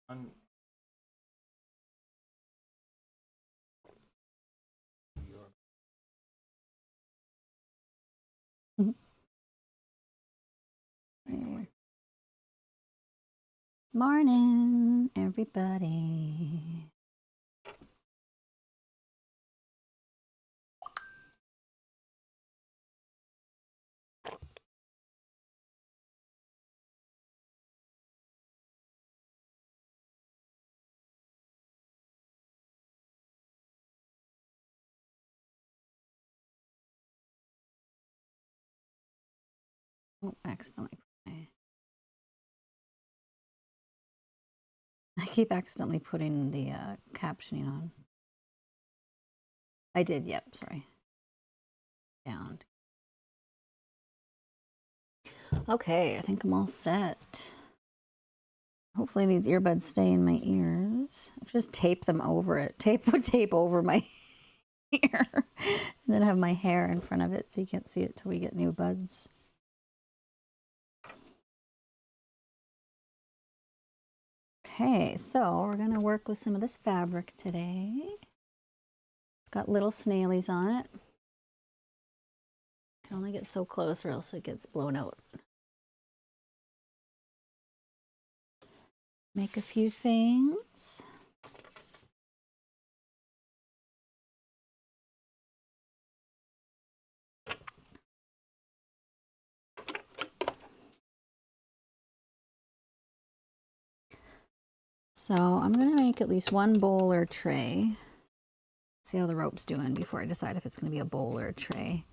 On your Morning, everybody. Oh, accidentally. I keep accidentally putting the captioning on. I did, yep, sorry. Down. Okay, I think I'm all set. Hopefully these earbuds stay in my ears. I'll just tape them over it. Put tape over my ear. And then have my hair in front of it so you can't see it till we get new buds. Okay, so we're gonna work with some of this fabric today. It's got little snailies on it. Can only get so close or else it gets blown out. Make a few things. So I'm gonna make at least one bowl or tray. See how the rope's doing before I decide if it's gonna be a bowl or a tray.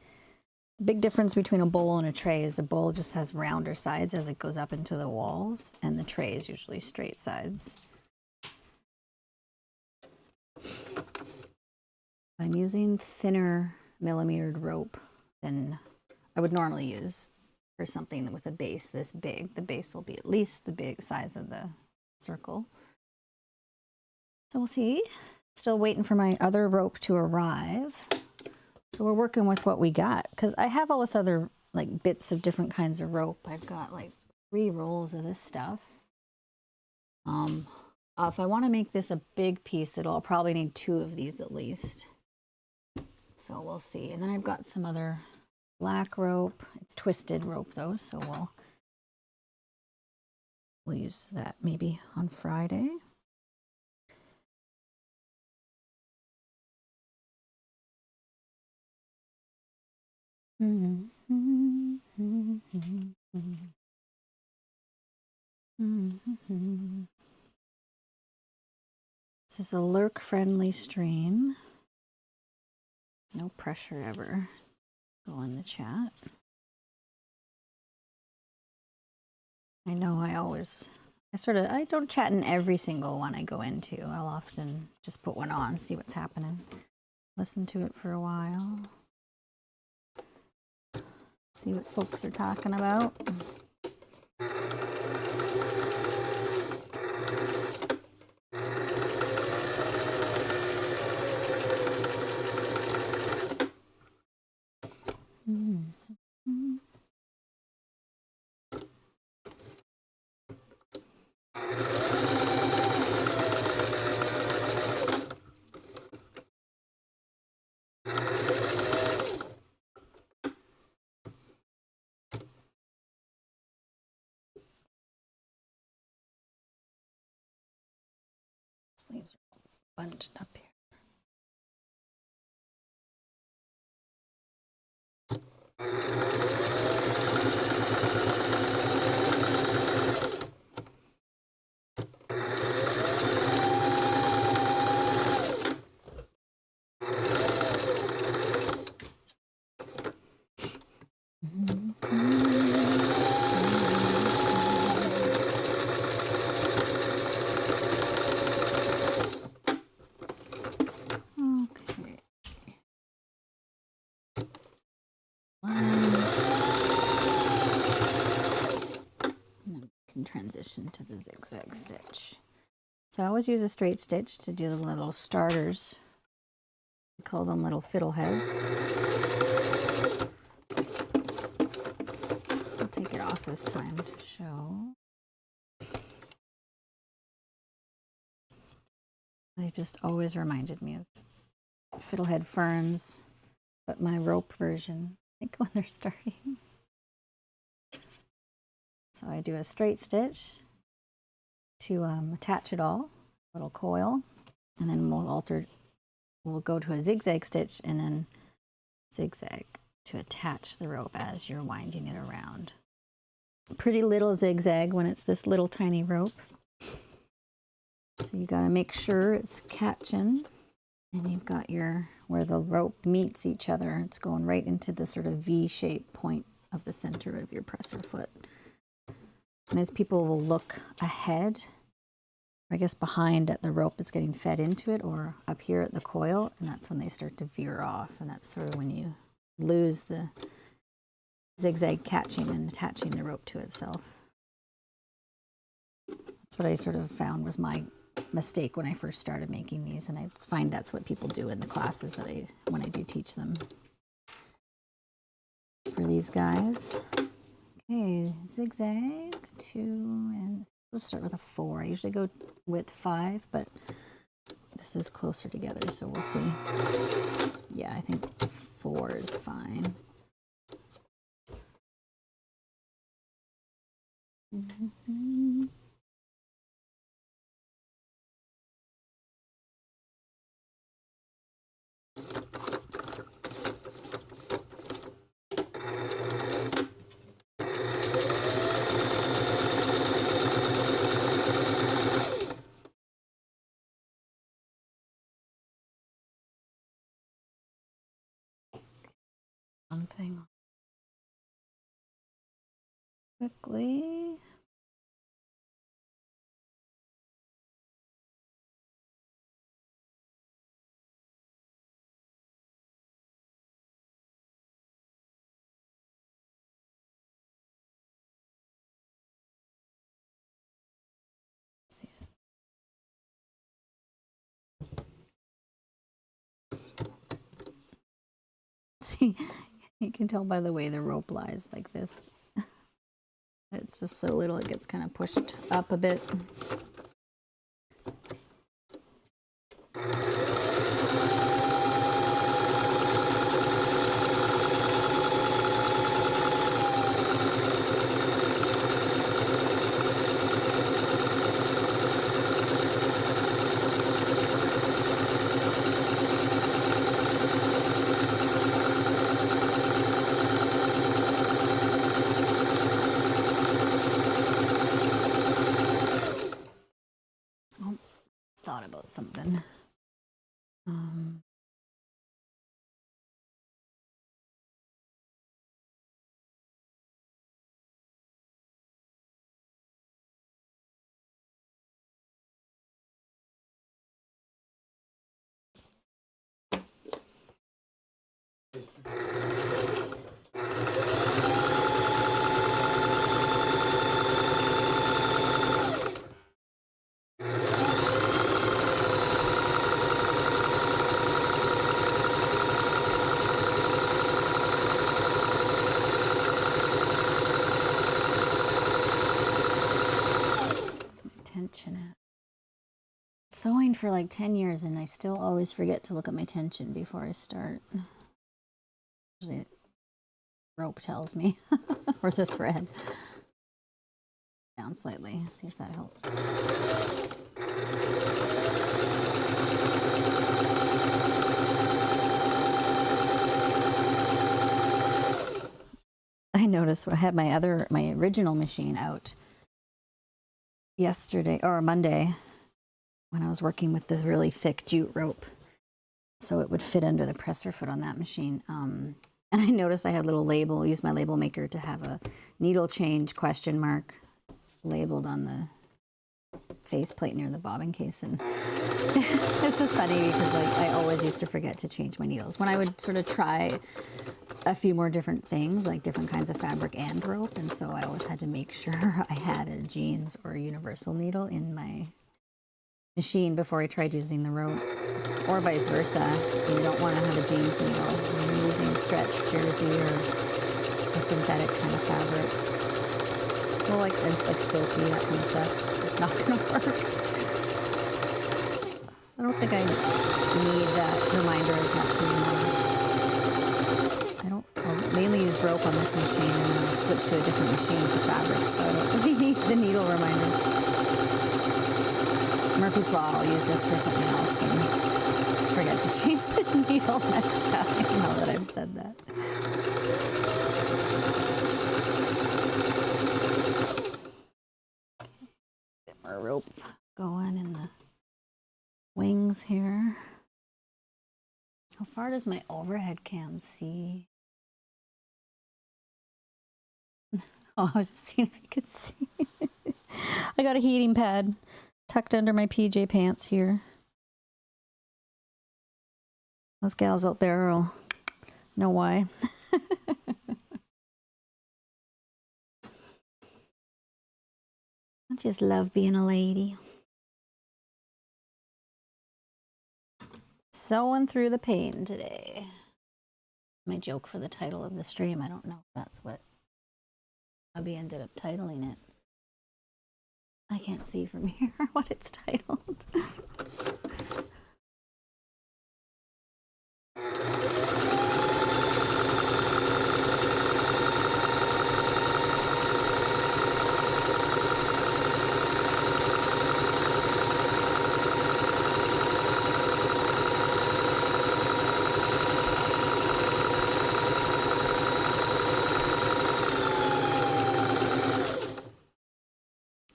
The big difference between a bowl and a tray is the bowl just has rounder sides as it goes up into the walls, and the tray is usually straight sides. I'm using thinner millimetered rope than I would normally use for something with a base this big. The base will be at least the big size of the circle. So we'll see. Still waiting for my other rope to arrive. So we're working with what we got, because I have all this other like bits of different kinds of rope. I've got like 3 rolls of this stuff. If I want to make this a big piece, I'll probably need 2 of these at least. So we'll see. And then I've got some other black rope. It's twisted rope though, so we'll use that maybe on Friday. This is a lurk-friendly stream. No pressure ever. Go in the chat. I know I don't chat in every single one I go into. I'll often just put one on, see what's happening. Listen to it for a while. See what folks are talking about. Sleeves are bunched up here. Okay. And then we can transition to the zigzag stitch. So I always use a straight stitch to do the little starters. I call them little fiddleheads. I'll take it off this time to show. They just always reminded me of fiddlehead ferns, but my rope version, I think when they're starting. So I do a straight stitch to attach it all, little coil, and then we'll go to a zigzag stitch and then zigzag to attach the rope as you're winding it around. Pretty little zigzag when it's this little tiny rope. So you got to make sure it's catching, and you've got where the rope meets each other, it's going right into the sort of V-shaped point of the center of your presser foot. And as people will look ahead, or I guess behind at the rope that's getting fed into it, or up here at the coil, and that's when they start to veer off, and that's sort of when you lose the zigzag catching and attaching the rope to itself. That's what I sort of found was my mistake when I first started making these, and I find that's what people do in the classes when I do teach them. For these guys, okay, zigzag 2, and we'll start with a 4. I usually go with 5, but this is closer together, so we'll see. Yeah, I think 4 is fine. Mm-hmm. One thing quickly. See it. See, you can tell by the way the rope lies like this. It's just so little, it gets kind of pushed up a bit. Thought about something. Sewing for like 10 years and I still always forget to look at my tension before I start. Usually rope tells me, or the thread. Down slightly, see if that helps. I noticed when I had my original machine out yesterday or Monday, when I was working with the really thick jute rope, so it would fit under the presser foot on that machine. And I noticed I had a little label, used my label maker to have a needle change ? Labeled on the faceplate near the bobbin case. And it's just funny because like I always used to forget to change my needles. When I would sort of try a few more different things, like different kinds of fabric and rope, and so I always had to make sure I had a jeans or a universal needle in my machine before I tried using the rope, or vice versa. You don't want to have a jeans needle when you're using stretch jersey or a synthetic kind of fabric. Well, like it's like silky, that kind of stuff. It's just not going to work. I don't think I need that reminder as much anymore. I'll mainly use rope on this machine and then I'll switch to a different machine for fabric, so I don't really need the needle reminder. Murphy's Law, I'll use this for something else and forget to change the needle next time, now that I've said that. Get more rope going in the wings here. How far does my overhead cam see? Oh, I was just seeing if you could see. I got a heating pad tucked under my PJ pants here. Those gals out there will know why. I just love being a lady. Sewing through the pain today. My joke for the title of the stream. I don't know if that's what Hubby ended up titling it. I can't see from here what it's titled.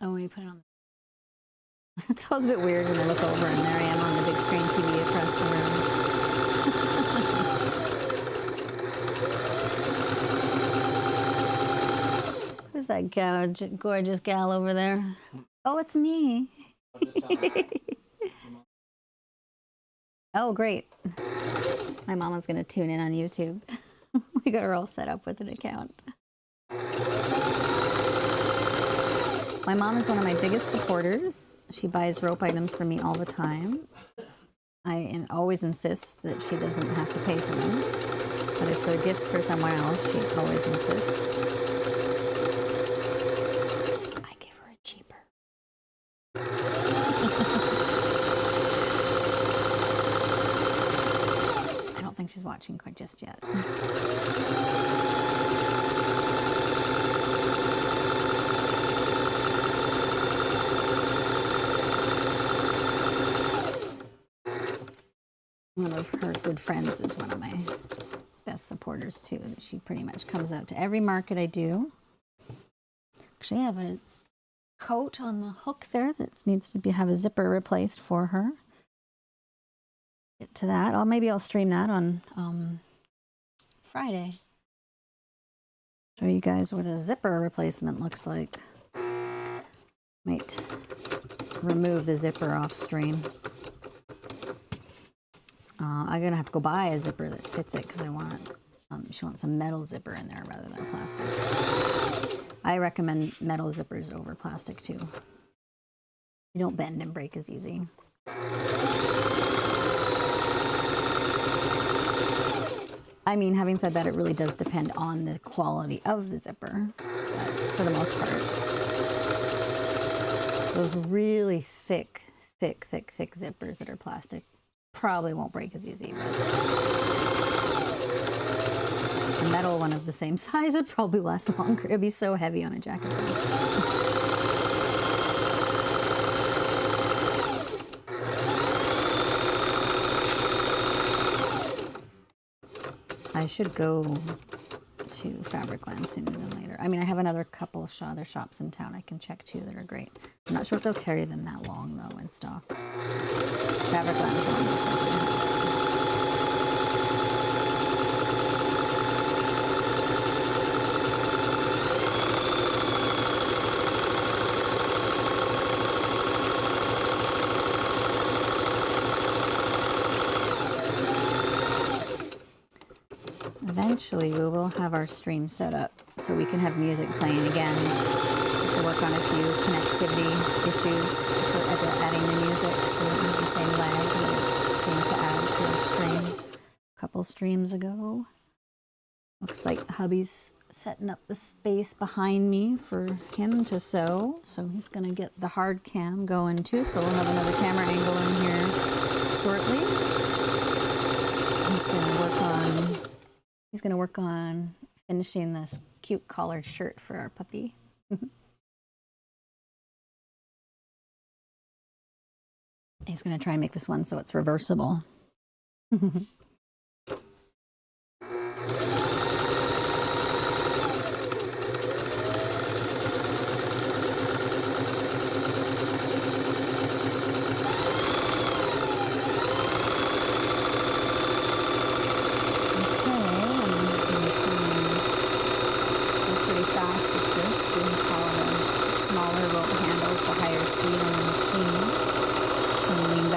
Oh, when you put it on. It's always a bit weird when I look over and there I am on the big screen TV across the room. Who's that gorgeous gal over there? Oh, it's me. Oh, great. My mama's going to tune in on YouTube. We got her all set up with an account. My mom is one of my biggest supporters. She buys rope items for me all the time. I always insist that she doesn't have to pay for them. But if they're gifts for someone else, she always insists. I give her a cheaper. I don't think she's watching quite just yet. One of her good friends is one of my best supporters too. She pretty much comes out to every market I do. Actually, I have a coat on the hook there that needs to have a zipper replaced for her. Get to that. Oh, maybe I'll stream that on Friday. Show you guys what a zipper replacement looks like. Might remove the zipper off stream. I'm gonna have to go buy a zipper that fits it because I want it. She wants a metal zipper in there rather than plastic. I recommend metal zippers over plastic too. You don't bend and break as easy. I mean, having said that, it really does depend on the quality of the zipper, but for the most part. Those really thick zippers that are plastic probably won't break as easy. But a metal one of the same size would probably last longer. It'd be so heavy on a jacket. I should go to Fabricland sooner than later. I mean, I have another couple of other shops in town I can check too that are great. I'm not sure if they'll carry them that long though in stock. Fabricland is the one most likely. Eventually, we will have our stream set up so we can have music playing again. We have to work on a few connectivity issues for adding the music so we don't have the same lag that it seemed to add to our stream a couple streams ago. Looks like hubby's setting up the space behind me for him to sew. So he's going to get the hard cam going too. So we'll have another camera angle in here. shortly. He's gonna work on finishing this cute collared shirt for our puppy. He's gonna try and make this one so it's reversible.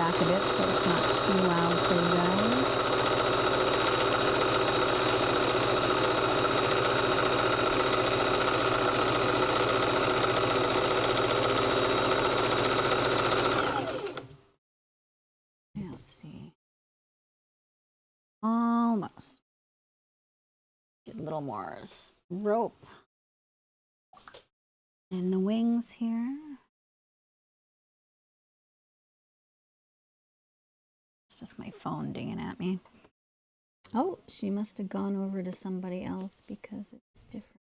A bit so it's not too loud for you guys. Yeah, let's see. Almost. Get a little more rope in the wings here. Just my phone dinging at me. Oh, she must have gone over to somebody else because it's different.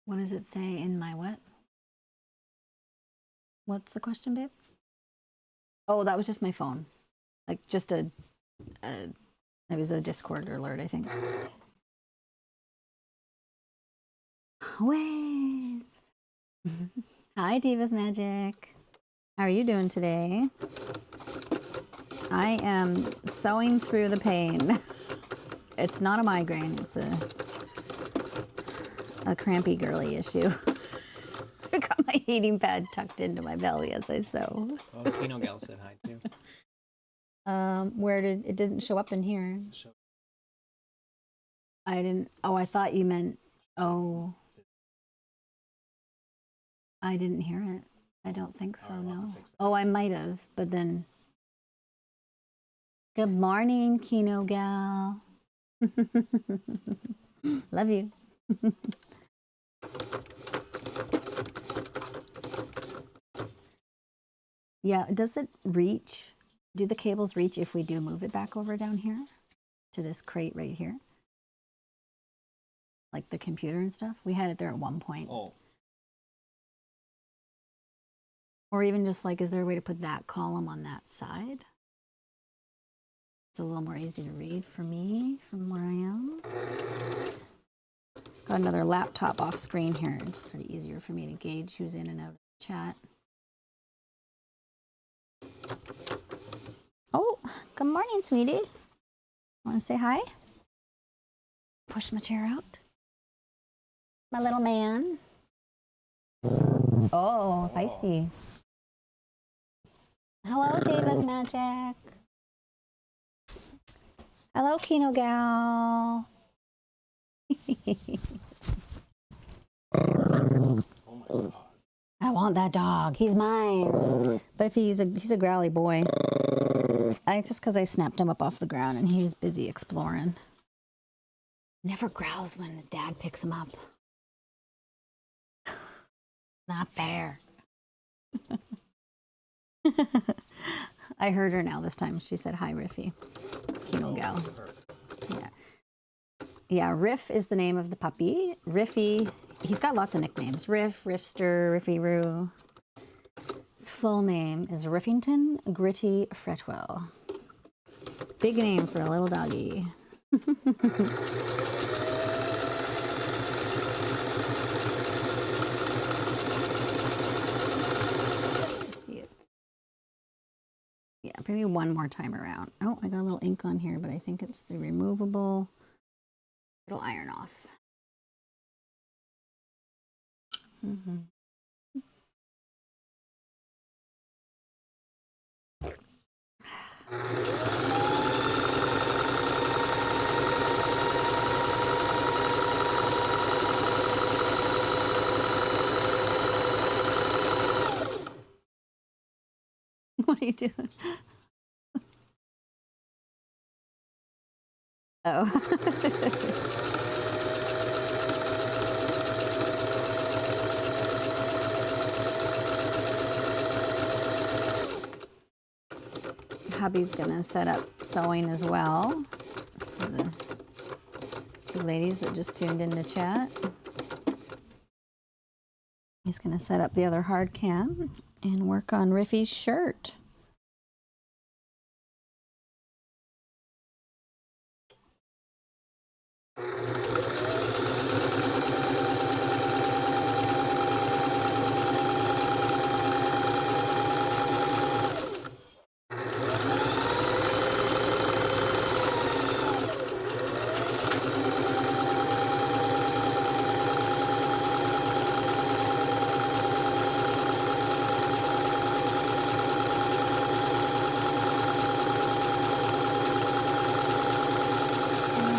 What does it say in my what? What's the question, babe? Oh, that was just my phone. Like just it was a Discord alert, I think. Waves. Hi, Divas Magic. How are you doing today? I am sewing through the pain. It's not a migraine, it's a crampy girly issue. I got my heating pad tucked into my belly as I sew. Oh, Kino Gal said hi too. Where did it didn't show up in here? I didn't. Oh, I thought you meant. Oh, I didn't hear it. I don't think so. No. Oh, I might have, but then. Good morning, Kino Gal. Love you. Yeah, does it reach? Do the cables reach if we do move it back over down here to this crate right here? Like the computer and stuff? We had it there at one point. Oh. Or even just like, is there a way to put that column on that side? It's a little more easy to read for me from where I am. Got another laptop off screen here. It's just sort of easier for me to gauge who's in and out of the chat. Oh, good morning, sweetie. Want to say hi? Push my chair out. My little man. Oh, feisty. Hello, Davis Magic. Hello, Kino Gal. I want that dog. He's mine. But if he's a growly boy. Just because I snapped him up off the ground and he was busy exploring. Never growls when his dad picks him up. Not fair. I heard her now this time. She said, hi, Riffy. Kino Gal. Yeah. Yeah, Riff is the name of the puppy. Riffy, he's got lots of nicknames. Riff, Riffster, Riffy Roo. His full name is Riffington Gritty Fretwell. Big name for a little doggy. See it. Yeah, maybe one more time around. Oh, I got a little ink on here, but I think it's the removable. It'll iron off. Mm-hmm. What are you doing? Oh. hubby's gonna set up sewing as well for the two ladies that just tuned in to chat. He's gonna set up the other hard cam and work on Riffy's shirt.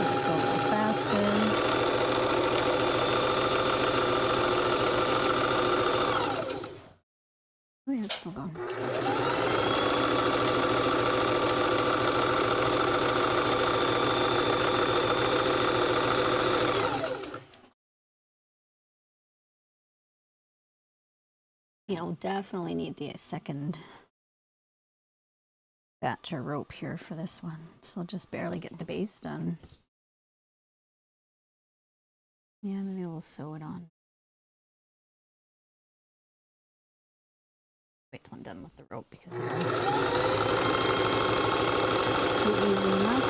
Let's go a little faster. Oh yeah, it's still going. You'll definitely need the second batch of rope here for this one. So I'll just barely get the base done. Yeah, maybe we'll sew it on. Wait till I'm done with the rope because it'll be easy enough.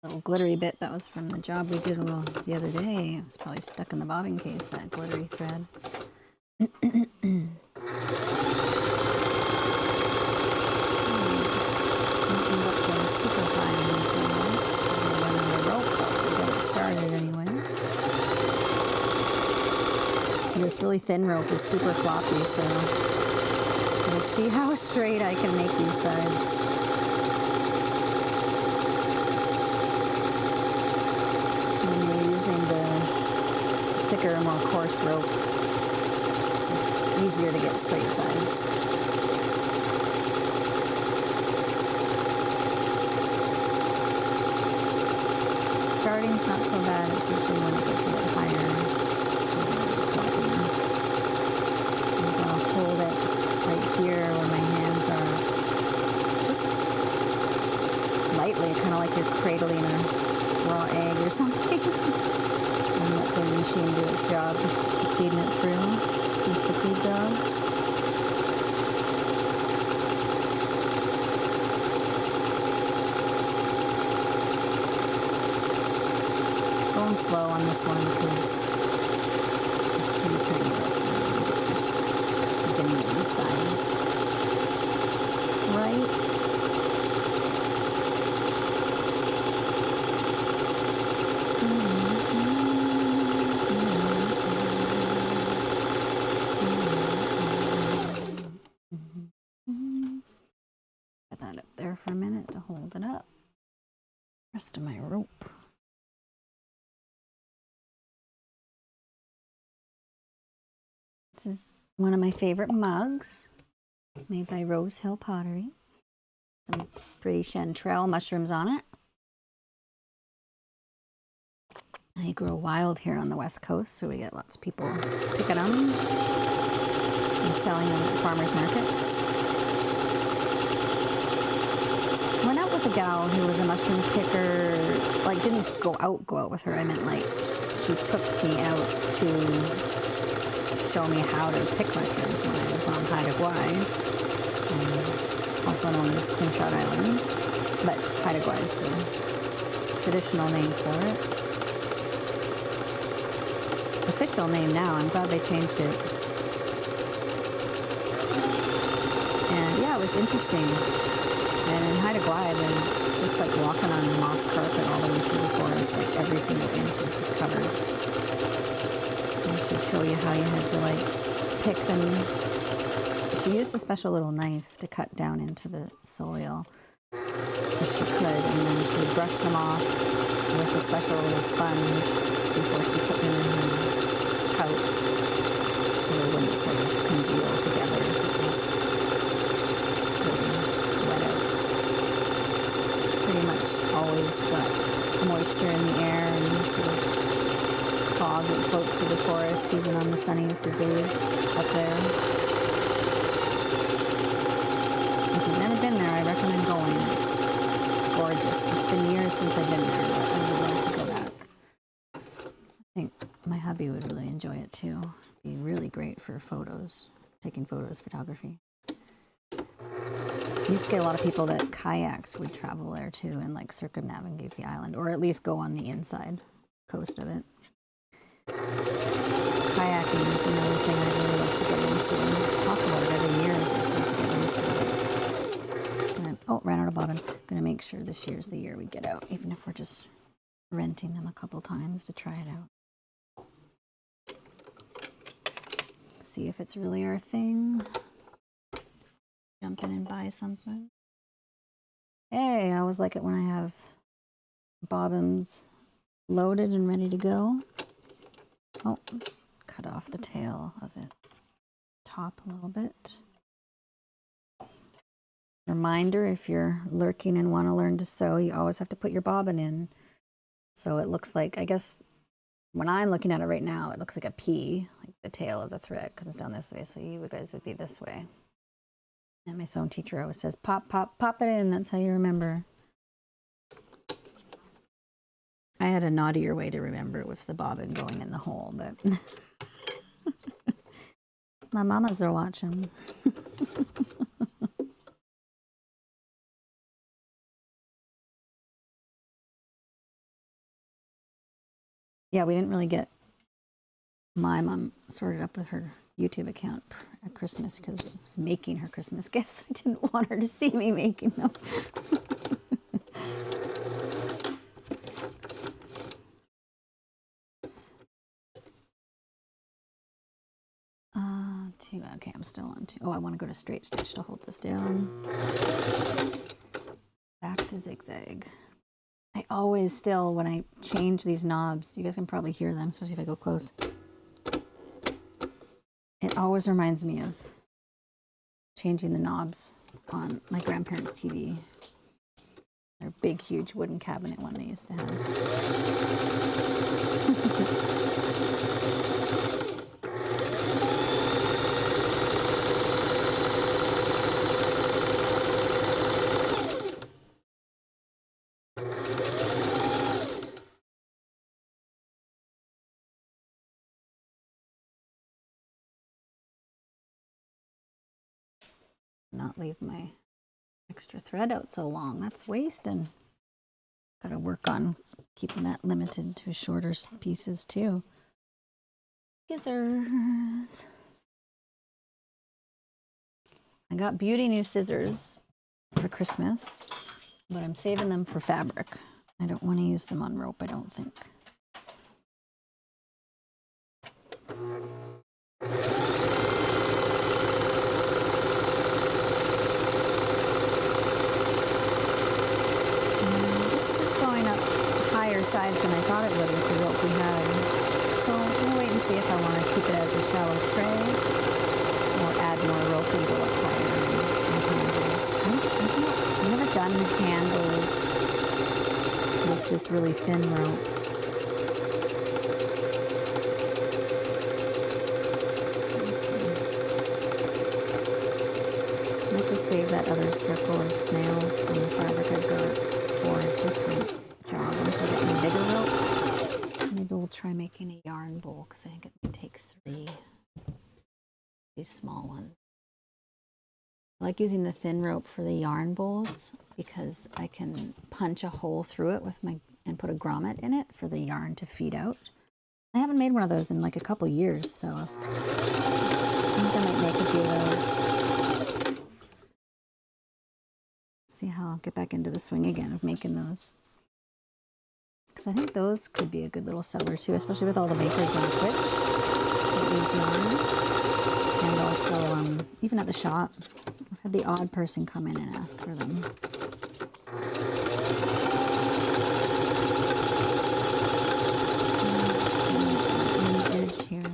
Little glittery bit that was from the job we did the other day. It was probably stuck in the bobbin case, that glittery thread. Super high on these ones. We'll run on the rope, but we'll get it started anyway. This really thin rope is super floppy, so we'll see how straight I can make these sides. When you're using the thicker, more coarse rope, it's easier to get straight sides. Starting's not so bad, it's usually when it gets a bit higher. I'm gonna hold it right here where my hands are. Just lightly, kind of like you're cradling a raw egg or something. And let the machine do its job, feeding it through with the feed dogs. Going slow on this one because it's pretty tiny rope. Getting these sides right. Put that up there for a minute to hold it up. Rest of my rope. This is one of my favorite mugs, made by Rose Hill Pottery. Some pretty chanterelle mushrooms on it. They grow wild here on the West Coast, so we get lots of people picking them and selling them at farmers markets. Went out with a gal who was a mushroom picker, like didn't go out with her. I meant like she took me out to show me how to pick mushrooms when I was on Haida Gwaii, also known as Queen Charlotte Islands, but Haida Gwaii is the traditional name for it. Official name now, I'm glad they changed it. And yeah, it was interesting. And in Haida Gwaii, it's just like walking on moss carpet all the way through the forest, like every single inch is just covered. She'd show you how you had to like pick them. She used a special little knife to cut down into the soil if she could, and then she would brush them off with a special little sponge before she put them in her pouch so they wouldn't sort of congeal together if it was really wet out. It's pretty much always got moisture in the air and sort of fog that floats through the forest, even on the sunniest of days up there. If you've never been there, I recommend going. It's gorgeous. It's been years since I've been there, but I would love to go back. I think my hubby would really enjoy it too. Be really great for photos, taking photos, photography. You used to get a lot of people that kayaked would travel there too and like circumnavigate the island, or at least go on the inside coast of it. Kayaking is another thing I really love to get into. I talk about it every year as I start to get into it. Oh, ran out of bobbin. Gonna make sure this year's the year we get out, even if we're just renting them a couple times to try it out. See if it's really our thing. Jump in and buy something. Hey, I always like it when I have bobbins loaded and ready to go. Oh, let's cut off the tail of it. Top a little bit. Reminder, if you're lurking and want to learn to sew, you always have to put your bobbin in. So it looks like, I guess, when I'm looking at it right now, it looks like a P, like the tail of the thread comes down this way, so you guys would be this way. And my sewing teacher always says, pop, pop, pop it in. That's how you remember. I had a naughtier way to remember it with the bobbin going in the hole, but my mamas are watching. Yeah, we didn't really get my mom sorted up with her YouTube account at Christmas because I was making her Christmas gifts. I didn't want her to see me making them. Okay, I'm still on two. Oh, I want to go to straight stitch to hold this down. Back to zigzag. I always still, when I change these knobs, you guys can probably hear them, especially if I go close. It always reminds me of changing the knobs on my grandparents' TV. Their big, huge wooden cabinet one they used to have. Not leave my extra thread out so long. That's wasting. Got to work on keeping that limited to shorter pieces too. Scissors. I got beauty new scissors for Christmas, but I'm saving them for fabric. I don't want to use them on rope, I don't think. Sides than I thought it would with the rope we had. So we'll wait and see if I want to keep it as a shallow tray or add more rope and go up higher and handles. I've never done handles with this really thin rope. Let's see. I might just save that other circle of snails on the fabric I've got for a different job once I get my bigger rope. Maybe we'll try making a yarn bowl because I think it might take 3. These small ones. I like using the thin rope for the yarn bowls because I can punch a hole through it with my and put a grommet in it for the yarn to feed out. I haven't made one of those in like a couple years, so I think I might make a few of those. See how I'll get back into the swing again of making those. Because I think those could be a good little seller too, especially with all the makers on Twitch that use yarn. And also, even at the shop, I've had the odd person come in and ask for them. The edge here.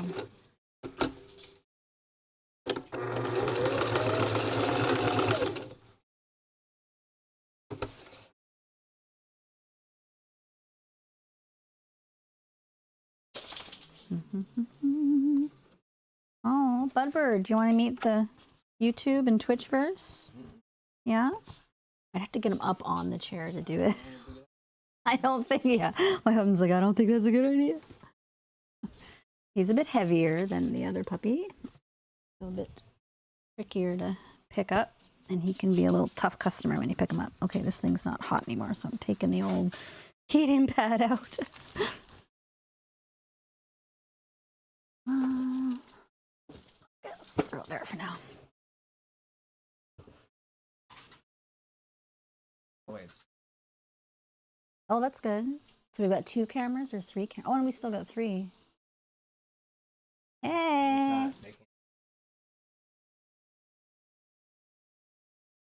Oh, Budbird, do you want to meet the YouTube and Twitchverse? Yeah? I'd have to get him up on the chair to do it. I don't think, yeah. My husband's like, I don't think that's a good idea. He's a bit heavier than the other puppy. A little bit trickier to pick up. And he can be a little tough customer when you pick him up. Okay, this thing's not hot anymore, so I'm taking the old heating pad out. Let's throw it there for now. Wait. Oh, that's good. So we've got 2 cameras or 3 cameras? Oh, and we still got 3. Hey!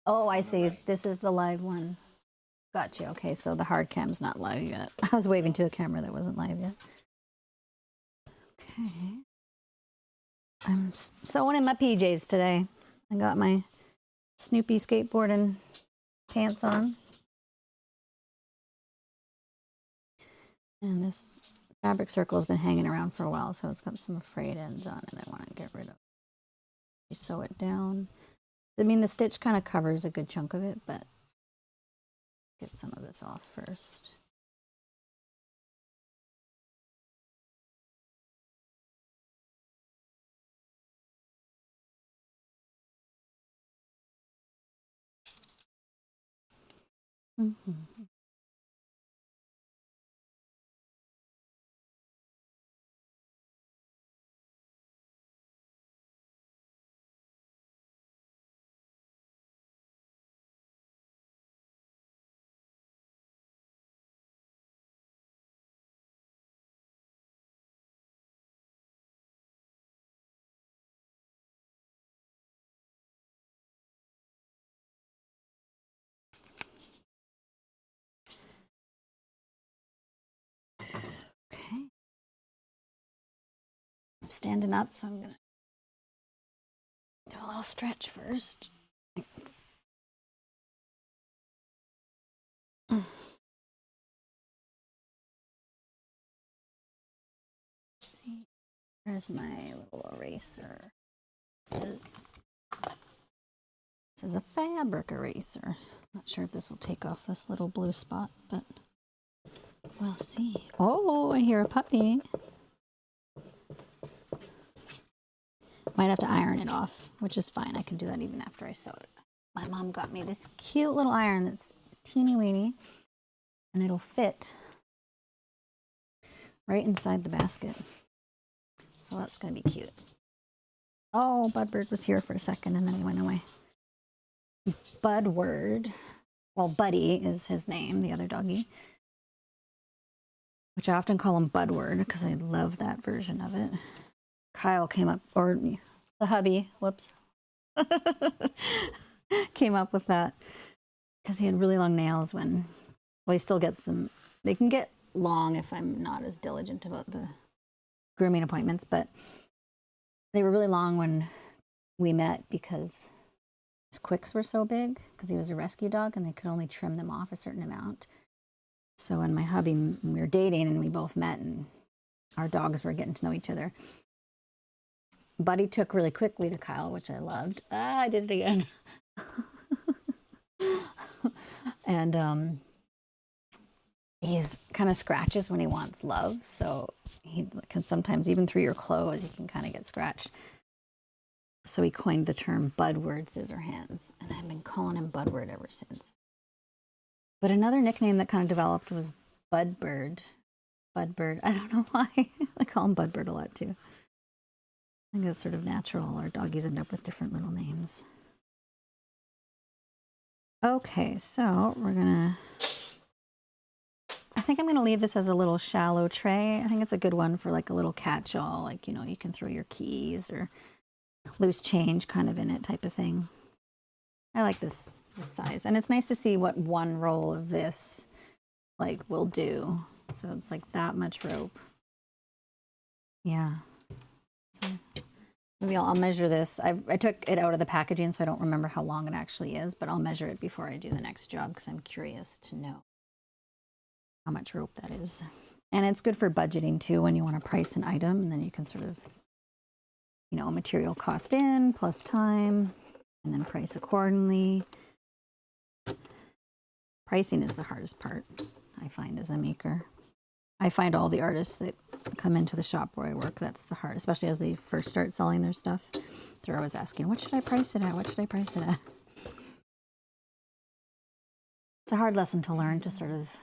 Oh, I see. Right. This is the live one. Gotcha. Okay, so the hard cam's not live yet. I was waving to a camera that wasn't live yet. Okay. I'm sewing in my PJs today. I got my Snoopy skateboarding pants on. And this fabric circle has been hanging around for a while, so it's got some frayed ends on it I want to get rid of. You sew it down. I mean, the stitch kind of covers a good chunk of it, but get some of this off first. Mm-hmm. Okay. I'm standing up, so I'm going to do a little stretch first. See, there's my little eraser. This is a fabric eraser. Not sure if this will take off this little blue spot, but we'll see. Oh, I hear a puppy. Might have to iron it off, which is fine. I can do that even after I sew it. My mom got me this cute little iron that's teeny weeny, and it'll fit right inside the basket. So that's going to be cute. Oh, Budbird was here for a second, and then he went away. Budward, well, Buddy is his name, the other doggy, which I often call him Budward because I love that version of it. Kyle came up, or the hubby, whoops, came up with that because he had really long nails when, well, he still gets them. They can get long if I'm not as diligent about the grooming appointments, but they were really long when we met because his quicks were so big because he was a rescue dog and they could only trim them off a certain amount. So when my hubby, we were dating and we both met and our dogs were getting to know each other, Buddy took really quickly to Kyle, which I loved. I did it again. And he kind of scratches when he wants love. So he can sometimes, even through your clothes, you can kind of get scratched. So he coined the term Budward Scissor Hands. And I've been calling him Budward ever since. But another nickname that kind of developed was Budbird. Budbird. I don't know why. I call him Budbird a lot too. I think that's sort of natural. Our doggies end up with different little names. Okay, so we're gonna, I think I'm gonna leave this as a little shallow tray. I think it's a good one for like a little catch-all, like, you know, you can throw your keys or loose change kind of in it type of thing. I like this size. And it's nice to see what one roll of this like will do. So it's like that much rope. Yeah. So maybe I'll measure this. I took it out of the packaging, so I don't remember how long it actually is, but I'll measure it before I do the next job because I'm curious to know how much rope that is. And it's good for budgeting too when you want to price an item, and then you can sort of, material cost in plus time, and then price accordingly. Pricing is the hardest part, I find, as a maker. I find all the artists that come into the shop where I work, that's the hard, especially as they first start selling their stuff. They're always asking, what should I price it at? What should I price it at? It's a hard lesson to learn, to sort of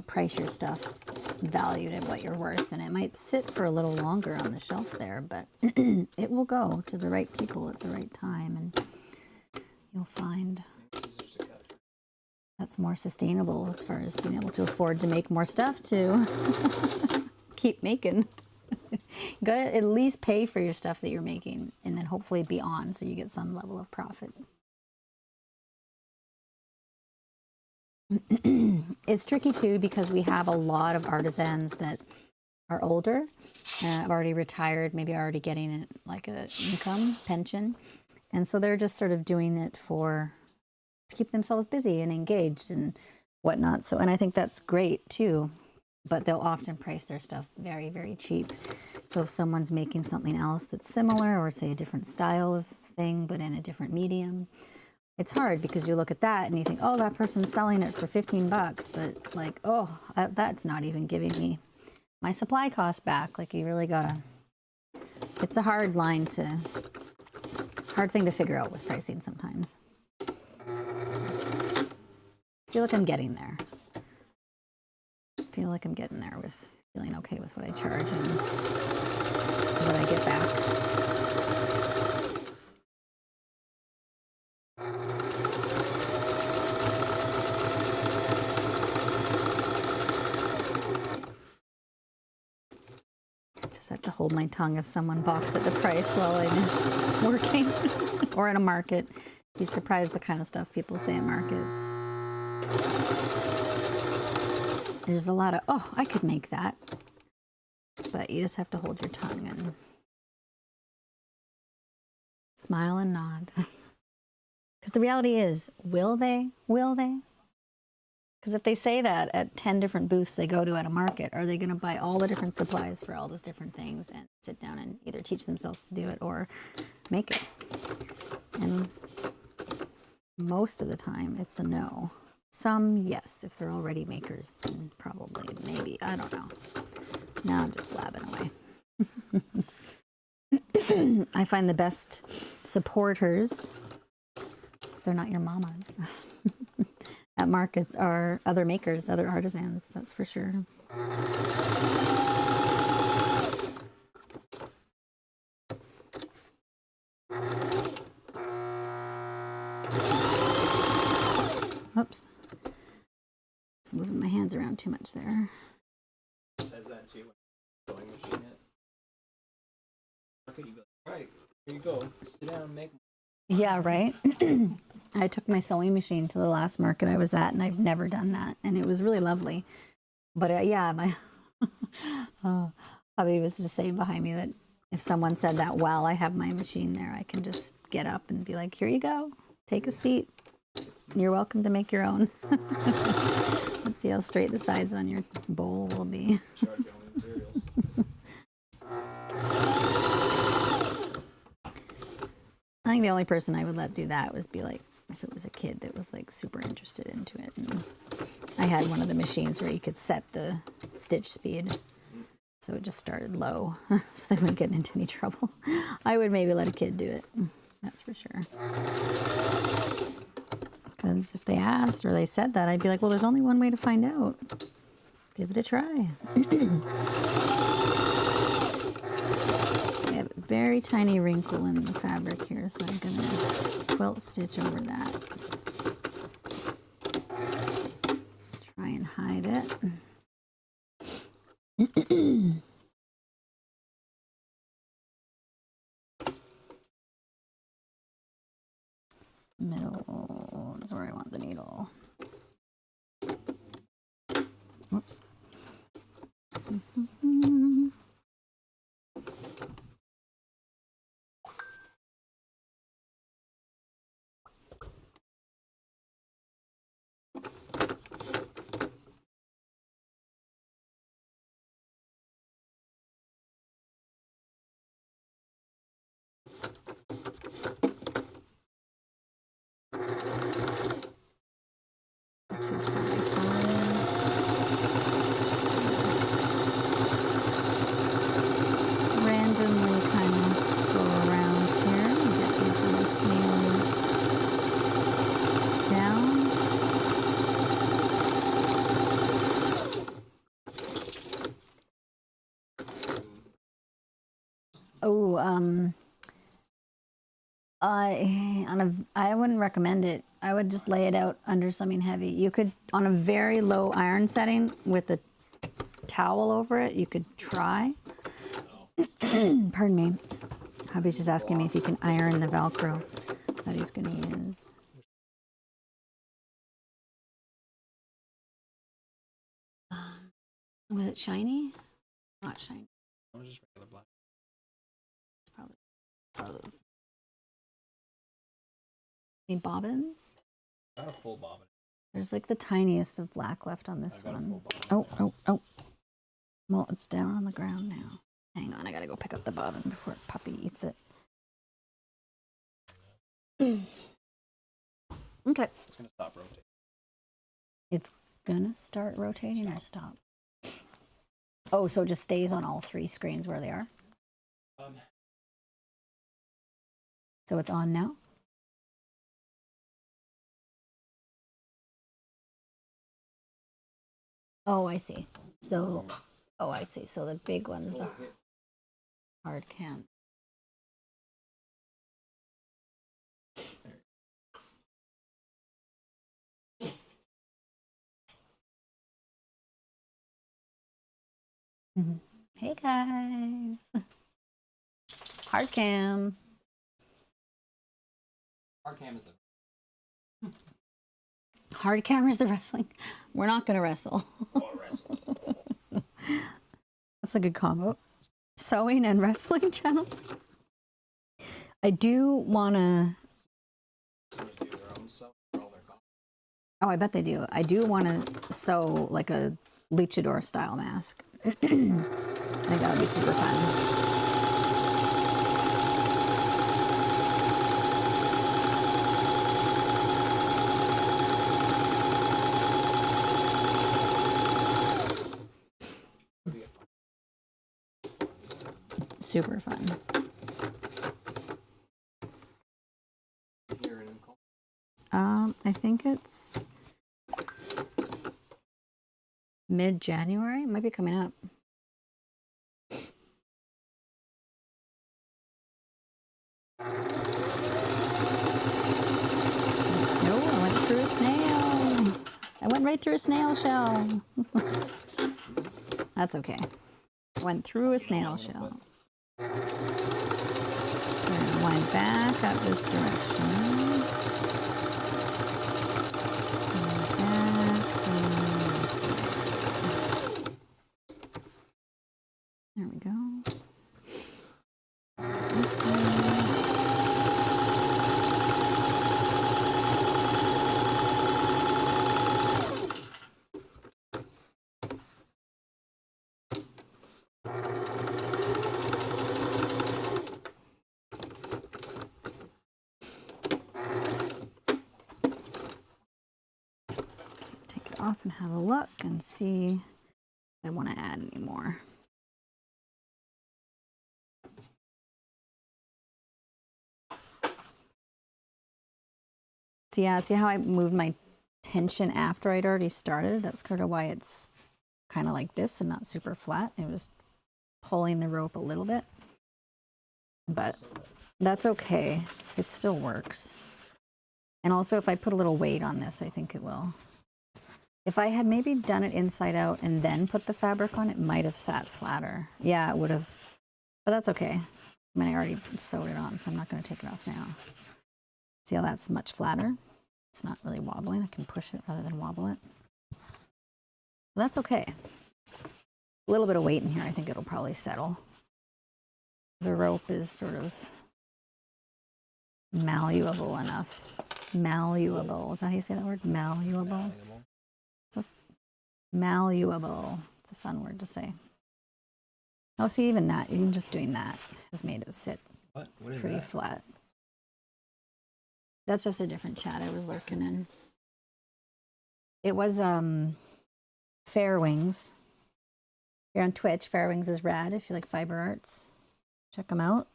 price your stuff valued at what you're worth, and it might sit for a little longer on the shelf there, but it will go to the right people at the right time, and you'll find that's more sustainable as far as being able to afford to make more stuff to keep making. You gotta at least pay for your stuff that you're making, and then hopefully beyond, so you get some level of profit. It's tricky too, because we have a lot of artisans that are older, have already retired, maybe already getting like a income pension, and so they're just sort of doing it to keep themselves busy and engaged and whatnot. So, and I think that's great too, but they'll often price their stuff very, very cheap. So if someone's making something else that's similar, or say a different style of thing but in a different medium, it's hard, because you look at that and you think, oh, that person's selling it for 15 bucks, but like, oh, that's not even giving me my supply costs back. Like, you really gotta, it's a hard thing to figure out with pricing sometimes. I feel like I'm getting there. I feel like I'm getting there with feeling okay with what I charge and what I get back. Just have to hold my tongue if someone balks at the price while I'm working or in a market. Be surprised the kind of stuff people say in markets. There's a lot of, oh, I could make that. But you just have to hold your tongue and smile and nod. Because the reality is, will they? Will they? Because if they say that at 10 different booths they go to at a market, are they going to buy all the different supplies for all those different things and sit down and either teach themselves to do it or make it? And most of the time, it's a no. Some, yes, if they're already makers, then probably, maybe, I don't know. Now I'm just blabbing away. I find the best supporters, if they're not your mamas, at markets are other makers, other artisans, that's for sure. Oops. Moving my hands around too much there. It says that too. Sewing machine it. Okay, you go. All right, here you go. Sit down and make. Yeah, right. I took my sewing machine to the last market I was at, and I've never done that, and it was really lovely. But yeah, my hubby was just saying behind me that if someone said that while I have my machine there, I can just get up and be like, "Here you go, take a seat. You're welcome to make your own." Let's see how straight the sides on your bowl will be. Charge your own materials. I think the only person I would let do that was be like, if it was a kid that was like super interested into it. And I had one of the machines where you could set the stitch speed. So it just started low, so they wouldn't get into any trouble. I would maybe let a kid do it, that's for sure. Because if they asked or they said that, I'd be like, well, there's only one way to find out. Give it a try. I have a very tiny wrinkle in the fabric here, so I'm going to quilt stitch over that. Try and hide it. Middle is where I want the needle. Whoops. Two is probably fine. So just randomly kind of go around here and get these little snails down. Oh, I wouldn't recommend it. I would just lay it out under something heavy. You could, on a very low iron setting with a towel over it, you could try. Pardon me. Hubby's just asking me if he can iron the Velcro that he's going to use. Was it shiny? Not shiny. It was just regular black. Probably. Any bobbins? Got a full bobbin. There's like the tiniest of black left on this one. Oh. Well, it's down on the ground now. Hang on, I gotta go pick up the bobbin before puppy eats it. Okay. It's gonna stop rotating. It's gonna start rotating or stop? Oh, so it just stays on all three screens where they are? So it's on now? Oh, I see. So, I see. So the big one's the hard cam. Hey guys. Hard cam. Hard cam is Hard camera's the wrestling. We're not gonna wrestle. That's a good combo. Sewing and wrestling channel. I do wanna. Oh, I bet they do. I do wanna sew like a luchador style mask. I think that would be super fun. Super fun. I think it's mid-January. It might be coming up. No, I went through a snail. I went right through a snail shell. That's okay. I went through a snail shell. We're gonna wind back up this direction. There we go. This way. Take it off and have a look and see if I want to add any more. So yeah, see how I moved my tension after I'd already started? That's kind of why it's kind of like this and not super flat. It was pulling the rope a little bit, but that's okay. It still works. And also if I put a little weight on this, I think it will. If I had maybe done it inside out and then put the fabric on, it might have sat flatter. Yeah, it would have, but that's okay. I mean, I already sewed it on, so I'm not going to take it off now. See how that's much flatter? It's not really wobbling. I can push it rather than wobble it. That's okay. A little bit of weight in here, I think it'll probably settle. The rope is sort of malleable enough. Malleable. Is that how you say that word? Malleable? Malleable. It's a fun word to say. Oh, see, even that, even just doing that has made it sit pretty flat. That's just a different chat I was lurking in. It was Fair Wings. You're on Twitch. Fair Wings is rad if you like fiber arts. Check them out.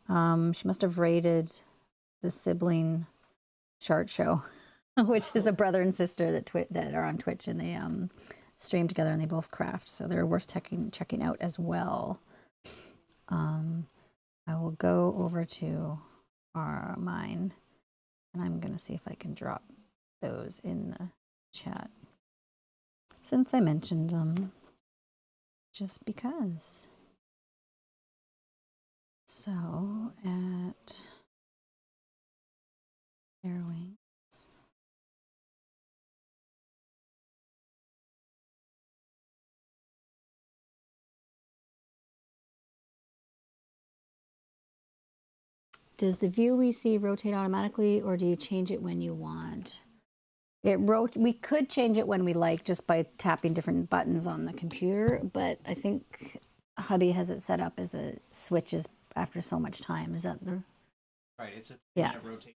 She must have raided the sibling chart show, which is a brother and sister that are on Twitch, and they stream together and they both craft, so they're worth checking out as well. I will go over to mine, and I'm gonna see if I can drop those in the chat since I mentioned them, just because. So at Fair Wings. Does the view we see rotate automatically, or do you change it when you want? We could change it when we like, just by tapping different buttons on the computer, but I think hubby has it set up as it switches after so much time. Is that the Right, it's a yeah rotate.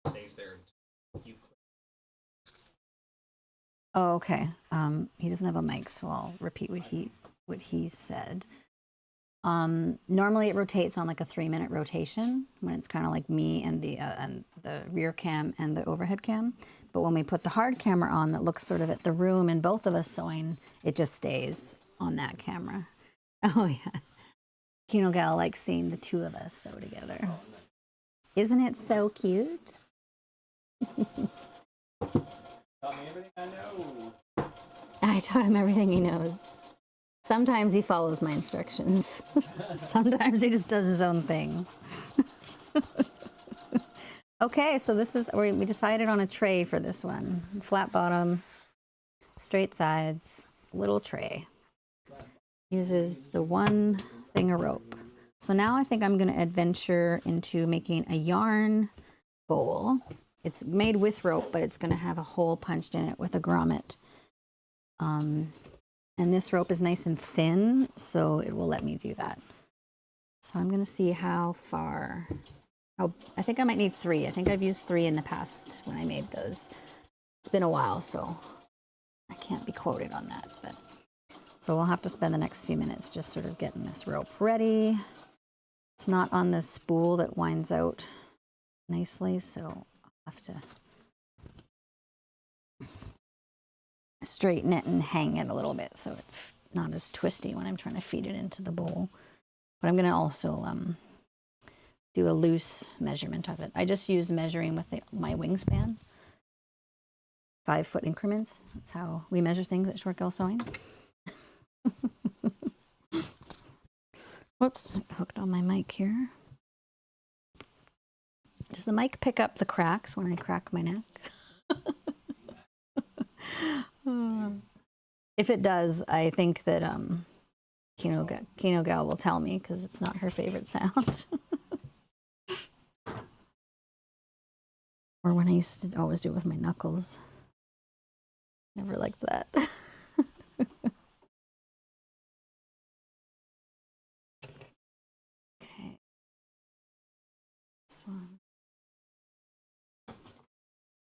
Stays there. You click. Oh, okay. He doesn't have a mic, so I'll repeat what he said. Normally it rotates on like a 3-minute rotation when it's kind of like me and the rear cam and the overhead cam. But when we put the hard camera on that looks sort of at the room and both of us sewing, it just stays on that camera. Oh yeah. Kino Gal likes seeing the two of us sew together. Oh, nice. Isn't it so cute? Taught me everything I know. I taught him everything he knows. Sometimes he follows my instructions. Sometimes he just does his own thing. Okay, so this is, we decided on a tray for this one. Flat bottom, straight sides, little tray. Uses the one thing of rope. So now I think I'm going to adventure into making a yarn bowl. It's made with rope, but it's going to have a hole punched in it with a grommet. And this rope is nice and thin, so it will let me do that. So I'm going to see how far. I think I might need 3. I think I've used 3 in the past when I made those. It's been a while, so I can't be quoted on that. But so we'll have to spend the next few minutes just sort of getting this rope ready. It's not on the spool that winds out nicely, so I'll have to straighten it and hang it a little bit so it's not as twisty when I'm trying to feed it into the bowl. But I'm going to also do a loose measurement of it. I just use measuring with my wingspan. 5-foot increments. That's how we measure things at Short Girl Sewing. Whoops, hooked on my mic here. Does the mic pick up the cracks when I crack my neck? If it does, I think that Kino Gal will tell me, because it's not her favorite sound. Or when I used to always do it with my knuckles. Never liked that. Okay. So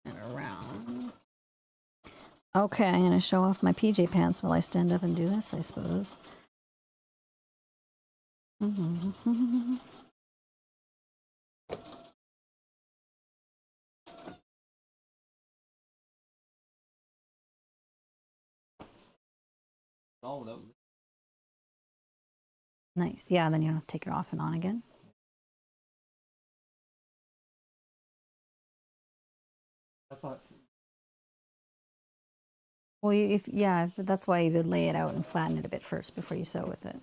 and around. Okay, I'm going to show off my PJ pants while I stand up and do this, I suppose. All those. Nice. Yeah, then you don't have to take it off and on again. That's not. Well, but that's why you would lay it out and flatten it a bit first before you sew with it.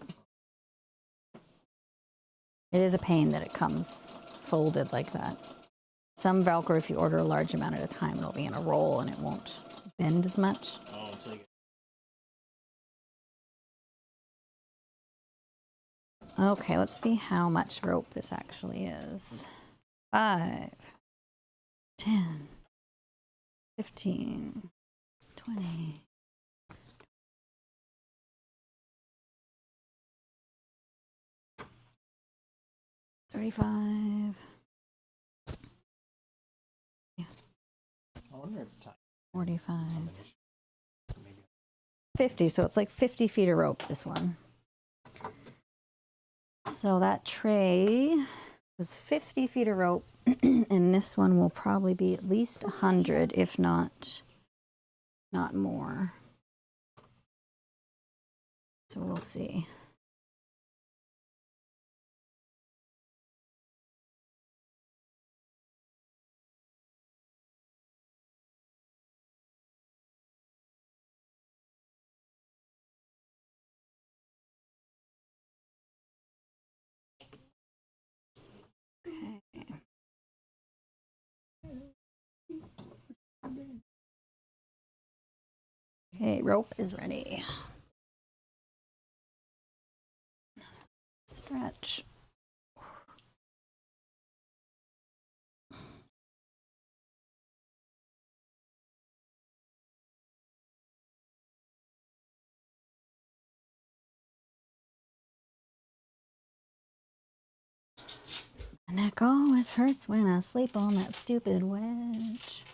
It is a pain that it comes folded like that. Some Velcro, if you order a large amount at a time, it'll be in a roll and it won't bend as much. Oh, so Okay, let's see how much rope this actually is. 5, 10, 15, 20. 35. wonder if time. 45. Maybe. 50, so it's like 50 feet of rope, this one. So that tray was 50 feet of rope, and this one will probably be at least 100, if not more. So we'll see. Okay, rope is ready. Stretch. My neck always hurts when I sleep on that stupid wedge.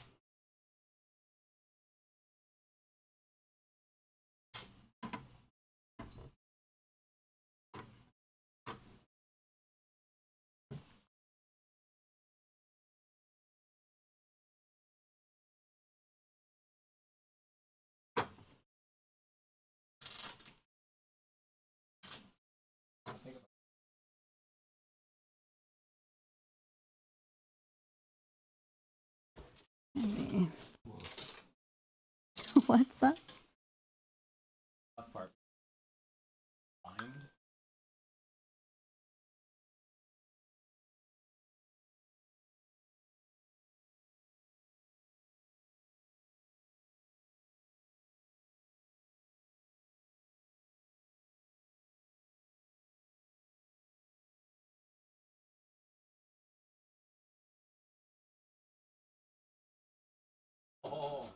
Okay. What's up? Tough part. Find. Oh.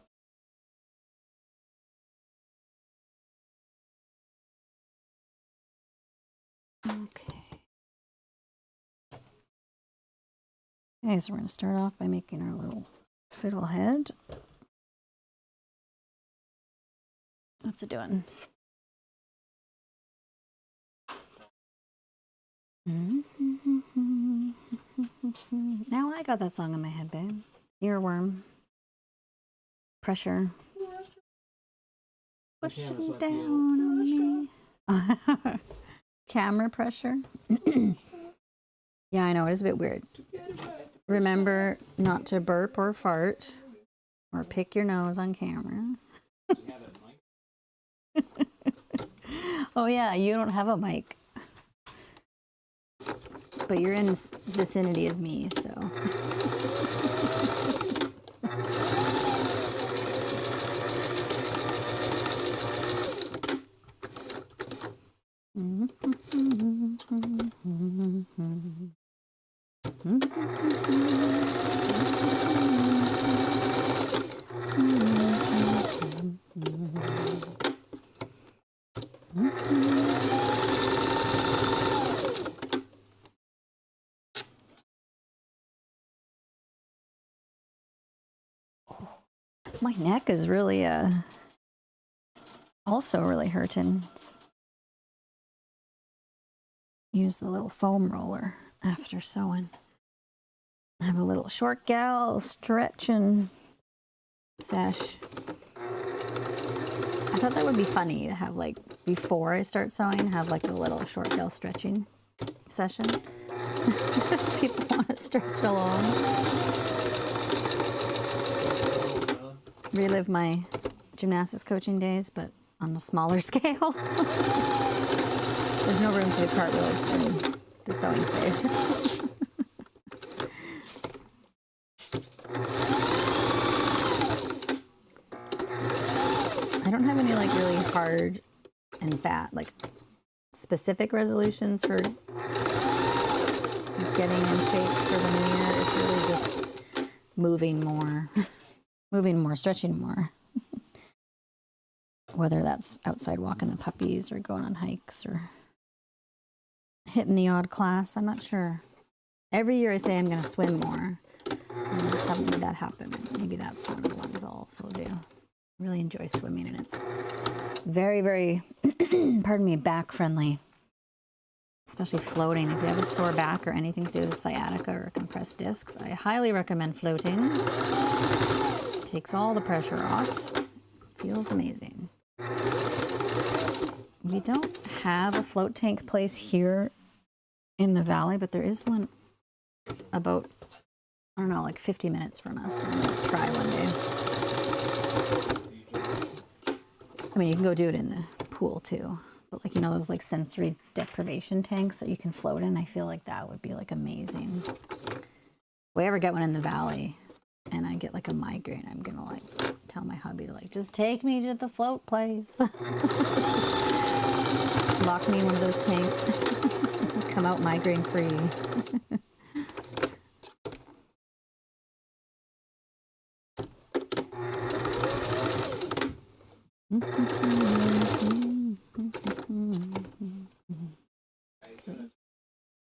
Okay. Okay, so we're going to start off by making our little fiddle head. What's it doing? Now I got that song in my head, babe. Earworm. Pressure. Pushing down on me. Camera pressure. Yeah, I know, it is a bit weird. Remember not to burp or fart or pick your nose on camera. Oh yeah, you don't have a mic. But you're in vicinity of me, so. My neck is really also really hurting. Use the little foam roller after sewing. Have a little short gal stretching sesh. I thought that would be funny to have, like, before I start sewing, have like a little short gal stretching session. People want to stretch along. Relive my gymnastics coaching days, but on a smaller scale. There's no room to do cartwheels in the sewing space. I don't have any like really hard and fat, like specific resolutions for getting in shape for the new year. It's really just moving more, stretching more. Whether that's outside walking the puppies or going on hikes or hitting the odd class, I'm not sure. Every year I say I'm going to swim more. And just haven't made that happen. Maybe that's one of the ones I'll also do. I really enjoy swimming, and it's very, very, pardon me, back friendly. Especially floating. If you have a sore back or anything to do with sciatica or compressed discs, I highly recommend floating. Takes all the pressure off. Feels amazing. We don't have a float tank place here in the valley, but there is one about, I don't know, like 50 minutes from us. I'm gonna try one day. I mean, you can go do it in the pool too. But like, you know, those like sensory deprivation tanks that you can float in, I feel like that would be like amazing. If we ever get one in the valley and I get like a migraine, I'm gonna like tell my hubby to like, just take me to the float place. Lock me in one of those tanks. Come out migraine free.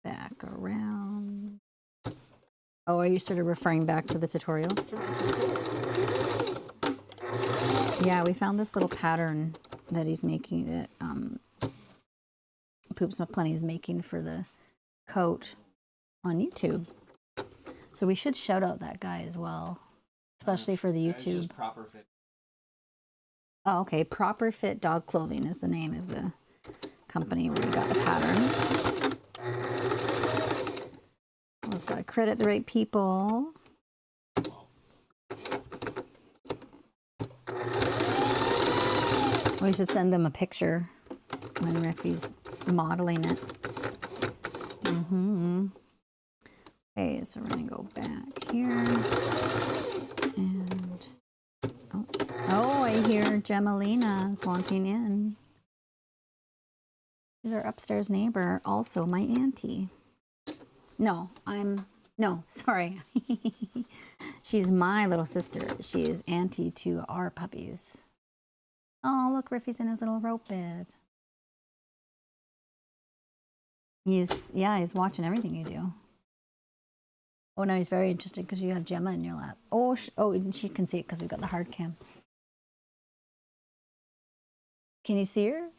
Back around. Oh, are you sort of referring back to the tutorial? Yeah, we found this little pattern that he's making, that Poops McPlenty is making for the coat on YouTube. So we should shout out that guy as well, especially for the YouTube. It's just Proper Fit. Oh, okay. Proper Fit Dog Clothing is the name of the company where we got the pattern. Always got to credit the right people. We should send them a picture when Riffy's modeling it. Okay, so we're gonna go back here. And oh, I hear Gemelina is wanting in. She's our upstairs neighbor, also my auntie. No, sorry. She's my little sister. She is auntie to our puppies. Oh, look, Riffy's in his little rope bed. He's watching everything you do. Oh, no, he's very interested because you have Gemma in your lap. Oh, she can see it because we've got the hard cam. Can you see her?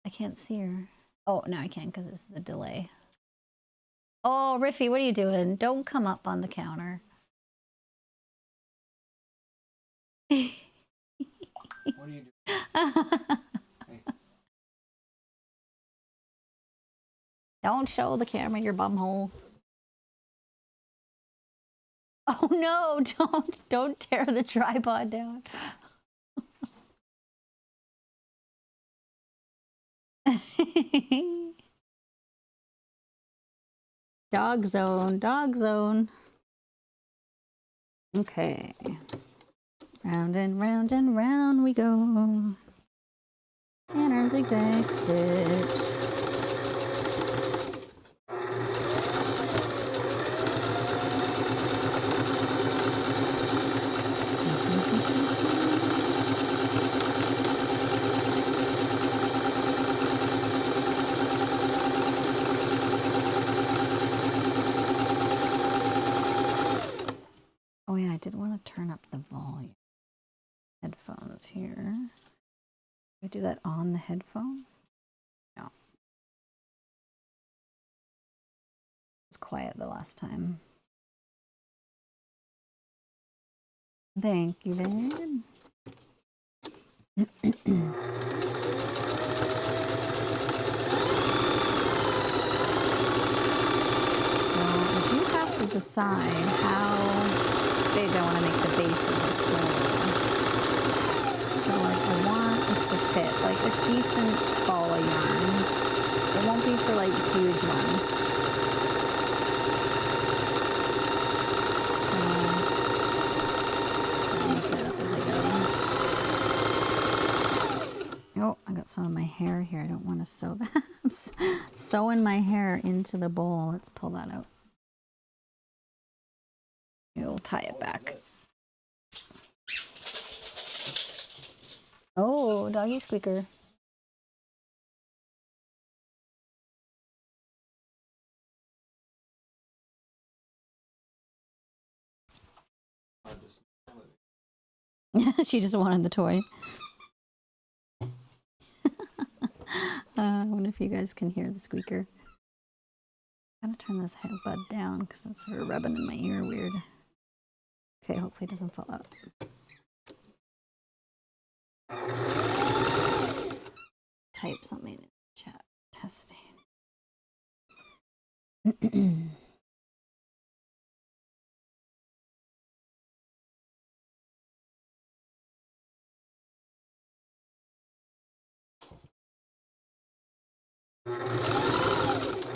I can't see her. Oh, now I can because it's the delay. Oh, Riffy, what are you doing? Don't come up on the counter. What are you doing? Hey. Don't show the camera your bum hole. Oh no, don't tear the tripod down. Dog zone, dog zone. Okay. Round and round we go. And our zigzag stitch. Oh yeah, I did want to turn up the volume. Headphones here. Do I do that on the headphone? No. It was quiet the last time. Thank you, babe. So I do have to decide how big I want to make the base of this bowl. So like I want it to fit like a decent ball of yarn. It won't be for like huge ones. Oh, I got some of my hair here. I don't want to sew that. I'm sewing my hair into the bowl. Let's pull that out. We'll tie it back. Oh, doggy squeaker. She just wanted the toy. I wonder if you guys can hear the squeaker. I'm gotta turn this bud down because it's sort of rubbing in my ear weird. Okay, hopefully it doesn't fall out. Type something in chat. Testing.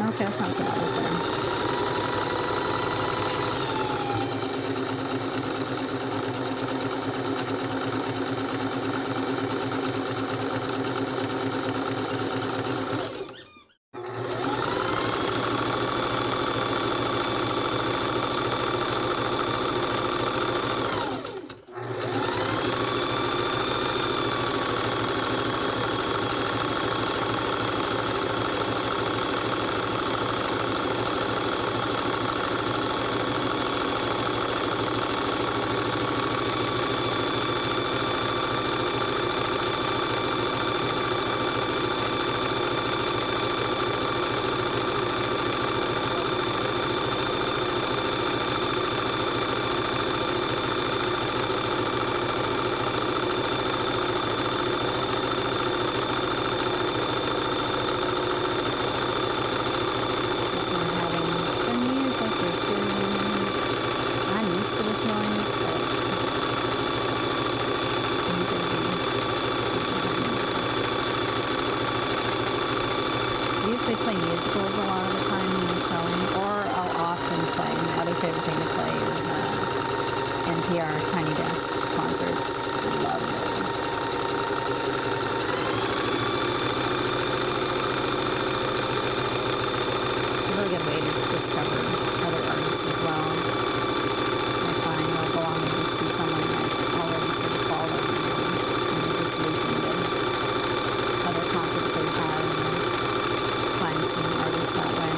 Okay, that's not so bad. That's better. Play musicals a lot of the time when I'm sewing, or I'll often play. My other favorite thing to play is NPR Tiny Desk concerts. I love those. It's a really good way to discover other artists as well. I find I'll go on and see someone I already sort of follow and just loop into other concerts they've had. Find some artists that way.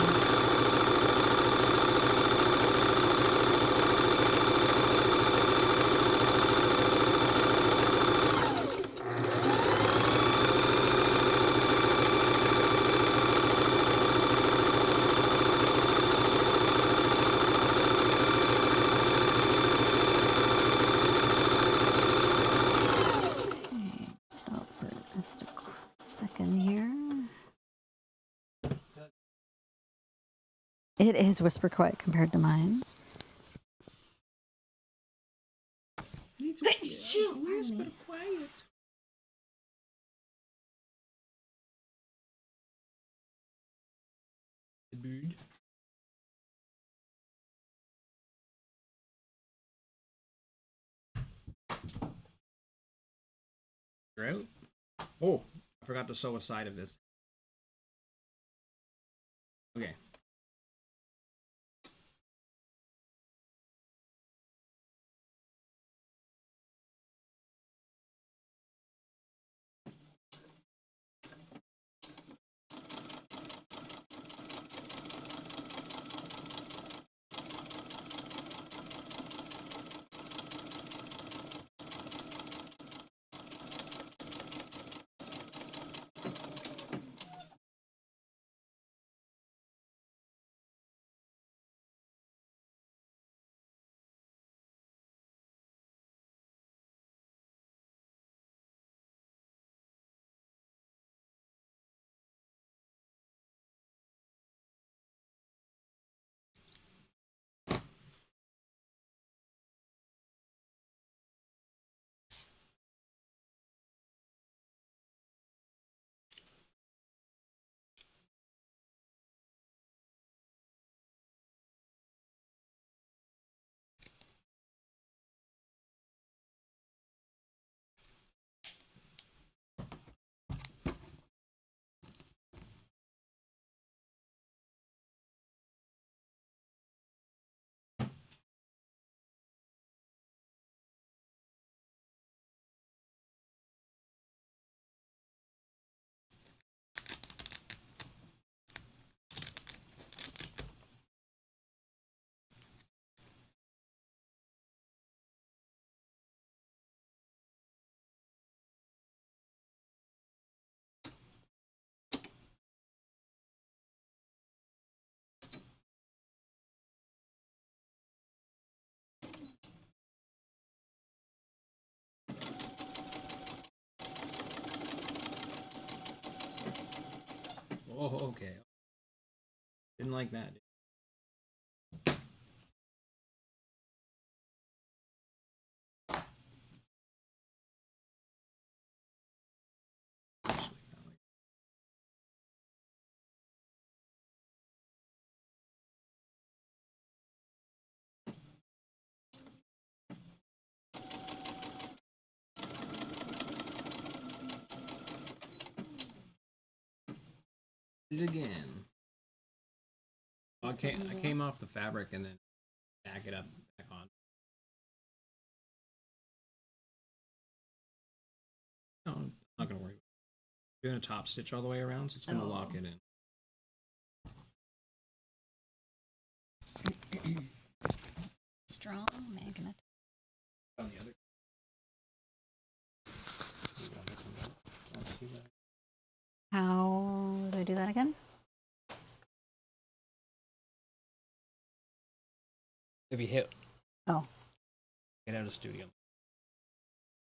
Okay, stop for just a second here. It is whisper quiet compared to mine. It's whisper quiet. The bird. You're out? Oh, I forgot to sew a side of this. Okay. Oh, okay. Didn't like that. Did it again. I came off the fabric and then back it up back on. No, I'm not gonna worry. Doing a top stitch all the way around, so it's gonna lock it in. Strong magnet. On the other. How do I do that again? If you hit, Oh, get out of studio,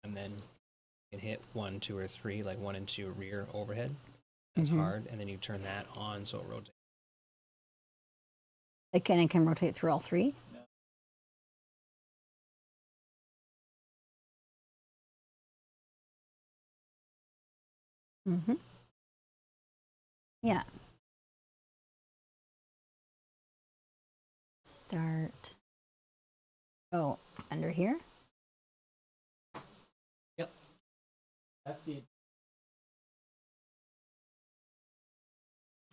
and then you can hit 1, 2, or 3, like 1 and 2 rear overhead. That's hard, and then you turn that on so it rotates. it can rotate through all three. Mm-hmm. Yeah. Start. Oh, under here? Yep. That's the.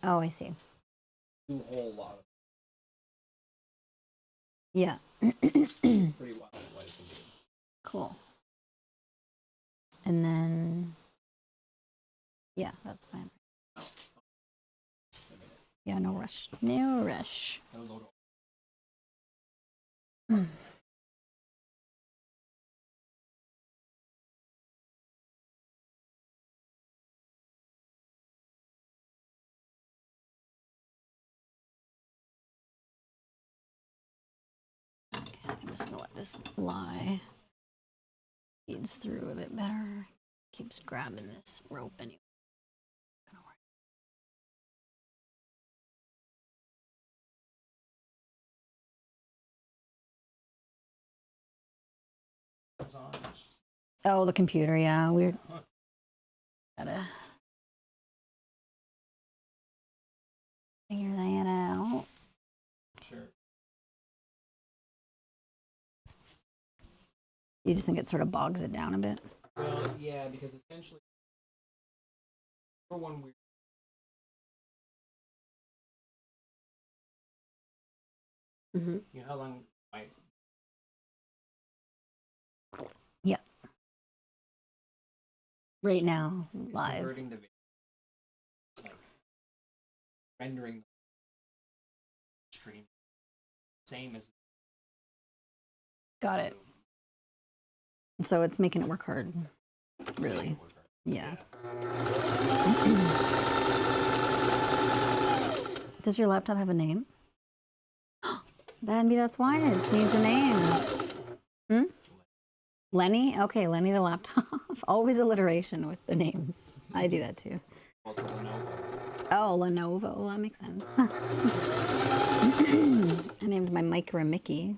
Oh, I see. Do a whole lot of. Yeah. Pretty wild. Cool. And then, yeah, that's fine. Yeah, no rush. No rush. I'm just gonna let this lie. Feeds through a bit better. Keeps grabbing this rope anyway. Oh, the computer, yeah. Weird. Gotta figure that out. Sure. You just think it sort of bogs it down a bit? Well, yeah, because essentially, for one weird. Mm-hmm. You know how long I. Yeah. Right now, It's live. converting the video, like rendering the stream, same as. Got it. So it's making it work hard. Really? Yeah. Does your laptop have a name? Maybe that's why it needs a name. Hmm? Lenny? Okay, Lenny the laptop. Always alliteration with the names. I do that too. Oh, Lenovo. Well, that makes sense. I named my Micra Mickey.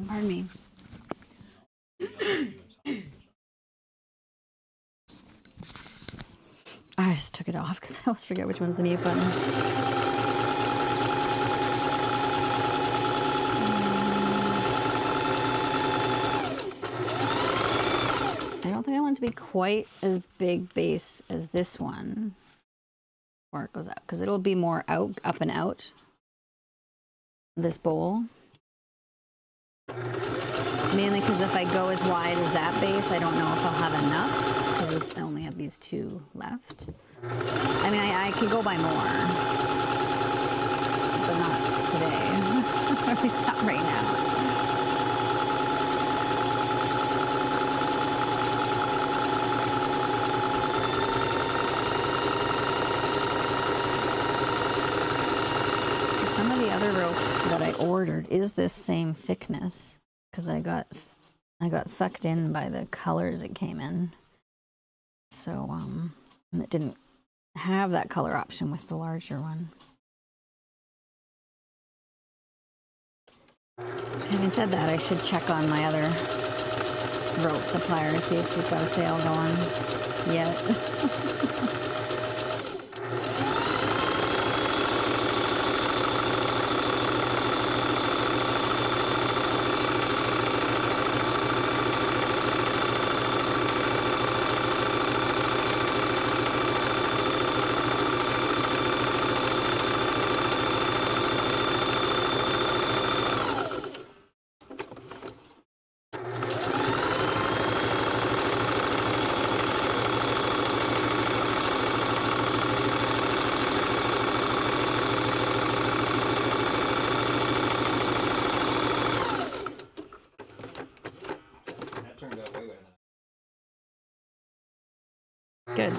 Pardon me. I just took it off because I always forget which one's the mute button. I don't think I want it to be quite as big base as this one. Or it goes up, because it'll be more out, up and out. This bowl. Mainly because if I go as wide as that base, I don't know if I'll have enough, because I only have these two left. I mean, I could go by more, but not today. At least not right now. Some of the other rope that I ordered is this same thickness, because I got sucked in by the colors it came in. So, and it didn't have that color option with the larger one. Having said that, I should check on my other rope supplier and see if she's got a sale going yet. That turned out way better than Good.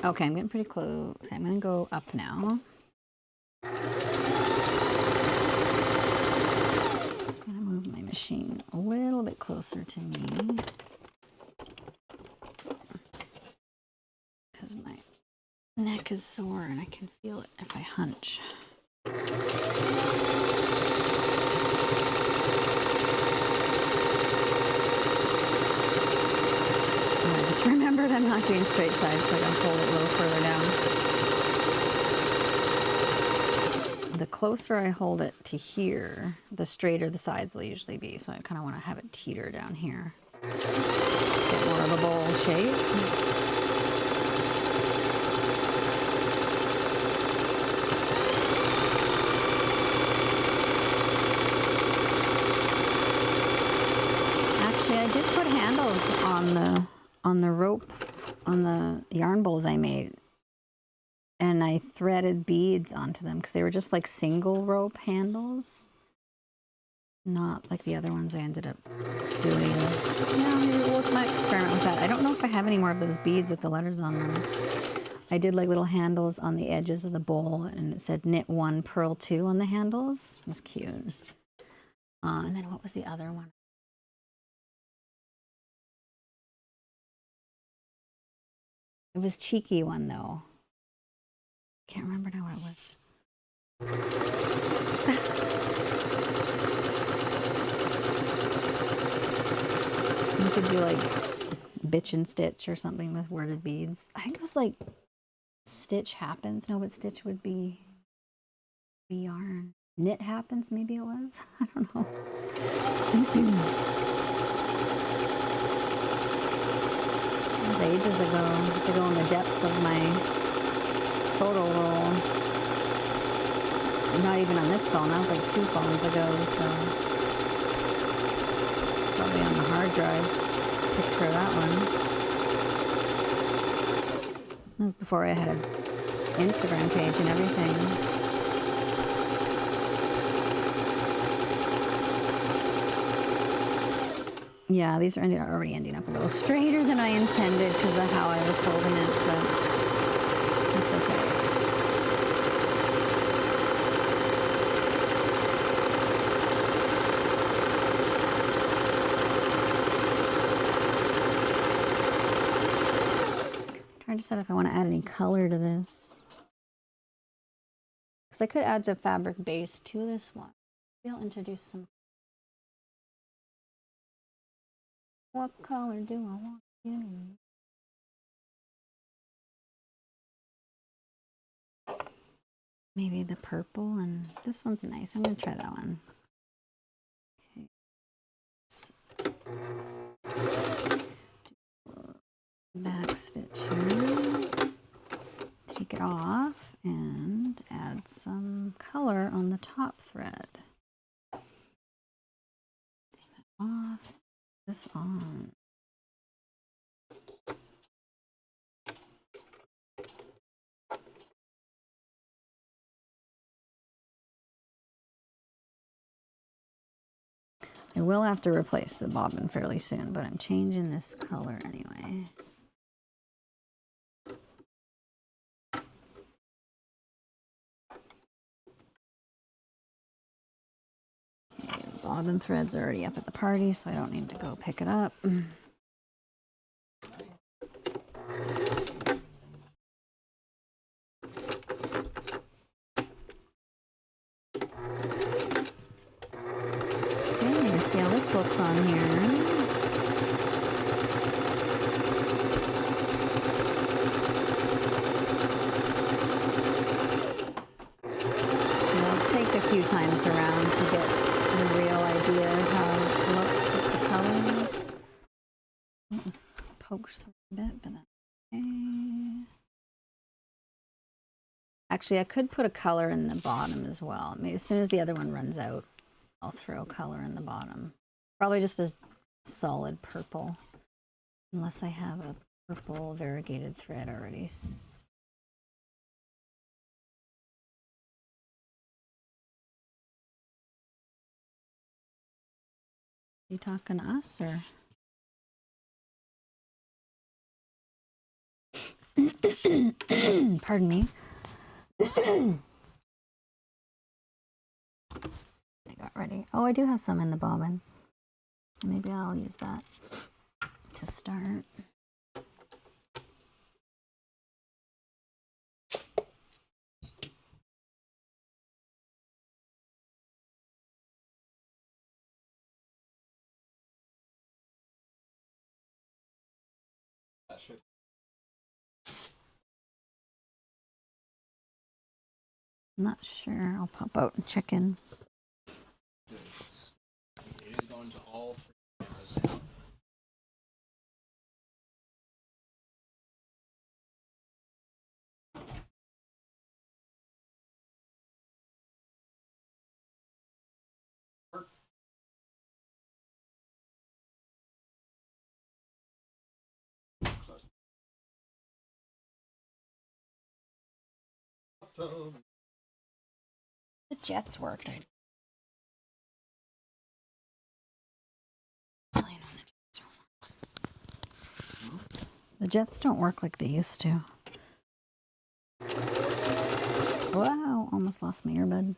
Okay, I'm getting pretty close. I'm going to go up now. I'm going to move my machine a little bit closer to me because my neck is sore and I can feel it if I hunch. And I just remembered I'm not doing straight sides, so I gotta pull it a little further down. The closer I hold it to here, the straighter the sides will usually be. So I kind of want to have it teeter down here. Get more of a bowl shape. Actually, I did put handles on the rope, on the yarn bowls I made. And I threaded beads onto them because they were just like single rope handles. Not like the other ones I ended up doing. Yeah, maybe we'll experiment with that. I don't know if I have any more of those beads with the letters on them. I did like little handles on the edges of the bowl and it said knit 1, purl 2 on the handles. It was cute. And then what was the other one? It was cheeky one though. Can't remember now what it was. You could do like bitch and stitch or something with worded beads. I think it was like stitch happens. No, but stitch would be yarn. Knit happens, maybe it was. I don't know. It was ages ago. I have to go in the depths of my photo roll. Not even on this phone. That was like 2 phones ago, so it's probably on the hard drive. Picture of that one. That was before I had an Instagram page and everything. Yeah, these are already ending up a little straighter than I intended because of how I was holding it, but that's okay. Trying to decide if I want to add any color to this. Because I could add a fabric base to this one. Maybe I'll introduce some. What color do I want in? Maybe the purple, and this one's nice. I'm going to try that one. Okay. Back stitch here. Take it off and add some color on the top thread. Take that off. This on. I will have to replace the bobbin fairly soon, but I'm changing this color anyway. Okay, bobbin thread's already up at the party, so I don't need to go pick it up. Okay, see how this looks on here. A few times around to get the real idea of how it looks with the colors. It was poked through a bit, but that's okay. Actually, I could put a color in the bottom as well. Maybe as soon as the other one runs out, I'll throw color in the bottom. Probably just a solid purple, unless I have a purple variegated thread already. You talking to us or? Pardon me. I got ready. Oh, I do have some in the bobbin. Maybe I'll use that to start. I'm not sure. I'll pop out and check in. It is going to all three cameras now. The jets worked. The jets don't work like they used to. Wow, almost lost my earbud.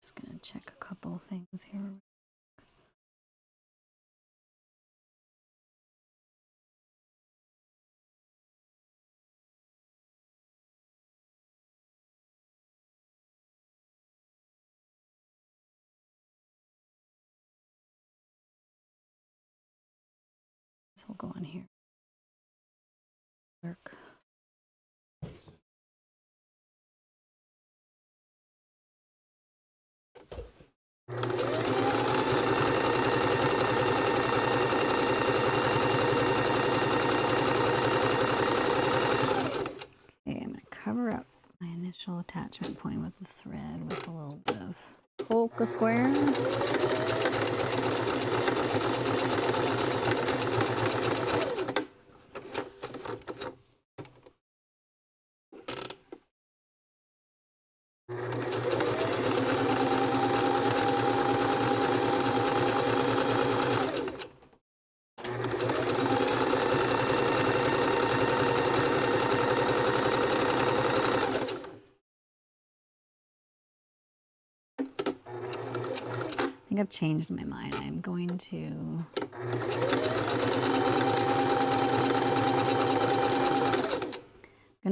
Just gonna check a couple of things here. So we'll go on here. Work. Okay, I'm gonna cover up my initial attachment point with the thread with a little bit of polka square. I think I've changed my mind. I'm going to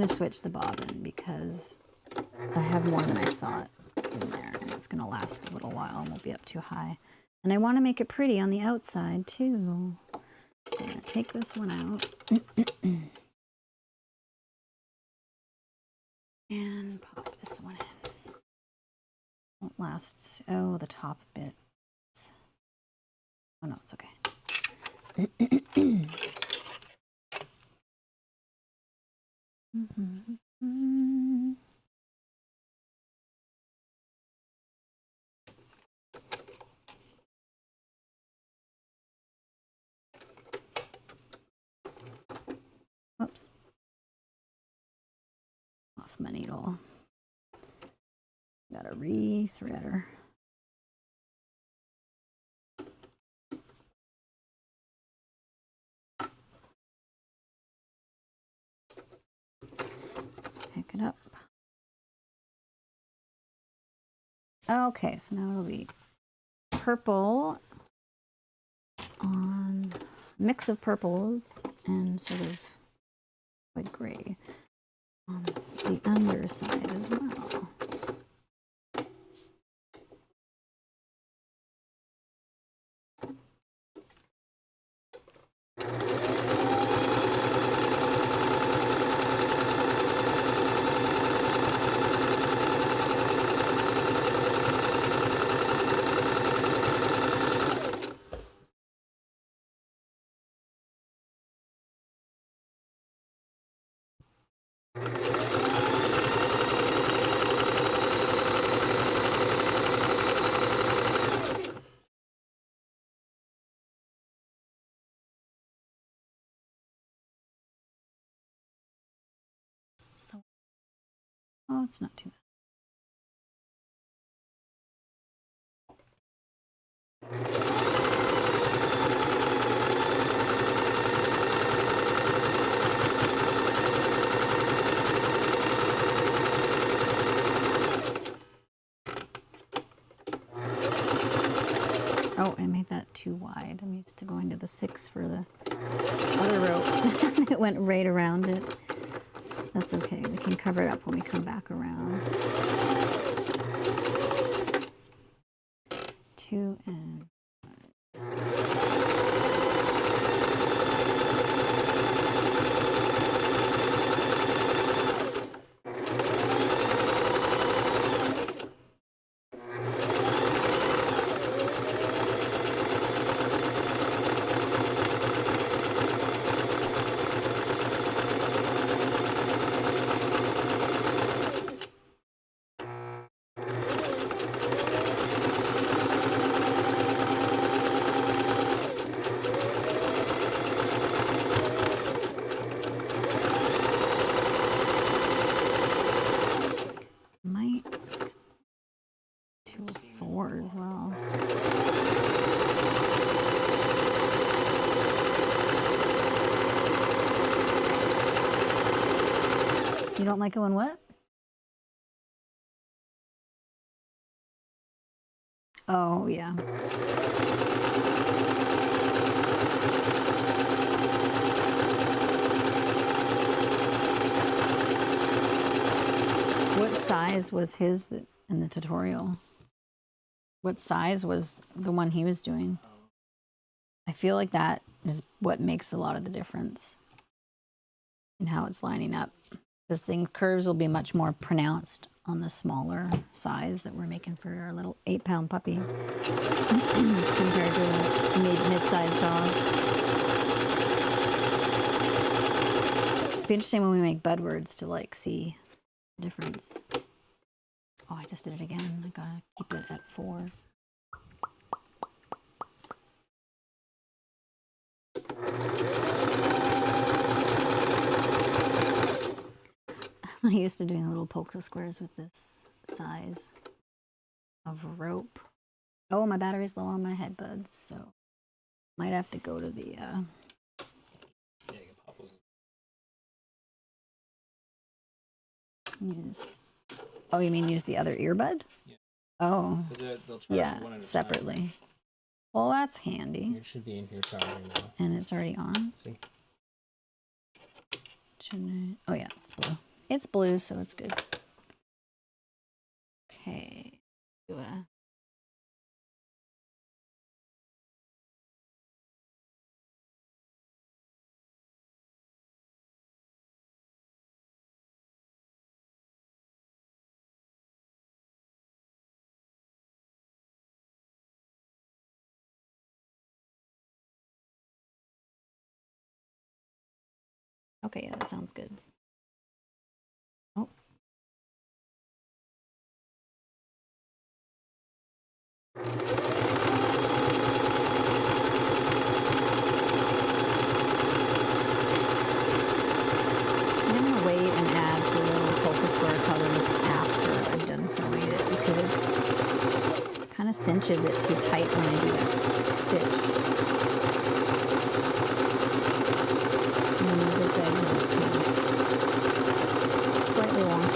switch the bobbin because I have more than I thought in there, and it's going to last a little while and won't be up too high. And I want to make it pretty on the outside too. So I'm going to take this one out and pop this one in. Won't last. Oh, the top bit. Oh no, it's okay. Whoops. Off my needle. Got a re-threader. it up. Okay, so now it'll be purple on mix of purples and sort of like gray on the underside as well. So, oh, it's not too bad. Oh, I made that too wide. I'm used to going to the 6 for the other rope. It went right around it. That's okay. We can cover it up when we come back around. 2 and might do a 4 as well. You don't like it when what? Oh, yeah. What size was his in the tutorial? What size was the one he was doing? I feel like that is what makes a lot of the difference in how it's lining up. Because the curves will be much more pronounced on the smaller size that we're making for our little 8-pound puppy compared to a mid-sized dog. It'd be interesting when we make bud words to like see the difference. Oh, I just did it again. I gotta keep it at 4. I used to doing little polka squares with this size of rope. Oh, my battery's low on my headbuds, so might have to go to the Yeah, you can pop those. use. Oh, you mean use the other earbud? Yeah. Oh, They'll charge yeah, you one at a separately. time. Well, that's handy. It should be in here charging now. And it's already on. See? Shouldn't I? Oh yeah, it's blue. It's blue, so it's good. Okay. Do a Okay, yeah, that sounds good. Oh. I'm gonna wait and add the little polka square colors after I've done sewing it because it's kind of cinches it too tight when I do that stitch. And then the zigzags are slightly wonky.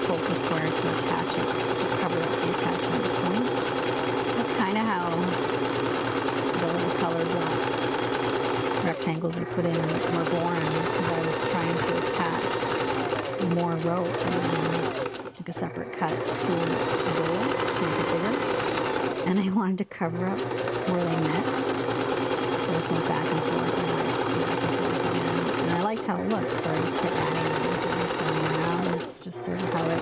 focus square to attach it, to cover up the attachment point. That's kind of how the little colored rectangles I put in were born, because I was trying to attach more rope and like a separate cut to the bowl to make it bigger. And I wanted to cover up where they met. So I just went back and forth and back and forth again. And I liked how it looked, so I just kept adding these and sewing around. That's just sort of how that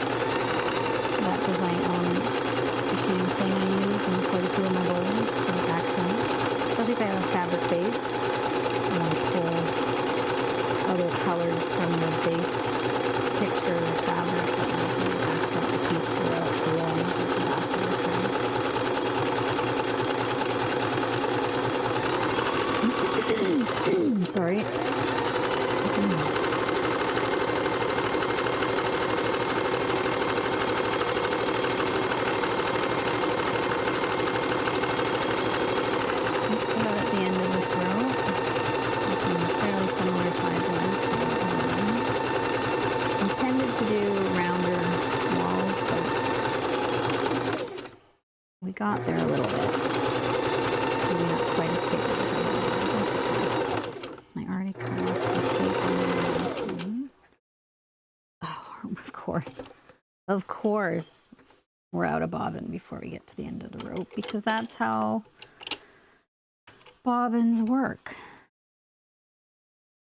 design element became a thing I use in quite a few of my bowls to accent it. Especially if I have a fabric base, I want to pull other colors from the base picture fabric that will sort of accent the piece throughout the walls of the basket or frame. Sorry. Just about at the end of this row, something fairly similar size-wise to what I intended to do rounder walls, but we got there a little bit. Maybe not quite as tapered as I wanted. That's okay. I already cut off the tape on this one. Oh, of course. Of course. We're out of bobbin before we get to the end of the rope, because that's how bobbins work.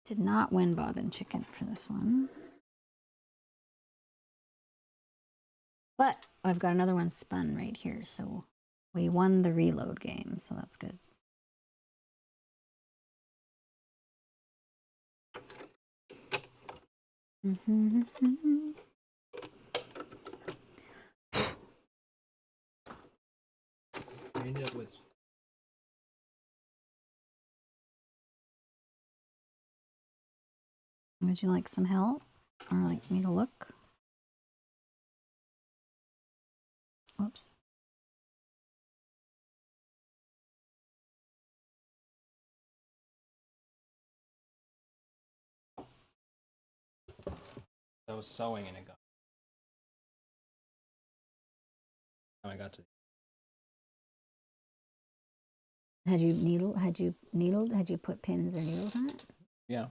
Did not win bobbin chicken for this one. But I've got another one spun right here, so we won the reload game, so that's good. I ended up with Would you like some help, or like me to look? Whoops. I was sewing and it got. I got to. Had you needled? Had you put pins or needles on it? Yeah.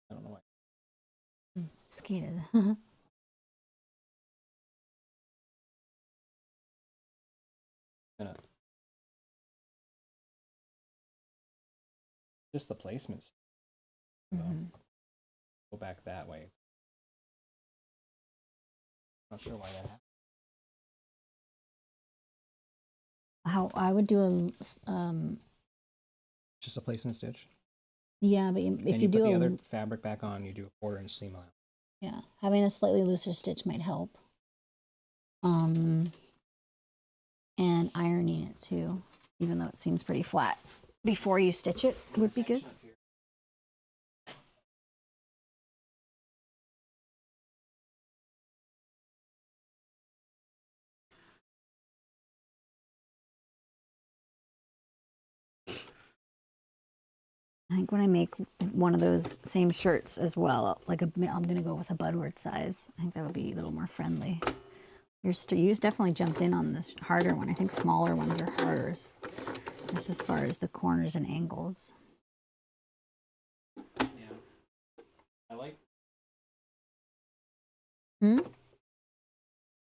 I don't know why. Skated. Just the placements. Go back that way. Not sure why that happened. How I would do a Just a placement stitch. yeah, but And if you you put do the a other fabric back on, you do a 1/4 inch seam allowance. yeah, having a slightly looser stitch might help. And ironing it too, even though it seems pretty flat before you stitch it would be good. I think when I make one of those same shirts as well, like I'm going to go with a Budward size. I think that would be a little more friendly. You definitely jumped in on this harder one. I think smaller ones are harder, just as far as the corners and angles. Yeah. I like. Hmm?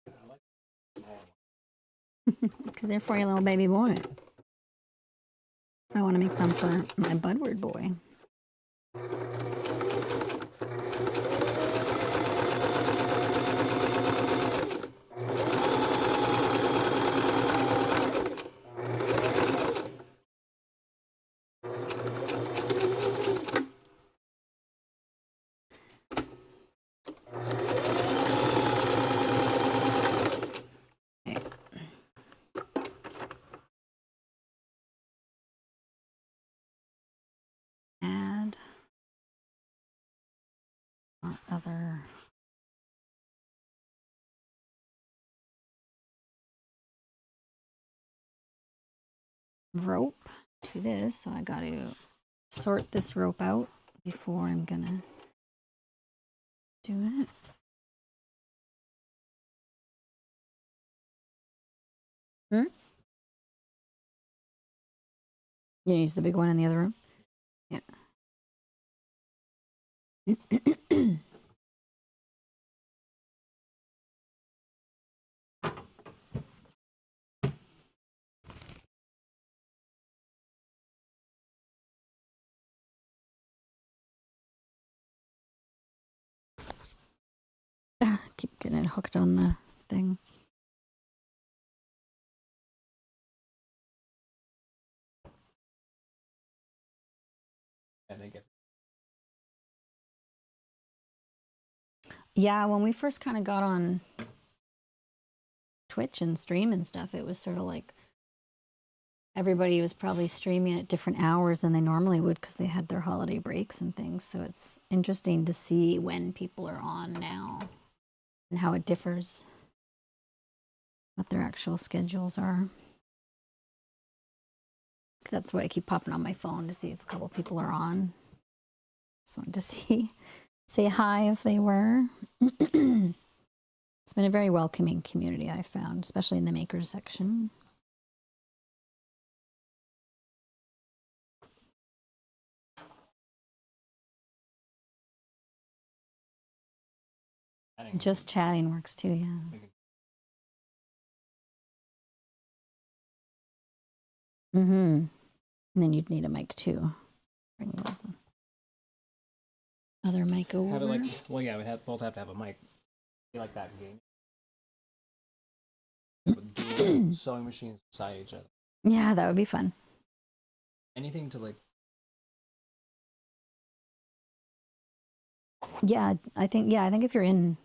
I like smaller ones. Because they're for your little baby boy. I want to make some for my Budward boy. Add our other rope to this, so I got to sort this rope out before I'm gonna do it. Hmm? You use the big one in the other room? Yeah. Keep getting it hooked on the thing. I think it. Yeah, when we first kind of got on Twitch and stream and stuff, it was sort of like everybody was probably streaming at different hours than they normally would because they had their holiday breaks and things. So it's interesting to see when people are on now and how it differs, what their actual schedules are. That's why I keep popping on my phone to see if a couple people are on. Just wanted to say hi if they were. It's been a very welcoming community, I found, especially in the makers section. Just chatting works too, yeah. And then you'd need a mic too. Bring the other mic over. Have it like, well, yeah, we'd both have to have a mic. Be like that in game. With dual sewing machines beside each other. Yeah, that would be fun. Anything to like. Yeah, I think if you're in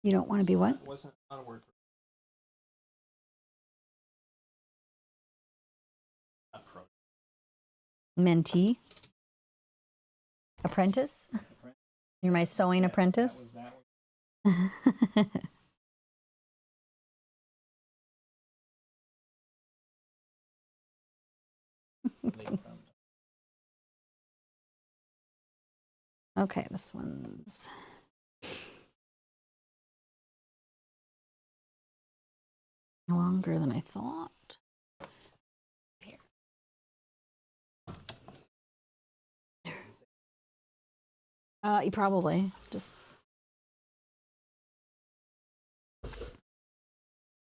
you don't want to be what? Wasn't not a word for. Mentee? Apprentice? You're my sewing apprentice? Okay, this one's longer than I thought. Here. You probably just.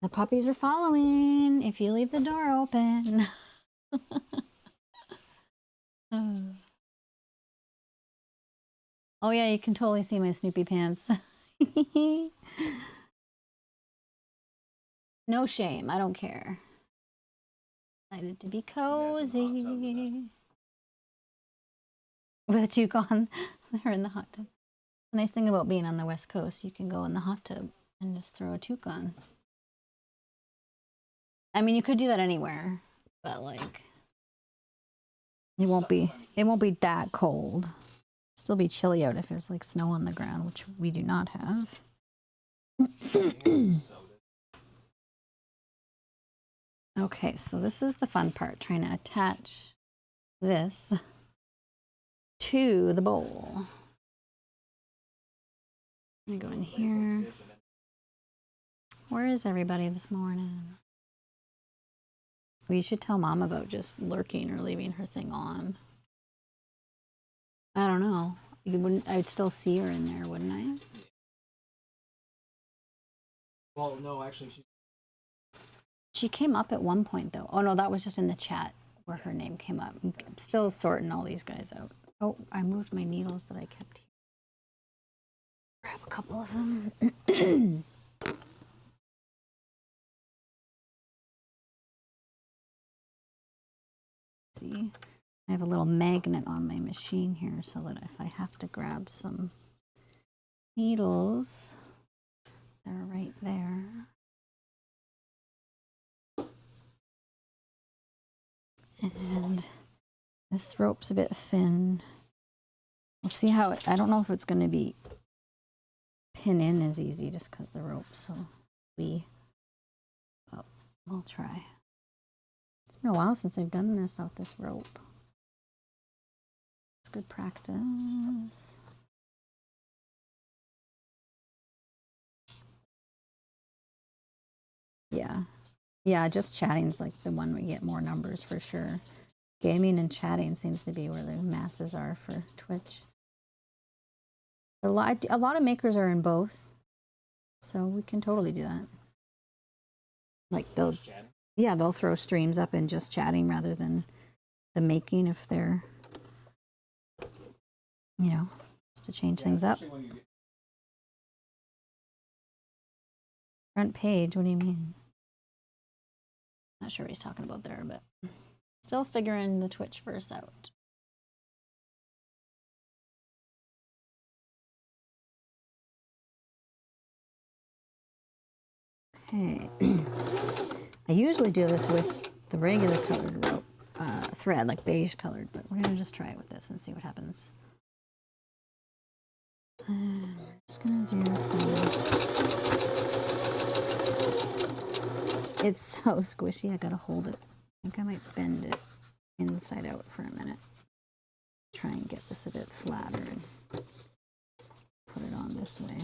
The puppies are following if you leave the door open. Oh yeah, you can totally see my Snoopy pants. No shame, I don't care. Excited to be cozy. With a toque on, they're in the hot tub. The nice thing about being on the West Coast, you can go in the hot tub and just throw a toque on. I mean, you could do that anywhere, but like, it won't be that cold. Still be chilly out if there's like snow on the ground, which we do not have. Okay, so this is the fun part, trying to attach this to the bowl. I'm gonna go in here. Where is everybody this morning? We should tell Mom about just lurking or leaving her thing on. I don't know. I'd still see her in there, wouldn't I? Well, no, actually, She came up at one point though. Oh no, that was just in the chat where her name came up. I'm still sorting all these guys out. Oh, I moved my needles that I kept here. Grab a couple of them. See, I have a little magnet on my machine here so that if I have to grab some needles, they're right there. And this rope's a bit thin. We'll see how I don't know if it's going to be pin in as easy just because the rope, so we'll try. It's been a while since I've done this with this rope. It's good practice. Yeah. Yeah, just chatting's like the one we get more numbers for sure. Gaming and chatting seems to be where the masses are for Twitch. A lot of makers are in both, so we can totally do that. Like they'll throw streams up and just chatting rather than the making if they're, you know, just to change things up. Front page, what do you mean? Not sure what he's talking about there, but still figuring the Twitch verse out. Okay. I usually do this with the regular colored rope thread, like beige colored, but we're gonna just try it with this and see what happens. I'm just gonna do some. It's so squishy, I gotta hold it. I think I might bend it inside out for a minute. Try and get this a bit flatter and put it on this way.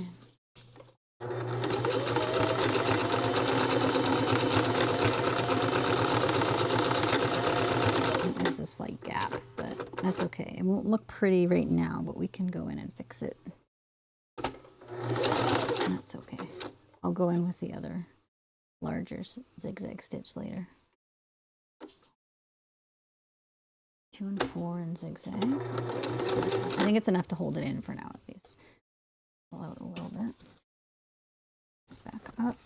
There's a slight gap, but that's okay. It won't look pretty right now, but we can go in and fix it. That's okay. I'll go in with the other larger zigzag stitch later. 2 and 4 and zigzag. I think it's enough to hold it in for now at least. Pull out a little bit. Let's back up.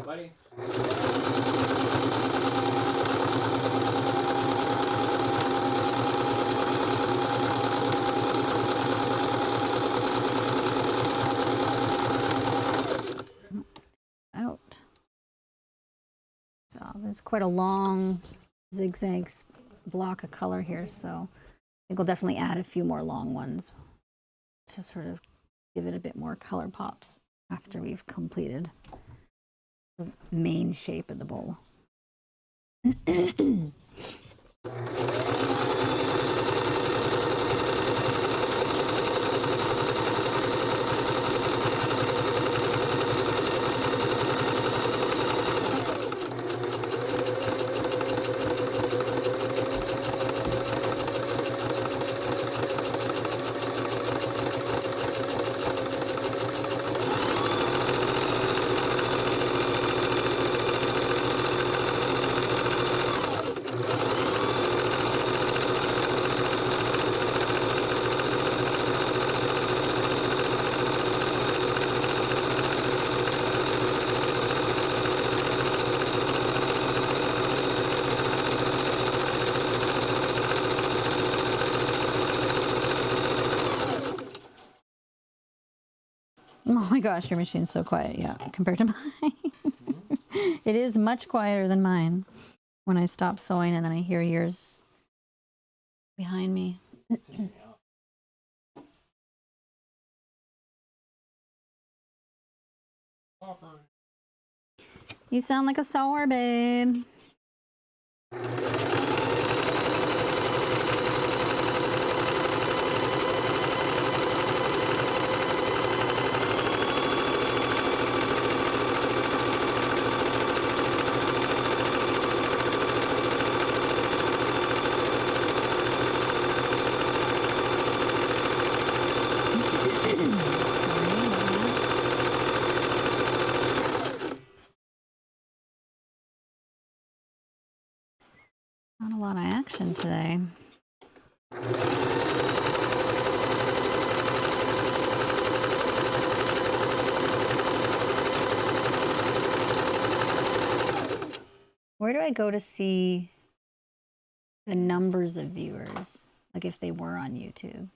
Buddy. Out. So this is quite a long zigzag block of color here, so I think we'll definitely add a few more long ones to sort of give it a bit more color pops after we've completed the main shape of the bowl. Oh my gosh, your machine's so quiet, yeah, compared to mine. It is much quieter than mine when I stop sewing and then I hear yours behind me. You sound like a sewer, babe. Not a lot of action today. Where do I go to see the numbers of viewers? Like if they were on YouTube?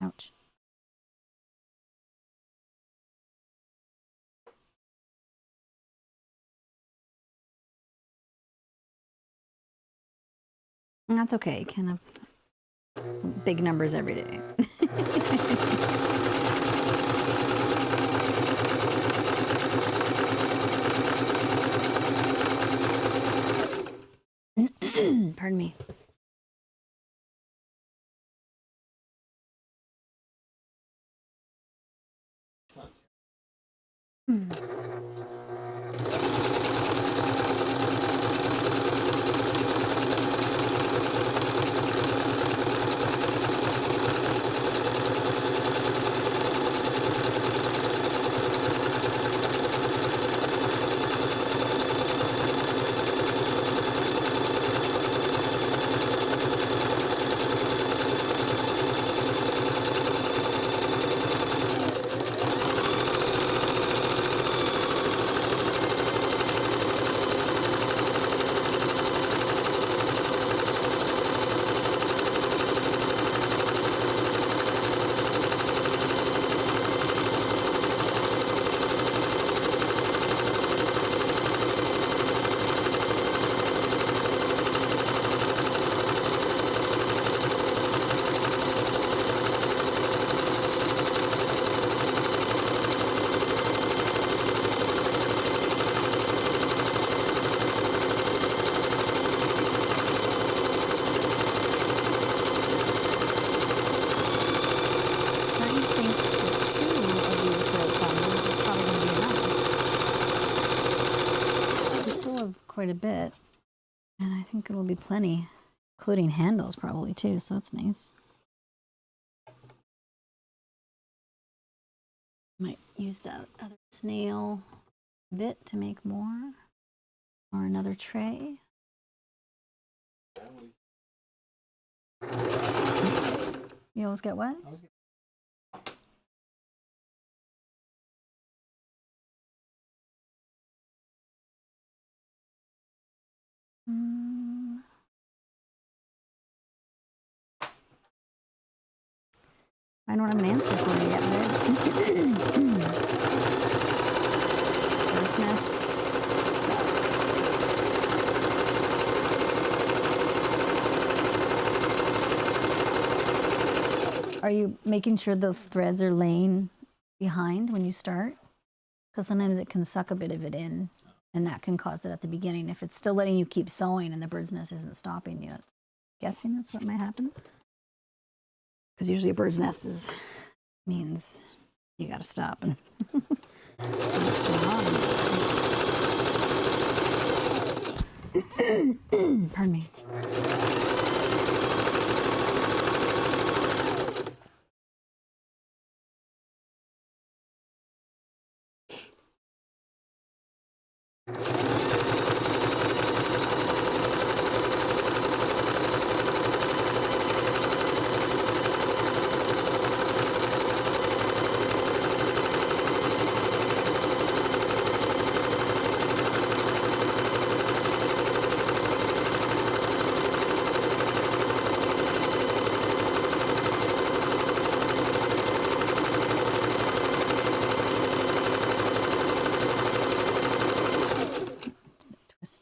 Ouch. And that's okay. Kind of big numbers every day. Pardon me. Quite a bit, and I think it'll be plenty, including handles probably too, so that's nice. Might use that other snail bit to make more, or another tray. You always get what? I don't have an answer for you yet, babe. Bird's nests. Are you making sure those threads are laying behind when you start? Because sometimes it can suck a bit of it in, and that can cause it at the beginning. If it's still letting you keep sewing and the bird's nest isn't stopping you, guessing that's what might happen. Because usually a bird's nest means you got to stop and see what's going on. Pardon me.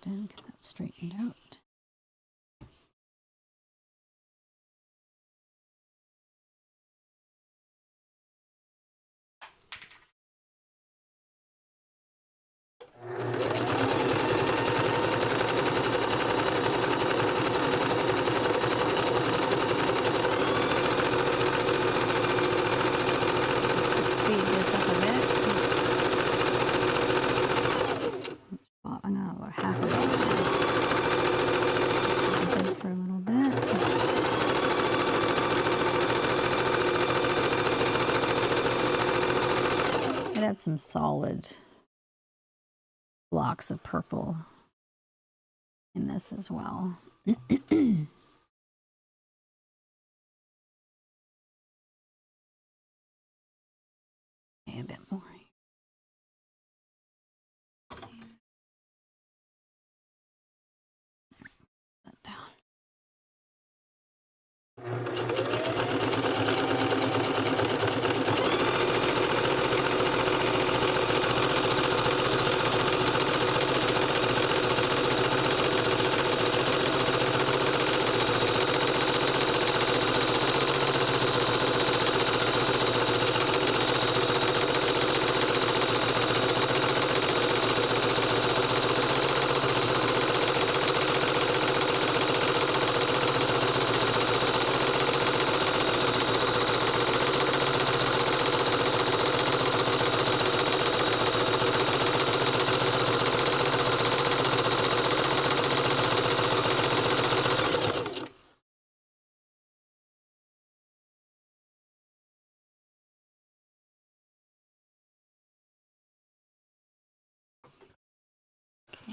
Get that straightened out. Speed this up a bit. Well, I'm gonna about half of it. For a little bit. It had some solid blocks of purple in this as well. Okay, a bit more. That down.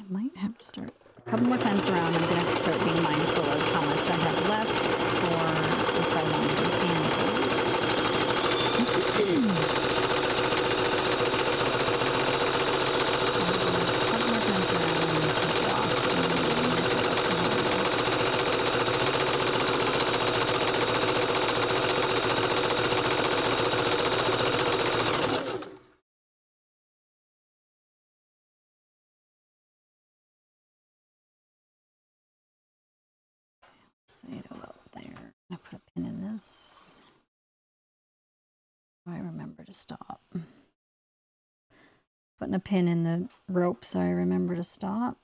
might have to start a couple more times around. I'm gonna have to start being mindful of how much I have left, or if I want to do handles. A couple more times around and then take it off and then use it up the handles. Say it about there. I put a pin in this. I remember to stop. Putting a pin in the rope so I remember to stop.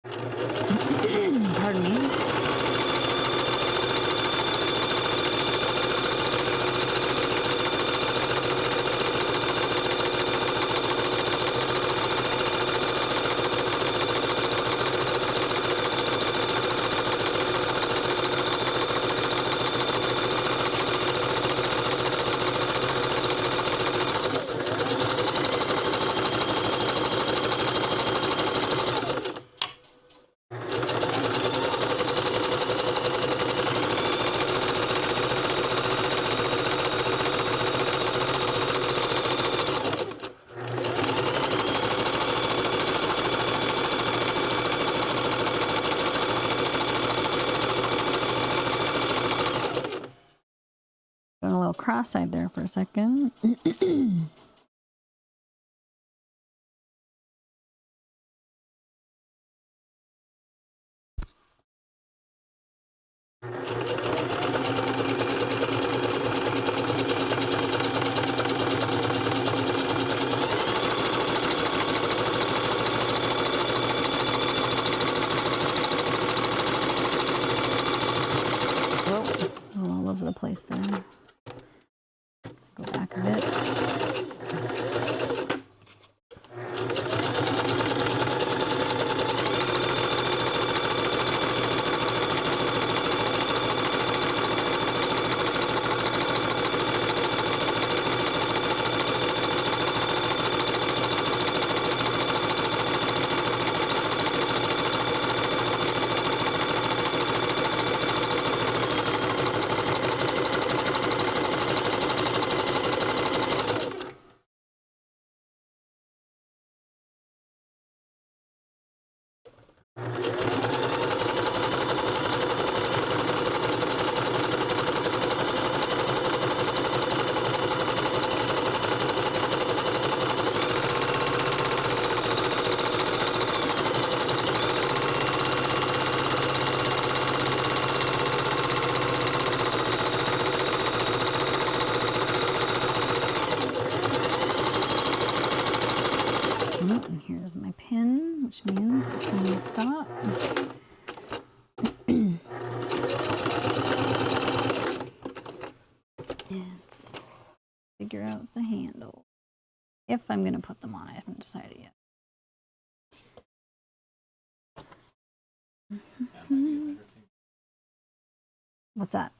Pardon me. Going a little cross-eyed there for a second. All over the place there. Go back a bit. And here's my pin, which means it's time to stop. Let's figure out the handle. If I'm going to put them on, I haven't decided yet. What's that?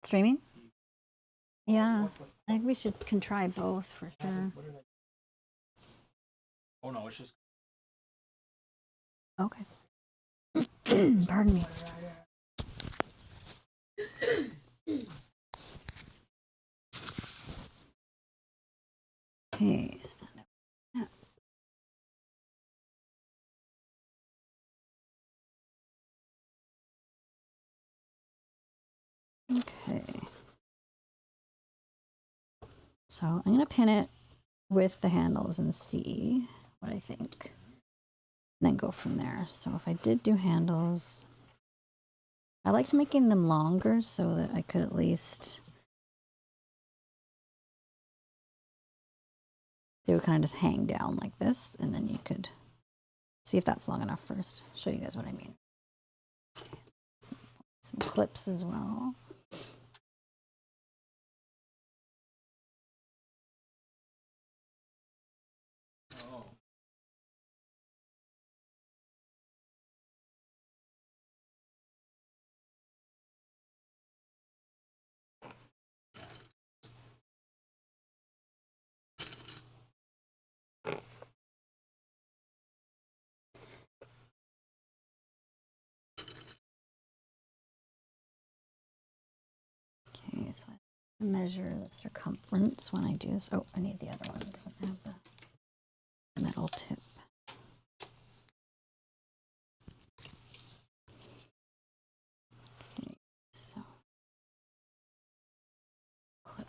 Streaming? Yeah, I think we can try both for sure. Oh no, it's just. Okay. Pardon me. Okay, stand up. Yeah. Okay. So I'm going to pin it with the handles and see what I think. And then go from there. So if I did do handles, I liked making them longer so that I could at least, they would kind of just hang down like this, and then you could see if that's long enough first. Show you guys what I mean. Some clips as well. Oh. Okay, so I measure the circumference when I do this. Oh, I need the other one. It doesn't have the metal tip. Okay, so clip.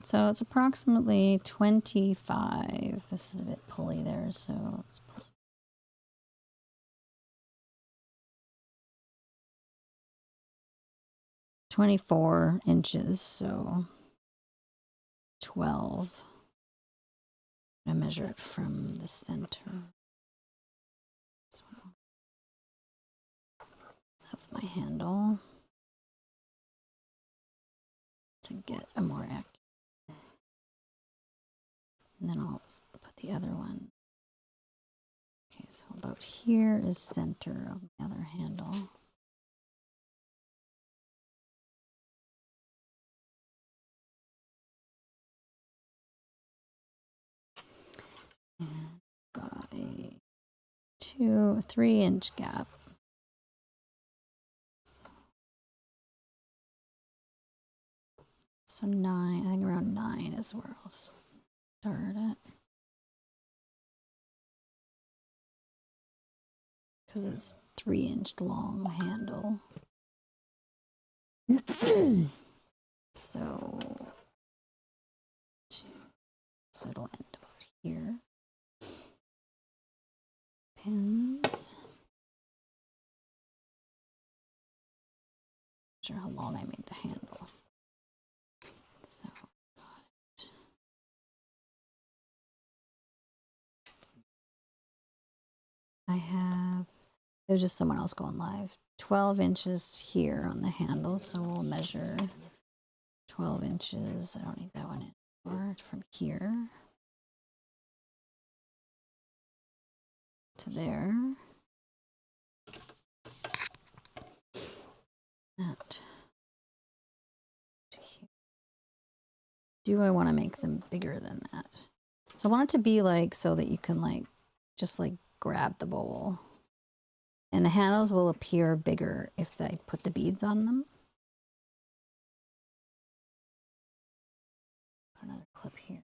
So it's approximately 25. This is a bit pulley there, so let's pull. 24 inches, so 12. I measure it from the center of my handle to get a more accurate. And then I'll put the other one. Okay, so about here is center of the other handle. And got a 3-inch gap. So 9, I think around 9 is where I'll start it. Because it's 3-inch long handle. So it'll end about here. Pins. Not sure how long I made the handle. So I have, it was just someone else going live. 12 inches here on the handle, so we'll measure 12 inches. I don't need that one anymore. From here to there. That to here. Do I want to make them bigger than that? So I want it to be like so that you can like just like grab the bowl. And the handles will appear bigger if I put the beads on them. Put another clip here.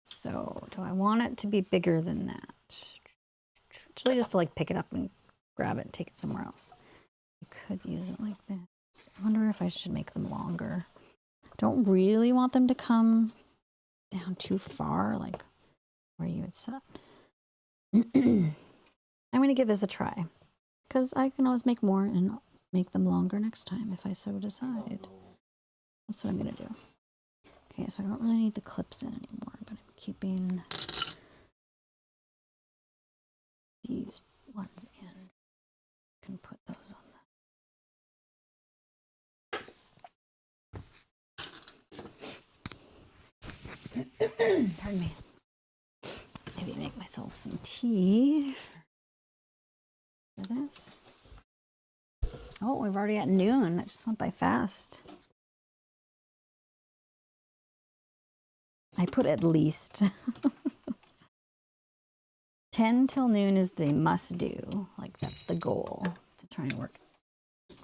So do I want it to be bigger than that? It's really just to like pick it up and grab it and take it somewhere else. You could use it like this. I wonder if I should make them longer. Don't really want them to come down too far, like where you had set. I'm going to give this a try because I can always make more and make them longer next time if I so decide. That's what I'm going to do. Okay, so I don't really need the clips in anymore, but I'm keeping these ones in. I can put those on the. Pardon me. Maybe make myself some tea for this. Oh, we've already at noon. That just went by fast. I put at least 10 till noon is the must do. Like that's the goal to try and work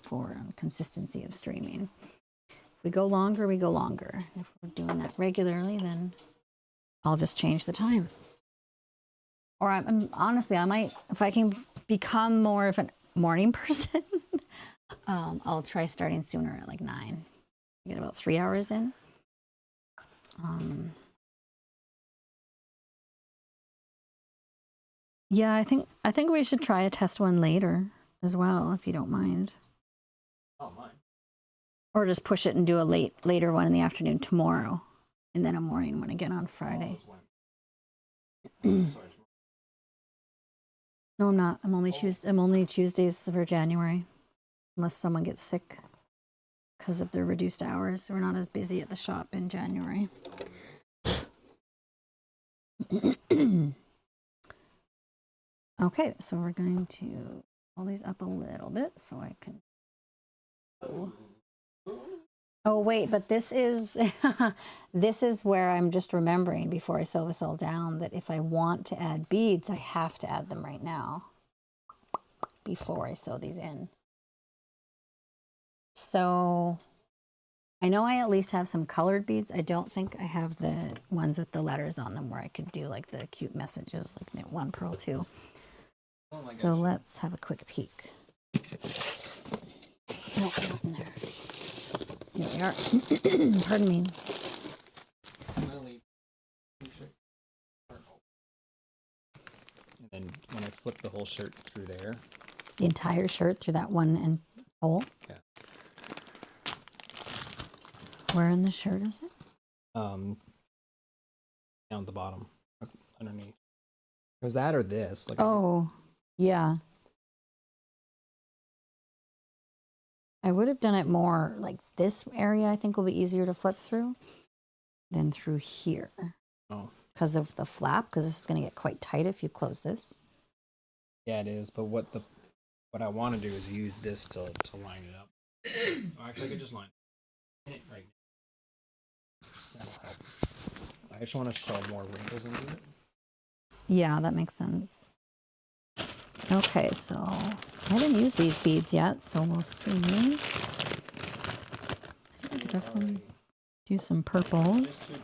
for consistency of streaming. If we go longer, we go longer. If we're doing that regularly, then I'll just change the time. Or honestly, I might, if I can become more of a morning person, I'll try starting sooner at like 9. Get about 3 hours in. Yeah, I think we should try a test one later as well, if you don't mind. Oh, mine. Or just push it and do a later one in the afternoon tomorrow, and then a morning one again on Friday. No, I'm not. I'm only Tuesdays for January, unless someone gets sick because of the reduced hours. We're not as busy at the shop in January. Okay, so we're going to pull these up a little bit so I can. Oh wait, but this is this is where I'm just remembering before I sew this all down that if I want to add beads, I have to add them right now before I sew these in. So I know I at least have some colored beads. I don't think I have the ones with the letters on them where I could do like the cute messages like knit 1, purl 2. Oh my So gosh. let's have a quick peek. No, not in there. Here we are. Pardon me. And then when I flip the whole shirt through there, The entire shirt through that one and hole. yeah. Where in the shirt is it? Down at the bottom, underneath. It was that or this? Like Oh, yeah. I would have done it more like this area, I think will be easier to flip through than through here. Oh. Because of the flap, because this is going to get quite tight if you close this. Yeah, it is. But what I want to do is use this to line it up. Oh, actually, I could just line it right now. That'll help. I just want to show more wrinkles into it. Yeah, that makes sense. Okay, so I haven't used these beads yet, so we'll see. Definitely do some purples. The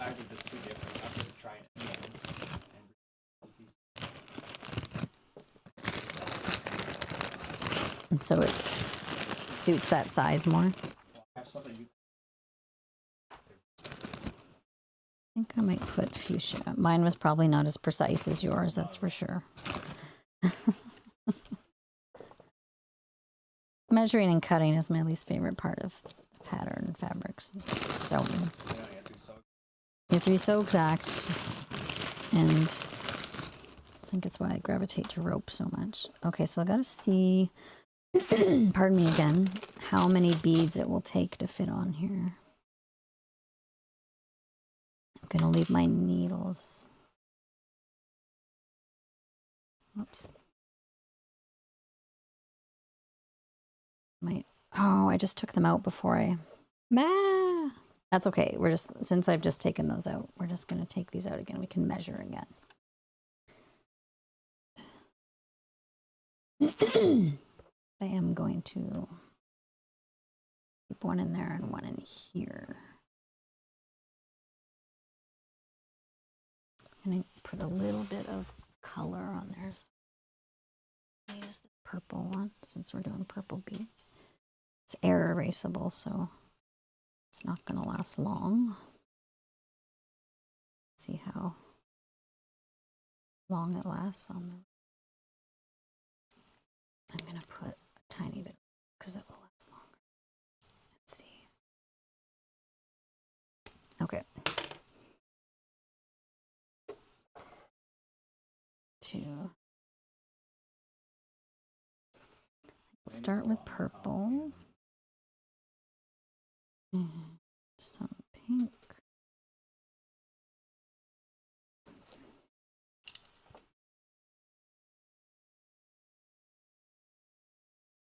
sides are just too different. I'm going to try it again. And so it suits that size more. I have something you. I think I might put fuchsia. Mine was probably not as precise as yours, that's for sure. Measuring and cutting is my least favorite part of pattern fabrics. Sewing. You have to be so exact. And I think it's why I gravitate to rope so much. Okay, so I gotta see, pardon me again, how many beads it will take to fit on here. I'm gonna leave my needles. Oops. Oh, I just took them out before I. That's okay. We're just, since I've just taken those out, we're just gonna take these out again. We can measure again. I am going to keep one in there and one in here. I'm gonna put a little bit of color on there. So I'll use the purple one since we're doing purple beads. It's air erasable, so it's not gonna last long. See how long it lasts on the. I'm gonna put a tiny bit because it will last longer. Let's see. Okay. We'll start with purple. Some pink.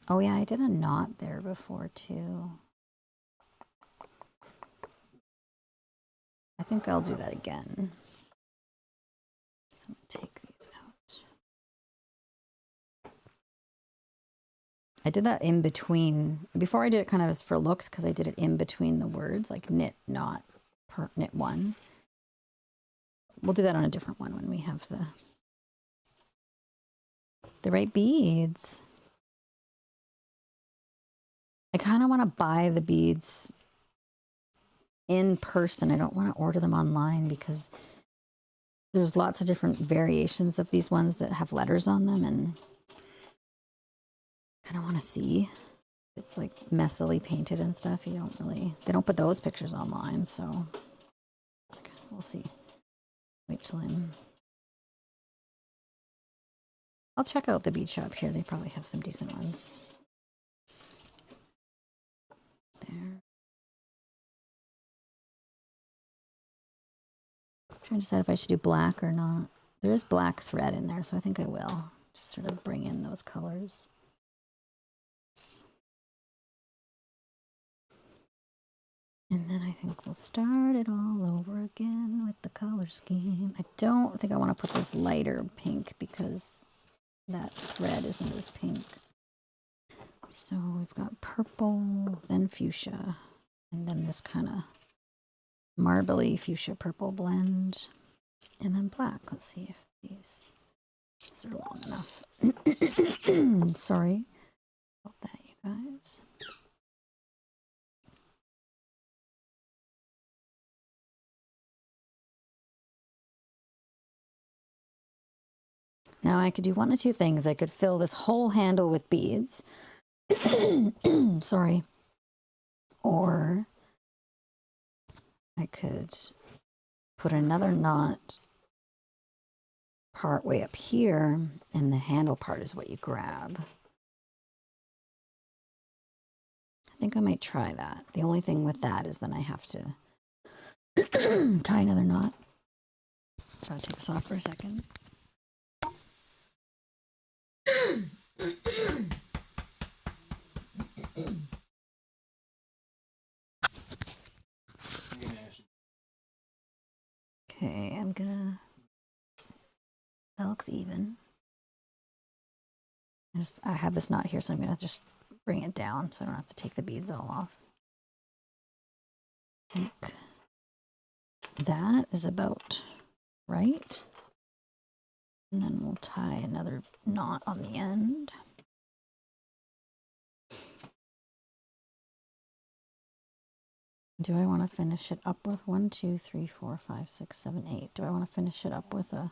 Oh yeah, I did a knot there before too. I think I'll do that again. So I'm gonna take these out. I did that in between. Before I did it kind of as for looks because I did it in between the words, like knit, knot, knit one. We'll do that on a different one when we have the right beads. I kind of want to buy the beads in person. I don't want to order them online because there's lots of different variations of these ones that have letters on them, and I kind of want to see. It's like messily painted and stuff. You don't really, they don't put those pictures online, so okay, we'll see. Wait till I'm I'll check out the bead shop here. They probably have some decent ones. There. I'm trying to decide if I should do black or not. There is black thread in there, so I think I will. Just sort of bring in those colors. And then I think we'll start it all over again with the color scheme. I don't think I want to put this lighter pink because that thread isn't as pink. So we've got purple, then fuchsia, and then this kind of marbly fuchsia purple blend, and then black. Let's see if these are long enough. Sorry about that, you guys. Now I could do one of two things. I could fill this whole handle with beads. Sorry. Or I could put another knot part way up here, and the handle part is what you grab. I think I might try that. The only thing with that is then I have to tie another knot. Gotta take this off for a second. Okay, I'm gonna, that looks even. I have this knot here, so I'm gonna just bring it down so I don't have to take the beads all off. I think that is about right. And then we'll tie another knot on the end. Do I want to finish it up with 1, 2, 3, 4, 5, 6, 7, 8? Do I want to finish it up with a, I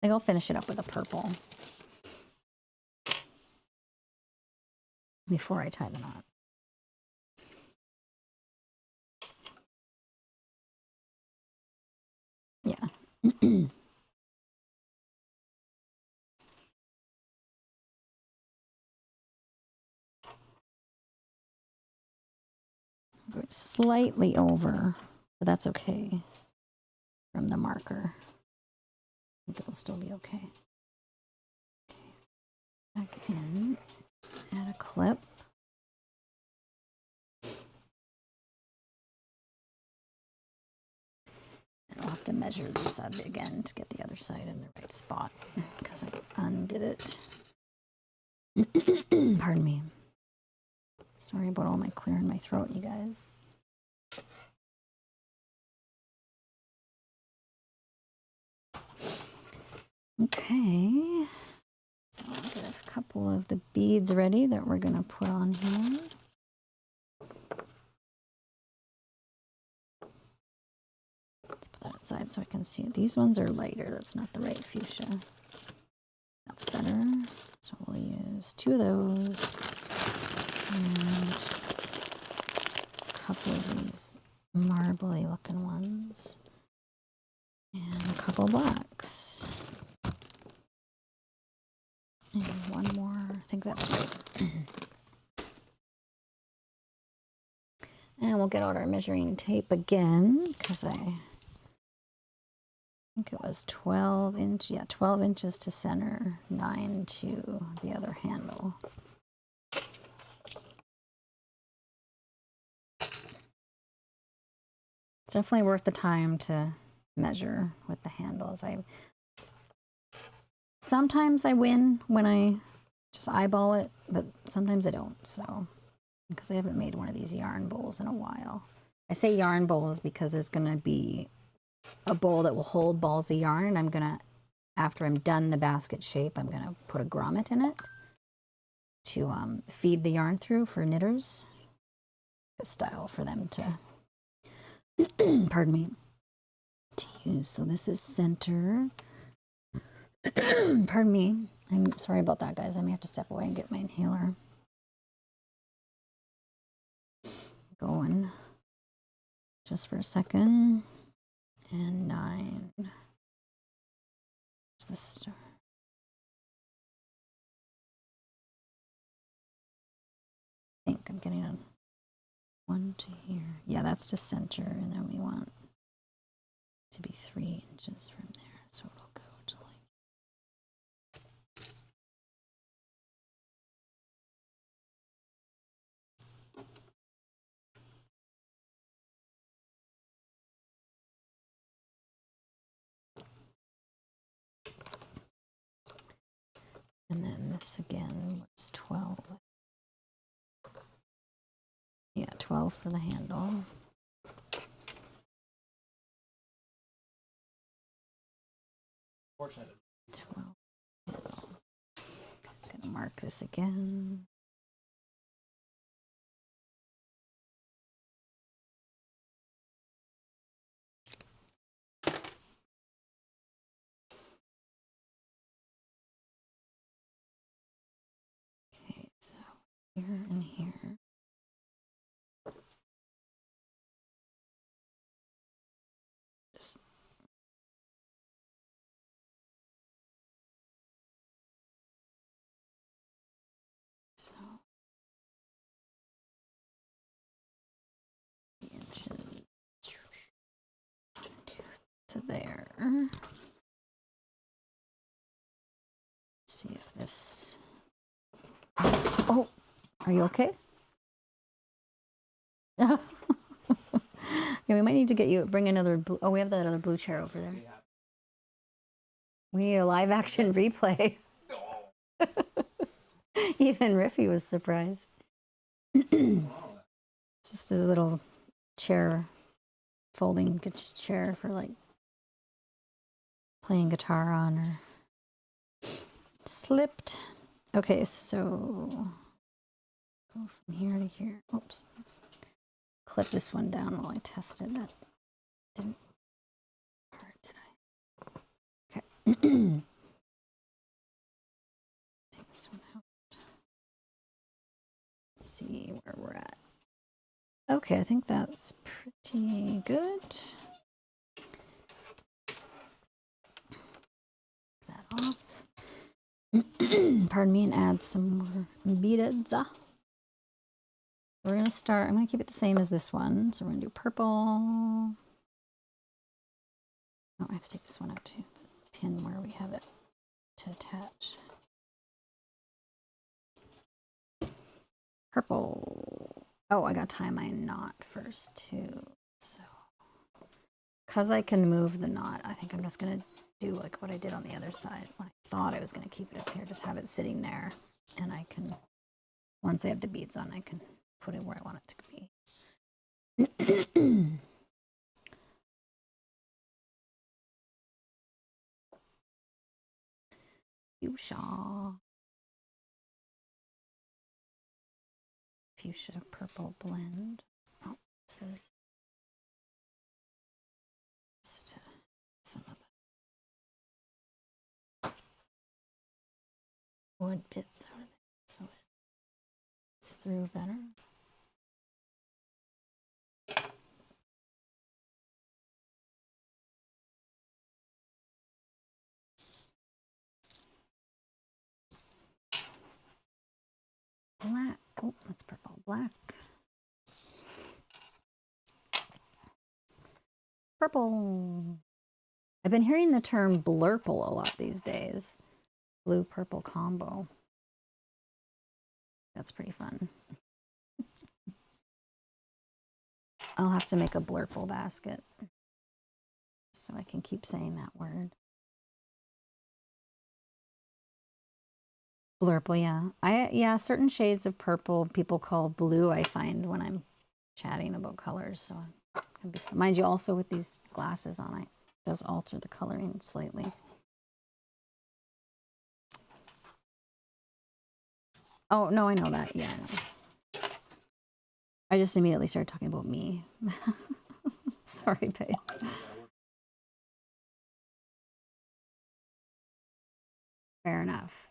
think I'll finish it up with a purple before I tie the knot. Yeah. Slightly over, but that's okay from the marker. I think it'll still be okay. Okay, back in, add a clip. And I'll have to measure this again to get the other side in the right spot because I undid it. Pardon me. Sorry about all my clear in my throat, you guys. Okay, so I'll get a couple of the beads ready that we're going to put on here. Let's put that outside so I can see it. These ones are lighter. That's not the right fuchsia. That's better. So we'll use 2 of those and a couple of these marbly looking ones and a couple blacks. And one more. I think that's right. And we'll get out our measuring tape again because I think it was 12 inch. Yeah, 12 inches to center, 9 to the other handle. It's definitely worth the time to measure with the handles. Sometimes I win when I just eyeball it, but sometimes I don't. So, because I haven't made one of these yarn bowls in a while. I say yarn bowls because there's going to be a bowl that will hold balls of yarn, and I'm going to, after I'm done the basket shape, I'm going to put a grommet in it to feed the yarn through for knitters. A style for them to, pardon me, to use. So this is center. Pardon me. I'm sorry about that, guys. I may have to step away and get my inhaler going just for a second. And 9. Where's the start? I'm getting a 1 to here. Yeah, that's to center, and then we want to be 3 inches from there, so it'll go to like. And then this again was 12. Yeah, 12 for the handle. Fortunately, 12. Gonna mark this again. Okay, so here and here. Just so 3 inches to there. See if this. Oh, are you okay? Yeah, we might need to get you bring another blue. Oh, we have that other blue chair over there. We need a live action replay. Even Riffy was surprised. Just his little chair, folding chair for like playing guitar on or slipped. Okay, so go from here to here. Oops, let's clip this one down while I test it. That didn't hurt, did I? Okay. Take this one out. See where we're at. Okay, I think that's pretty good. Take that off. Pardon me, and add some more beads. We're gonna start, I'm gonna keep it the same as this one. So we're gonna do purple. Oh, I have to take this one out too. Pin where we have it to attach. Purple. Oh, I gotta tie my knot first too. So, because I can move the knot, I think I'm just gonna do like what I did on the other side. When I thought I was gonna keep it up here, just have it sitting there, and I can, once I have the beads on, I can put it where I want it to be. Fuchsia purple blend. Oh, this is just some of the wood bits out of there so it's through better. Black. Oh, that's purple. Black. Purple. I've been hearing the term blurple a lot these days. Blue purple combo. That's pretty fun. I'll have to make a blurple basket so I can keep saying that word. Blurple, yeah. Yeah, certain shades of purple people call blue, I find when I'm chatting about colors. So it can be, mind you, also with these glasses on, it does alter the coloring slightly. Oh, no, I know that. Yeah, I know. I just immediately started talking about me. Sorry, babe. Fair enough.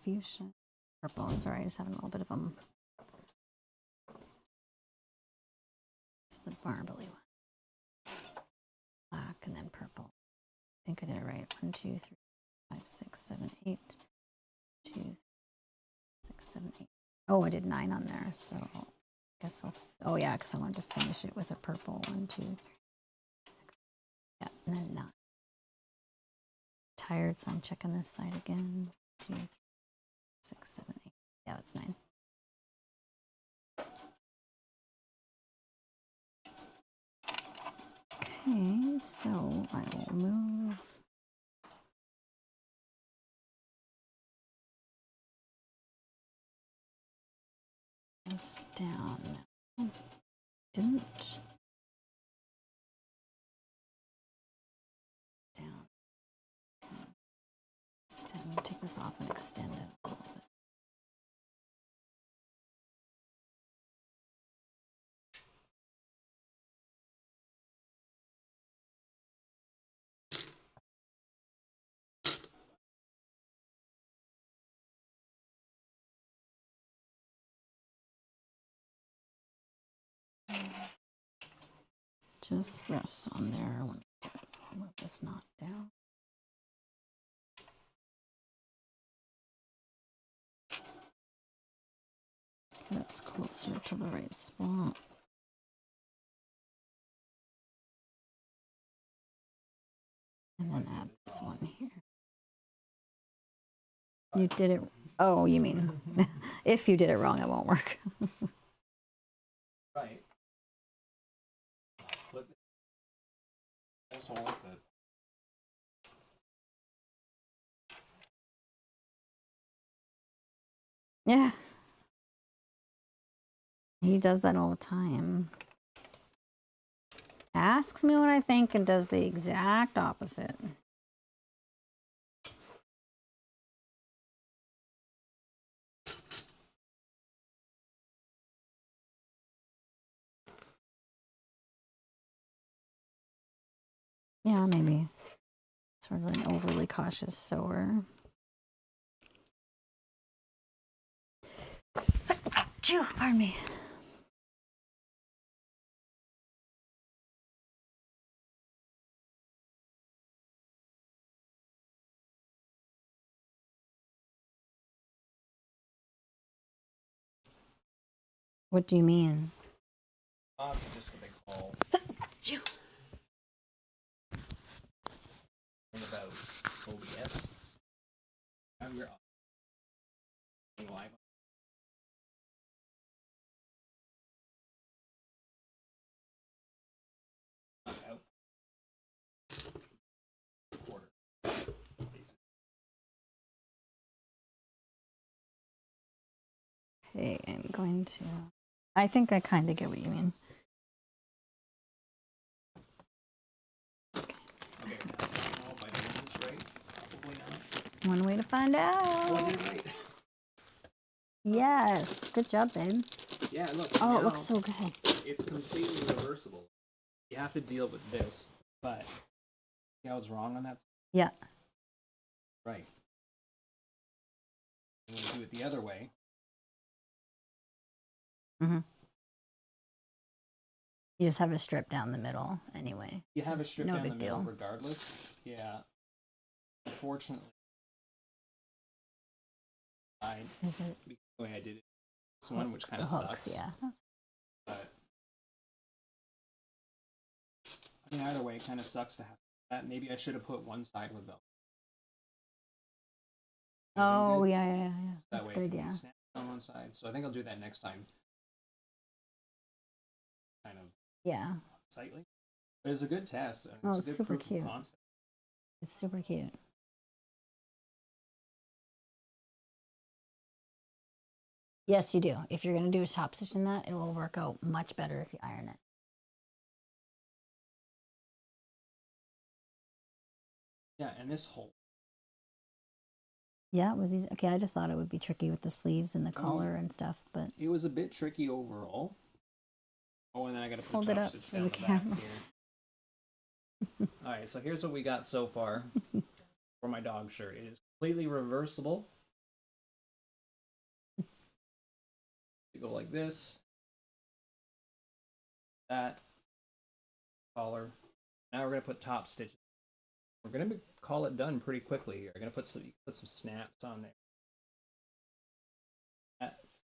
Fuchsia. Purple. Sorry, I just have a little bit of them. It's the marbly one. Black and then purple. I think I did it right. 1, 2, 3. 5, 6, 7, 8. 2, 6, 7, 8. Oh, I did 9 on there, so I guess oh yeah, because I wanted to finish it with a purple 1, 2, 3, 6. Yeah, and then 9. Tired, so I'm checking this side again. 2, 3, 6, 7, 8. Yeah, that's 9. Okay, so I will move. This down. Didn't. Down. Extend. I'm gonna take this off and extend it a little bit. Just rests on there. Let me do it. So I'll move this knot down. That's closer to the right spot. And then add this one here. You did it. Oh, you mean if you did it wrong, it won't work. Right. Flip it. That's all with it. Yeah. He does that all the time. Asks me what I think and does the exact opposite. Yeah, maybe. Sort of an overly cautious sewer. Pardon me. What do you mean? Just what they call. Thing about OBS. Have your live. Out. Quarter. Okay, I'm going to. I think I kind of get what you mean. Okay, now, if I do this right, probably not. One way to find out. Oh, you're right. Yes, good job, babe. Yeah, look. Oh, now it looks so good. It's completely reversible. You have to deal with this, but see how it's wrong on that? Yeah. Right. And when you do it the other way, Mm-hmm. You just have a strip down the middle anyway. you have a Just strip no down the big middle deal. regardless. Yeah. Unfortunately, Is it the way I did it, this one, which kind the of hooks? sucks. Yeah. But I mean, either way, it kind of sucks to have that. Maybe I should have put one side with Velcro. Oh, Good. yeah. That That's way a good it can idea. be snapped on one side. So I think I'll do that next time. Kind of Yeah. slightly. But it's a good test. And Oh, it's a good super proof cute. of concept. It's super cute. Yes, you do. If you're going to do a top stitch in that, it will work out much better if you iron it. Yeah, and this hole. Yeah, it was easy. Okay, I just thought it would be tricky with the sleeves and the collar and stuff, but It was a bit tricky overall. Oh, and then I got to put hold it top up stitch for down the the back camera. here. All right, so here's what we got so far for my dog shirt. It is completely reversible. You go like this, that, collar. Now we're gonna put top stitches. We're gonna call it done pretty quickly here. I'm gonna put some snaps on there. That's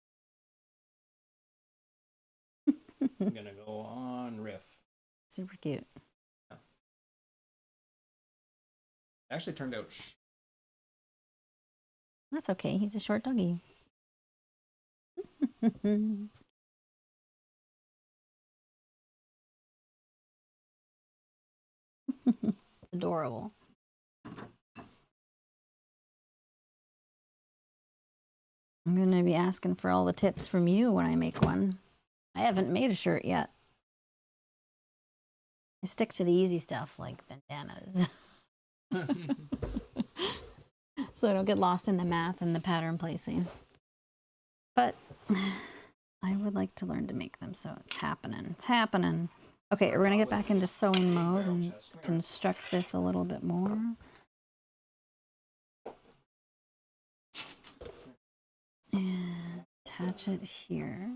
I'm gonna go on riff. Super cute. Yeah. It actually turned out. That's okay. He's a short doggy. It's adorable. I'm going to be asking for all the tips from you when I make one. I haven't made a shirt yet. I stick to the easy stuff like bandanas. So I don't get lost in the math and the pattern placing. But I would like to learn to make them, so it's happening. It's happening. Okay, we're going to get back into sewing mode and construct this a little bit more. And attach it here.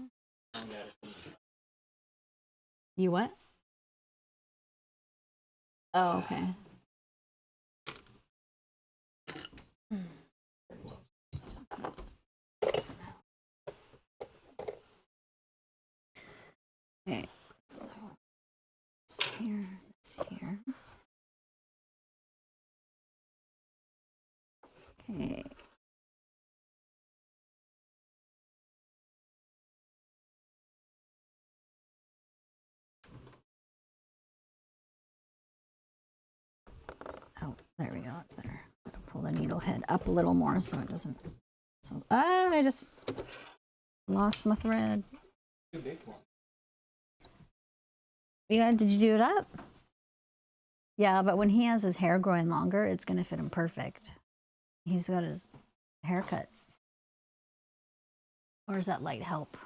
You what? Oh, okay. Okay, so this here, this here. Okay. Oh, there we go. That's better. I'm gonna pull the needle head up a little more so it doesn't. So I just lost my thread. Too big one. Did you do it up? Yeah, but when he has his hair growing longer, it's gonna fit him perfect. He's got his haircut. Or does that light help?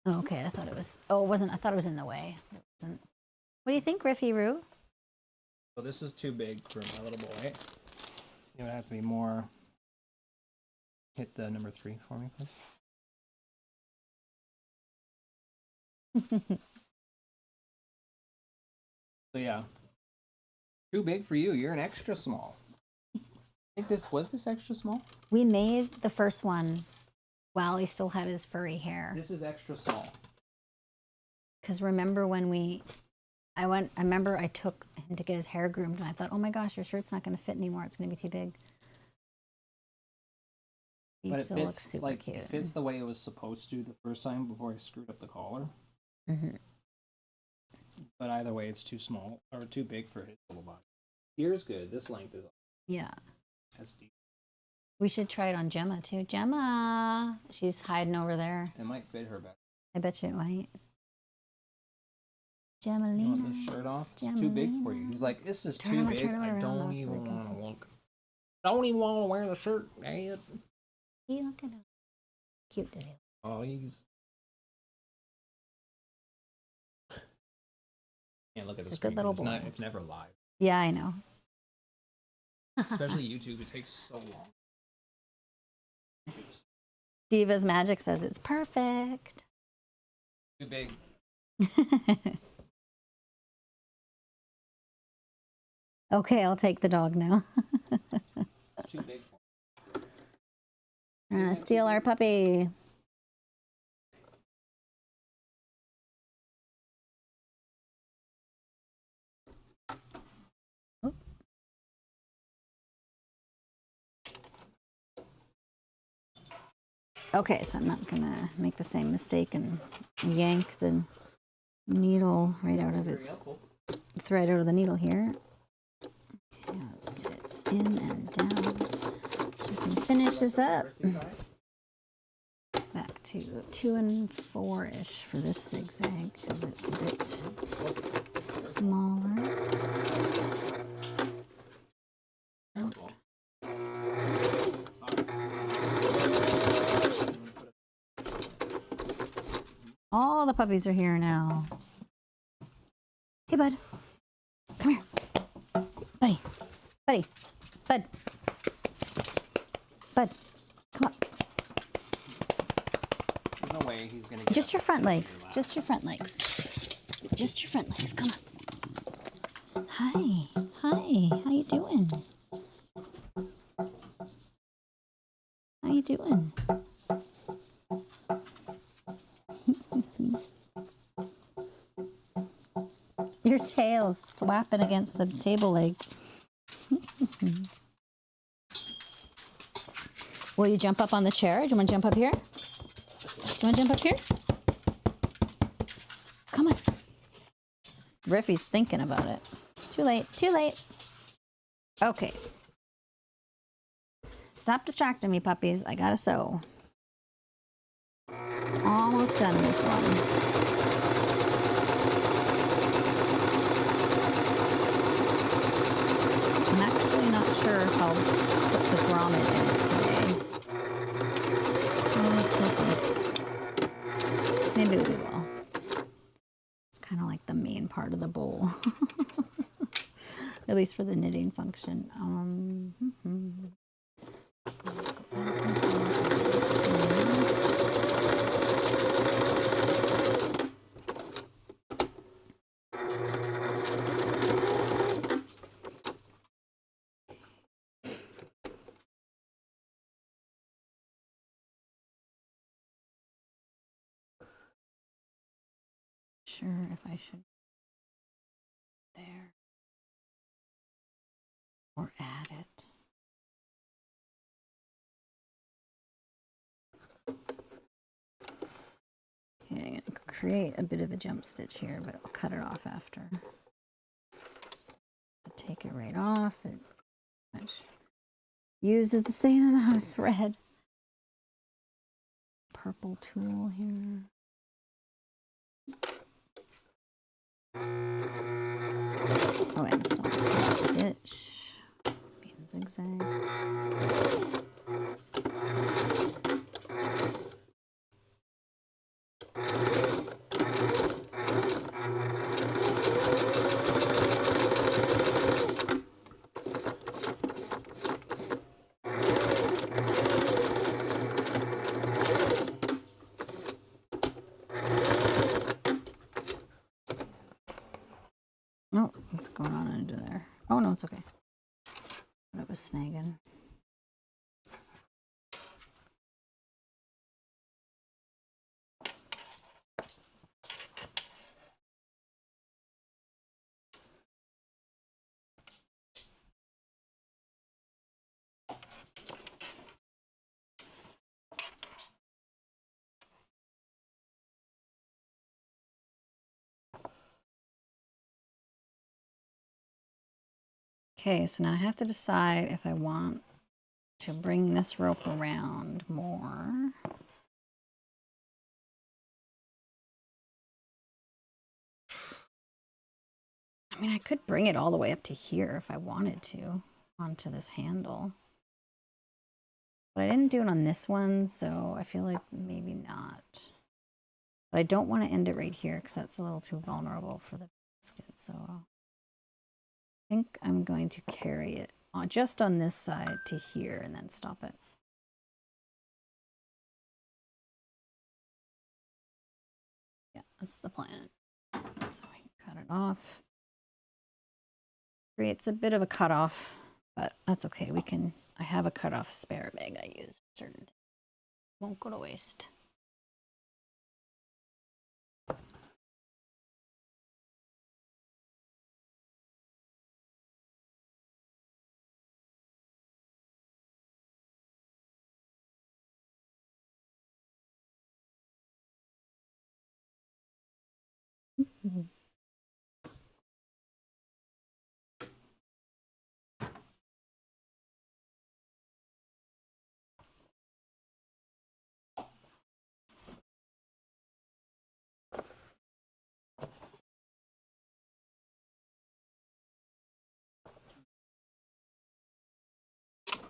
Oh, okay, I thought it was. Oh, it wasn't. I thought it was in the way. It wasn't. What do you think, Riffy Roo? So this is too big for my little boy. It would have to be more. Hit the number 3 for me, please. So yeah, too big for you. You're an extra small. I think this was extra small. We made the first one while he still had his furry hair. This is extra small. Because remember when I remember I took him to get his hair groomed and I thought, oh my gosh, your shirt's not going to fit anymore. It's going to be too big. He still looks super cute. It fits the way it was supposed to the first time before I screwed up the collar. Mm-hmm. But either way, it's too small or too big for his little body. Here's good. This length is. Yeah. That's deep. We should try it on Gemma too. Gemma, she's hiding over there. It might fit her better. I bet you it might. You Gemmalina. want this shirt off? It's too big for you. He's like, this is too big. I don't even want to look. I don't even want to wear the shirt, Dad. You look at him. Cute, did he? Oh, he's. Can't look at the screen. Good little boy. It's never live. Yeah, I know. Especially YouTube. It takes so long. Diva's Magic says it's perfect. Too big. Okay, I'll take the dog now. It's too big for me. We're gonna steal our puppy. Oop. Okay, so I'm not gonna make the same mistake and yank the needle right out of its thread out of the needle here. Okay, let's get it in and down so we can finish this up. Back to 2 and 4-ish for this zigzag because it's a bit smaller. All the puppies are here now. Hey, bud. Come here. Buddy. Buddy. Bud. Bud. Come on. There's no way he's gonna get Just your front legs. Just your front legs. Just your front legs. Come on. Hi. Hi. Hey, how you doing? How you doing? Your tail's flapping against the table leg. Will you jump up on the chair? Do you want to jump up here? Do you want to jump up here? Come on. Riffy's thinking about it. Too late, too late. Okay. Stop distracting me, puppies. I gotta sew. Almost done this one. I'm actually not sure if I'll put the grommet in it today. We'll see. Maybe we will. It's kind of like the main part of the bowl. At least for the knitting function. Sure if I should there or add it. Okay, I'm going to create a bit of a jump stitch here, but I'll cut it off after. So to take it right off, it much uses the same amount of thread. Purple tool here. Oh, and still stitch. Be in zigzag. Oh, what's going on under there? Oh, no, it's okay. But it was snagging. Okay, so now I have to decide if I want to bring this rope around more. I mean, I could bring it all the way up to here if I wanted to, onto this handle. But I didn't do it on this one, so I feel like maybe not. But I don't want to end it right here because that's a little too vulnerable for the basket, so I think I'm going to carry it on, just on this side to here and then stop it. Yeah, that's the plan. So I can cut it off. Creates a bit of a cutoff, but that's okay. We can, I have a cutoff spare bag I use for certain things. Won't go to waste. Mm-hmm.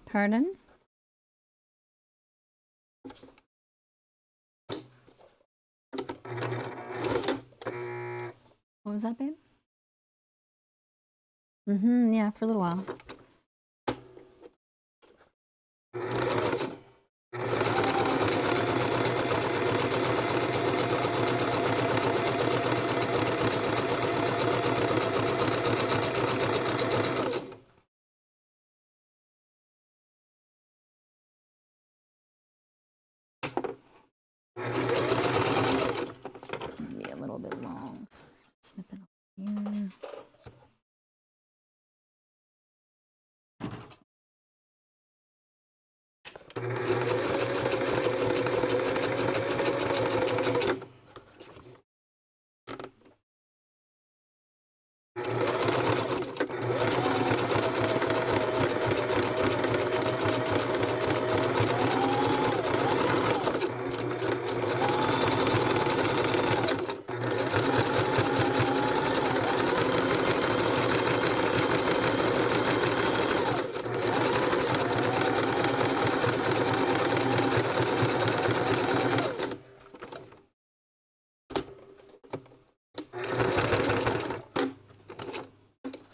Pardon? What was that, babe? Mm-hmm, yeah, for a little while. It's gonna be a little bit long, so snip it over here.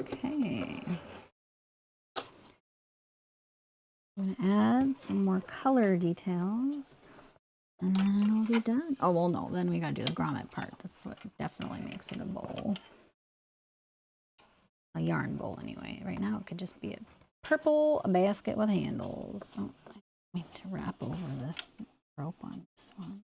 Okay. I'm gonna add some more color details and then it'll be done. Oh, well, no, then we gotta do the grommet part. That's what definitely makes it a bowl. A yarn bowl, anyway. Right now, it could just be a purple basket with handles. Oh, I need to wrap over the rope on this one.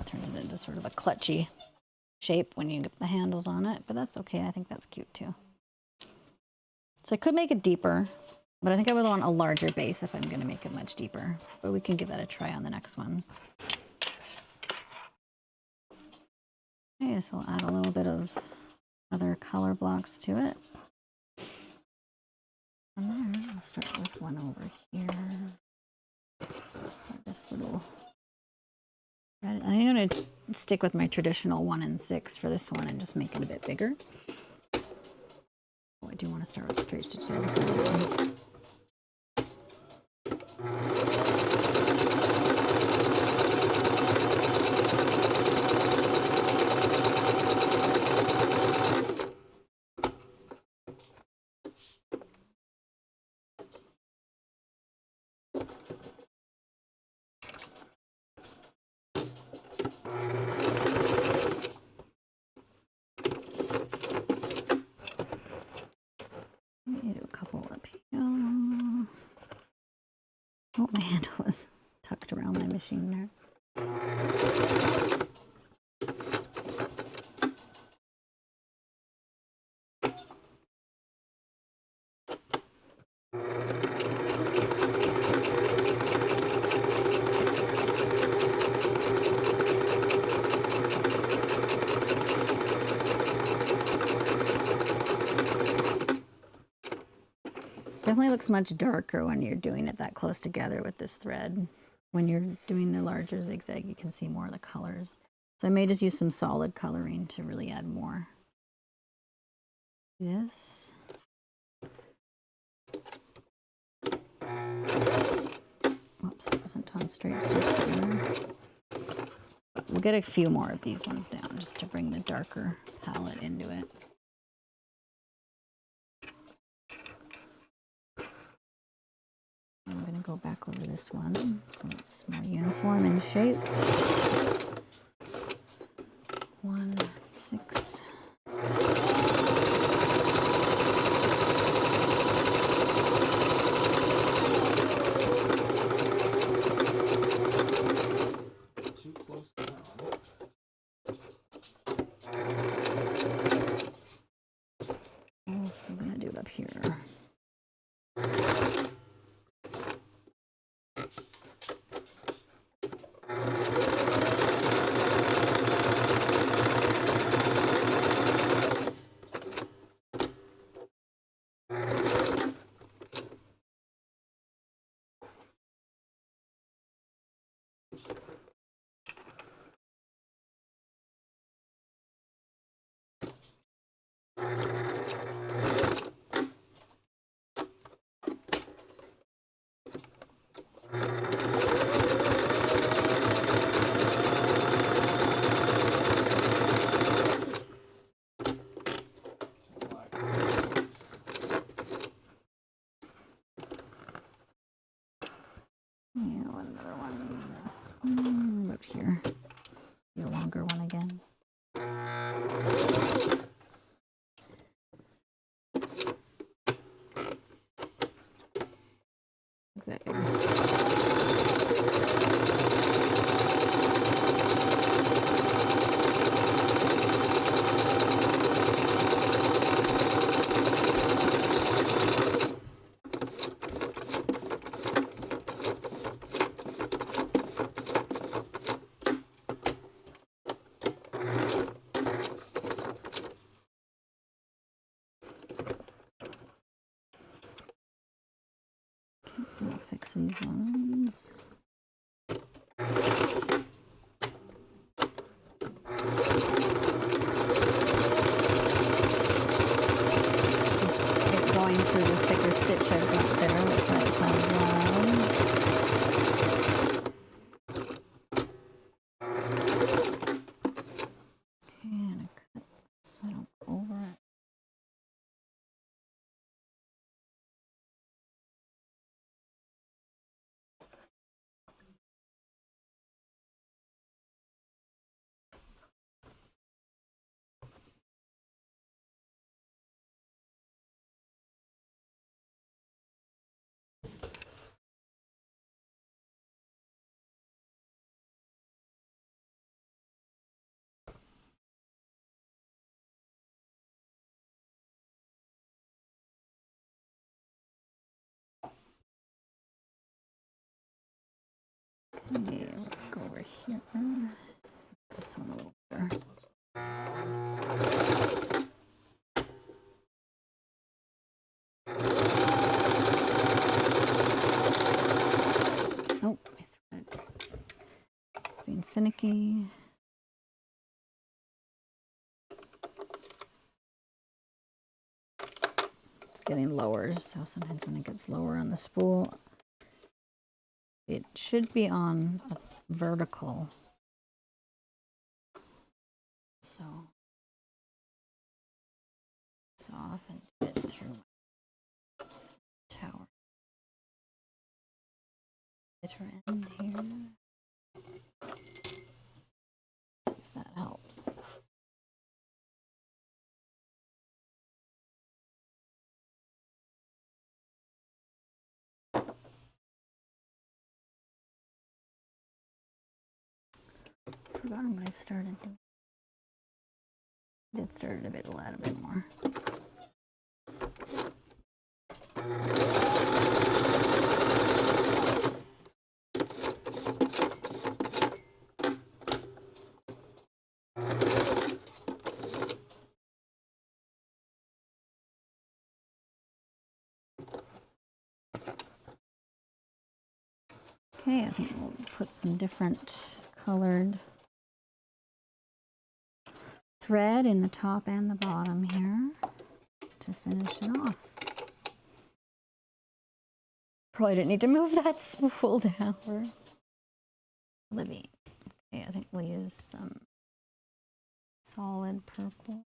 Turns it into sort of a clutchy shape when you get the handles on it, but that's okay. I think that's cute too. So I could make it deeper, but I think I would want a larger base if I'm going to make it much deeper. But we can give that a try on the next one. Okay, so we'll add a little bit of other color blocks to it. From there, I'll start with one over here. This little. I'm going to stick with my traditional 1 and 6 for this one and just make it a bit bigger. Oh, I do want to start with straight stitch. Do a couple up here. Oh, my handle was tucked around my machine there. Definitely looks much darker when you're doing it that close together with this thread. When you're doing the larger zigzag, you can see more of the colors. So I may just use some solid coloring to really add more. This. Whoops, it wasn't on straight stitch there. We'll get a few more of these ones down just to bring the darker palette into it. I'm going to go back over this one so it's more uniform in shape. 1, 6. Too close down. I'm also going to do it up here. Yeah, another one. About here. Do a longer one again. Exactly. I'll fix these ones. It's just it going through the thicker stitch I've got there. That's why it sounds loud. Okay, I'm gonna cut this so I don't go over it. Okay, we'll go over here. This one a little better. Oh, my thread. It's being finicky. It's getting lower, so sometimes when it gets lower on the spool, it should be on a vertical. So it's off and get through my tower. Bitter end here. See if that helps. Forgotten what I've started doing. I did start it a little bit more. Okay, I think we'll put some different colored thread in the top and the bottom here to finish it off. Probably didn't need to move that spool down. Libby. Okay, I think we'll use some solid purple.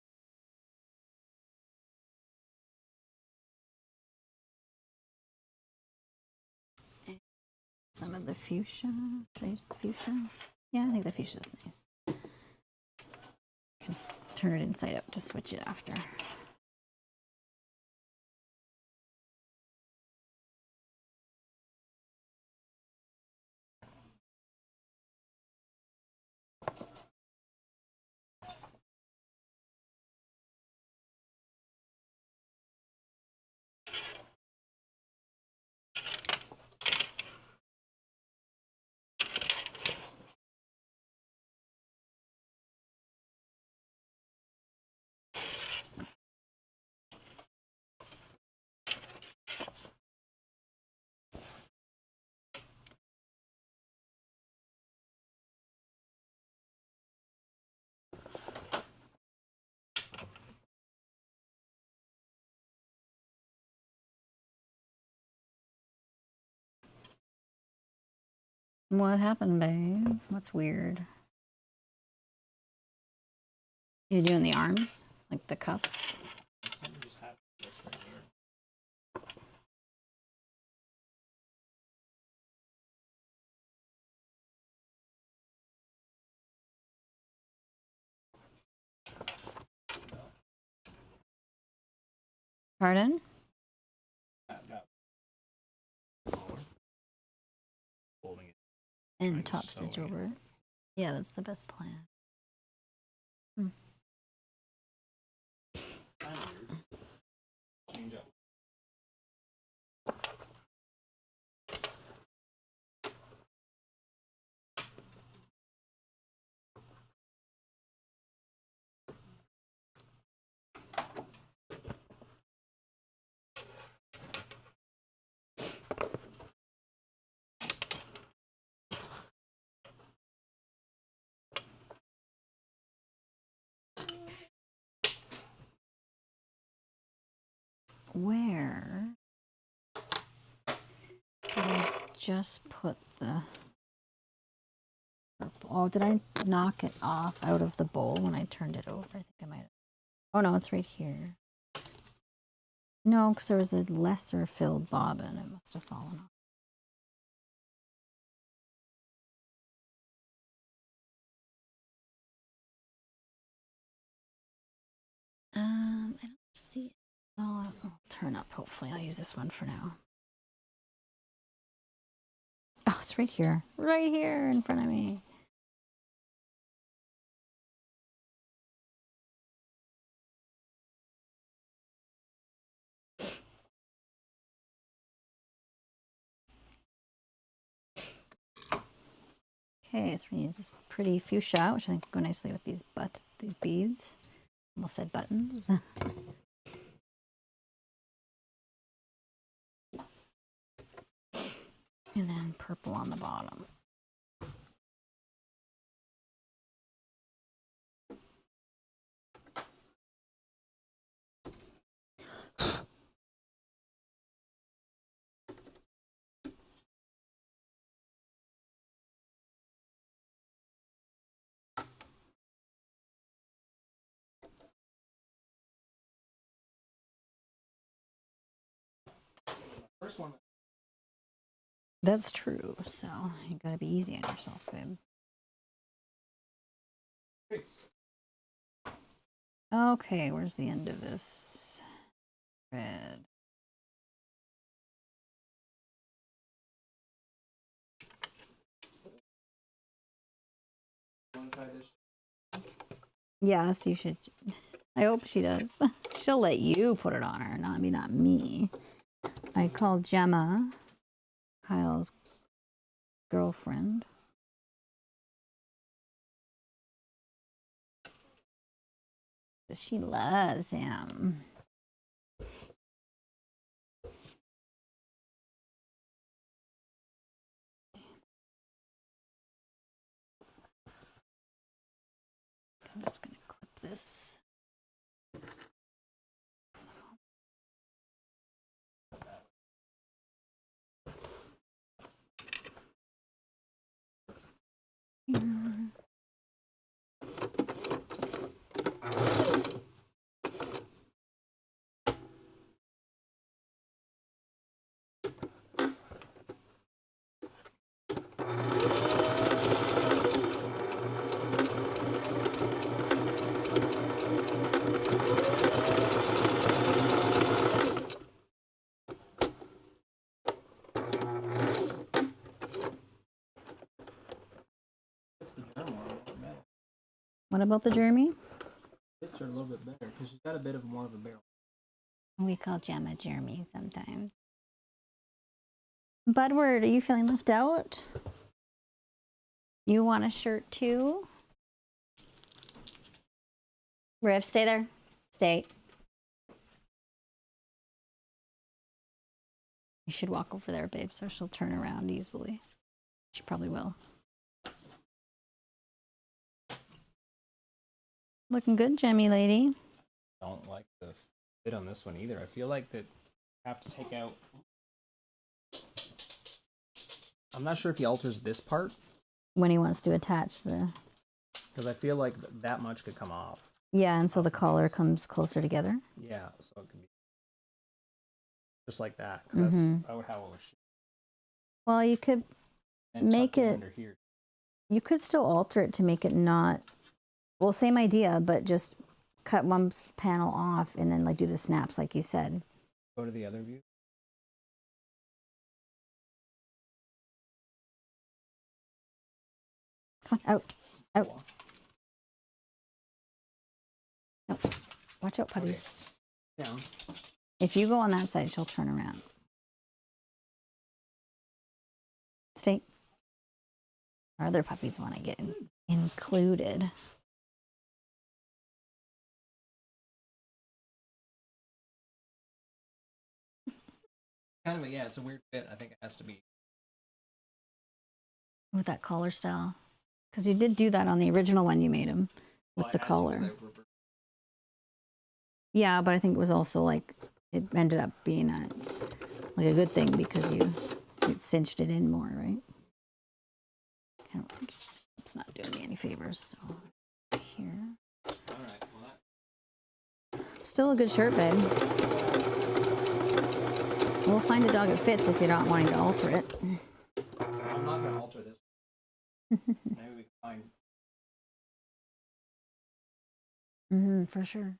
Some of the fuchsia. Should I use the fuchsia? Yeah, I think the fuchsia is nice. Can turn it inside out to switch it after. What happened, babe? What's weird? You doing the arms? Like the cuffs? Something just happened just right here. Pardon? That holding it. And Trying to top sew stitch it. over. Yeah, that's the best plan. Kind of weird. Change up. Where did I just put the purple? Oh, did I knock it off out of the bowl when I turned it over? I think I might have. Oh no, it's right here. No, because there was a lesser filled bobbin. It must have fallen off. I don't see it. Oh, I'll turn up. Hopefully, I'll use this one for now. Oh, it's right here in front of me. Okay, so we're gonna use this pretty fuchsia, which I think will go nicely with these beads. Almost said buttons. And then purple on the bottom. First one. That's true, so you gotta be easy on yourself, babe. Okay, where's the end of this? Red. Want to try this? Yes, you should. I hope she does. She'll let you put it on her, not me. I called Gemma, Kyle's girlfriend. She loves him. I'm just gonna clip this. Here. It's the German one. A little bit better. What about the Jeremy? Fits are a little bit better because she's got a bit of more of a barrel. We call Gemma Jeremy sometimes. Budward, are you feeling left out? You want a shirt too? Riv, stay there. Stay. You should walk over there, babe, so she'll turn around easily. She probably will. Looking good, Jemmy lady. Don't like the fit on this one either. I feel like that I have to take out. I'm not sure if he alters this part When he wants to attach the... because I feel like that much could come off. Yeah, and so the collar comes closer together. Yeah, so it could be just like that. 'Cause that's how it was. Well, you could And make tucked in it... under here. You could still alter it to make it not... Well, same idea, but just cut one panel off and then like do the snaps like you said. Go to the other view. Come on, out. Out. No. Watch out, puppies. Okay. Down. If you go on that side, she'll turn around. Stay. Our other puppies want to get included. Kind of, yeah, it's a weird fit. I think it has to be. With that collar style. Because you did do that on the original one you made him with Well, the I had to, 'cause collar. I reversed. Yeah, but I think it was also like, it ended up being a good thing because it cinched it in more, right? Kind of, it's not doing me any favors. So here. All right. Well, that, Still a good shirt, babe. We'll find a dog that fits if you're not wanting to alter it. I'm not going to alter this. Maybe we can find. For sure.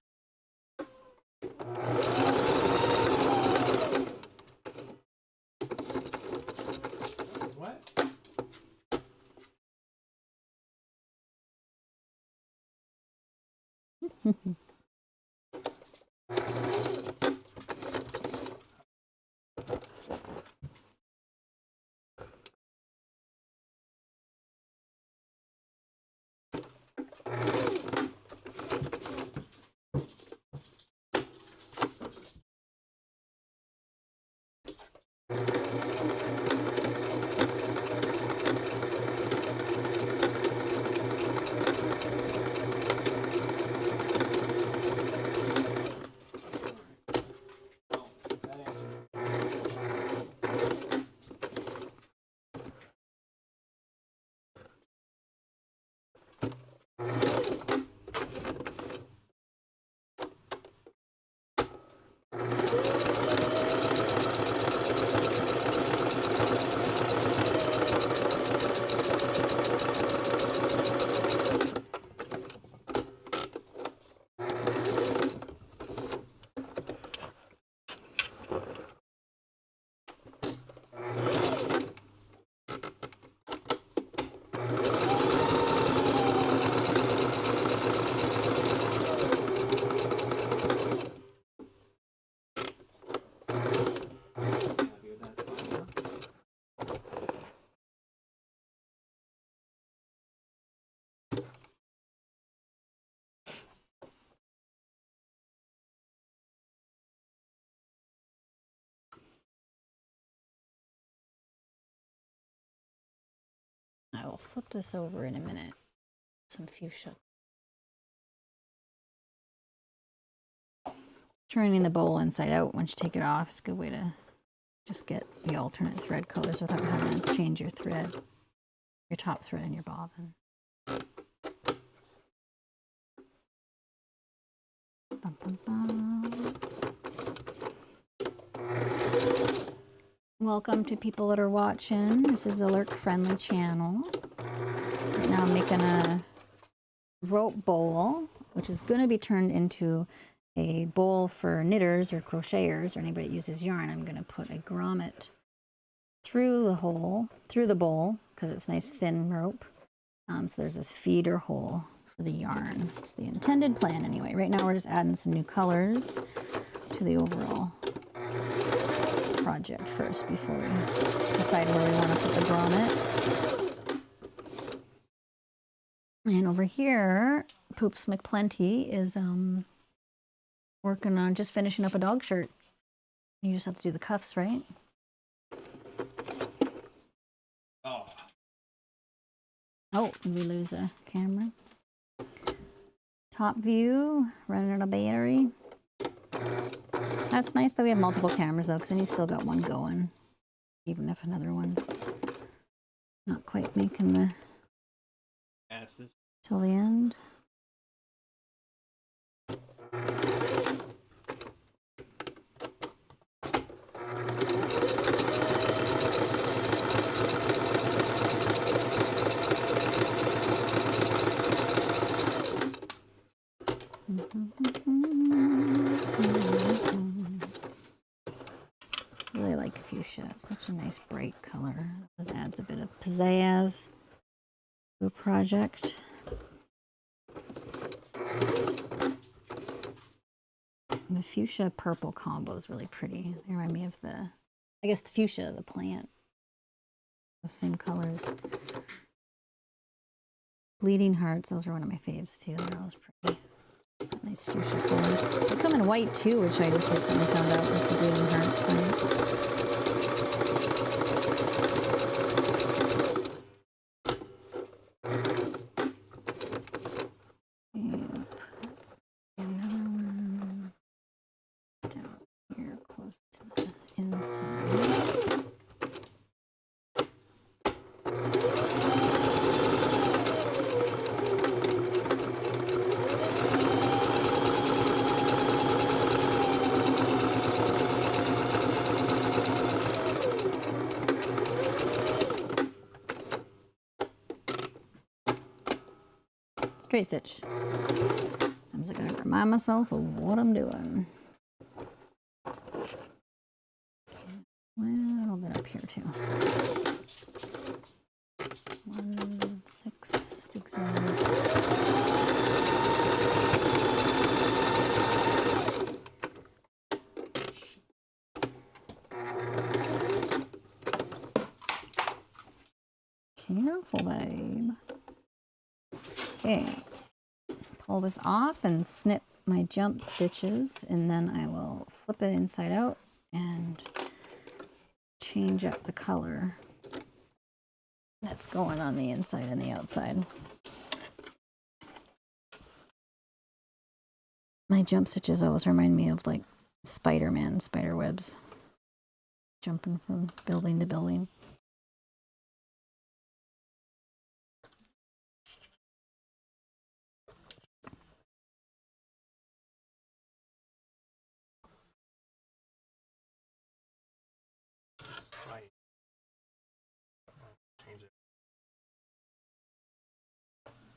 What? Happy with that spot? I will flip this over in a minute. Some fuchsia. Turning the bowl inside out once you take it off is a good way to just get the alternate thread colors without having to change your thread, your top thread and your bobbin. Bum, bum, bum. Welcome to people that are watching. This is a lurk-friendly channel. Right now I'm making a rope bowl, which is going to be turned into a bowl for knitters or crocheters or anybody that uses yarn. I'm going to put a grommet through the bowl, because it's nice thin rope. So there's this feeder hole for the yarn. It's the intended plan anyway. Right now we're just adding some new colors to the overall project first before we decide where we want to put the grommet. And over here, Poops McPlenty is working on just finishing up a dog shirt. You just have to do the cuffs, right? Oh, did we lose a camera? Top view, running out of battery. That's nice that we have multiple cameras though, because then you still got one going, even if another one's not quite making the till the end. fuchsia. Such a nice bright color. This adds a bit of pizzazz to a project. The fuchsia purple combo is really pretty. They remind me of the, I guess the fuchsia, the plant. The same colors. Bleeding hearts, those are one of my faves too. They're always pretty. Nice fuchsia color. They come in white too, which I just recently found out with the bleeding heart plant. Another one down here close to the inside. Straight stitch. I'm just gonna remind myself of what I'm doing. A little bit up here too. 1, 6, 6, 7. Careful, babe. Okay, pull this off and snip my jump stitches, and then I will flip it inside out and change up the color that's going on the inside and the outside. My jump stitches always remind me of like Spider-Man spider webs, jumping from building to building.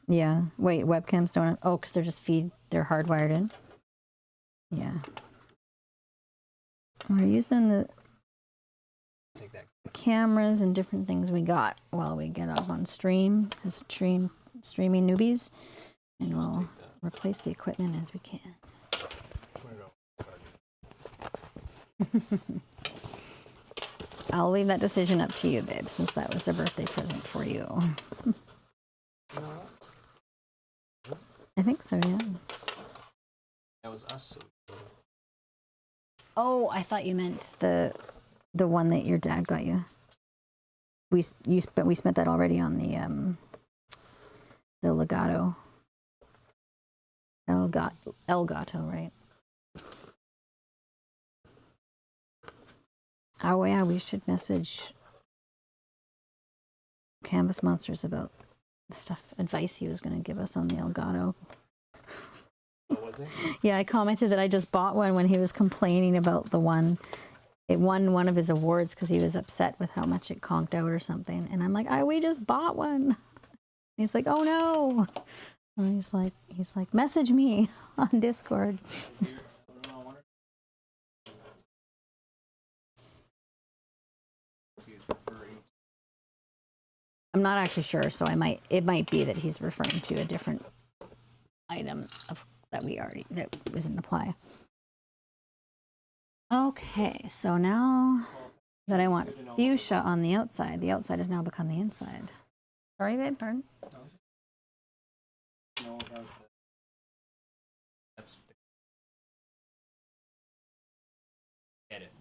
Yeah. Wait, webcams don't. Oh, because they're just they're hardwired in. Yeah. We're using the cameras and different things we got while we get up on stream as streaming newbies, and we'll replace the equipment as we can. I'll leave that decision up to you, babe, since that was a birthday present for you. I think so, yeah. That was us. Oh, I thought you meant the one that your dad got you. We spent that already on the legato. Elgato, right? Oh yeah, we should message Canvas Monsters about the advice he was going to give us on the Elgato. Oh, was it? Yeah, I commented that I just bought one when he was complaining about the one. It won one of his awards because he was upset with how much it conked out or something. And I'm like, we just bought one. And he's like, oh no. And he's like, message me on Discord. I'm not actually sure, so it might be that he's referring to a different item that was in apply. Okay, so now that I want fuchsia on the outside has now become the inside. Sorry, babe, pardon? That's get it.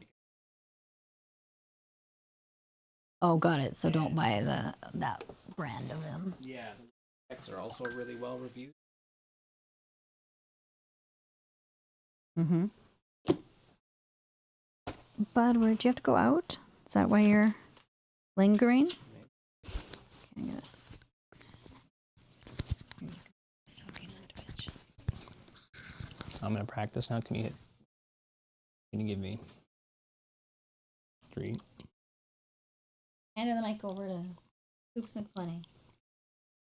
Oh, got it. So don't buy that brand of them. Yeah, the specs are also really well reviewed. Mm-hmm. Bud, where'd you have to go out? Is that why you're lingering? Okay, I'm gonna practice now. Can you give me 3? Hand the mic over to Poops McPlenty.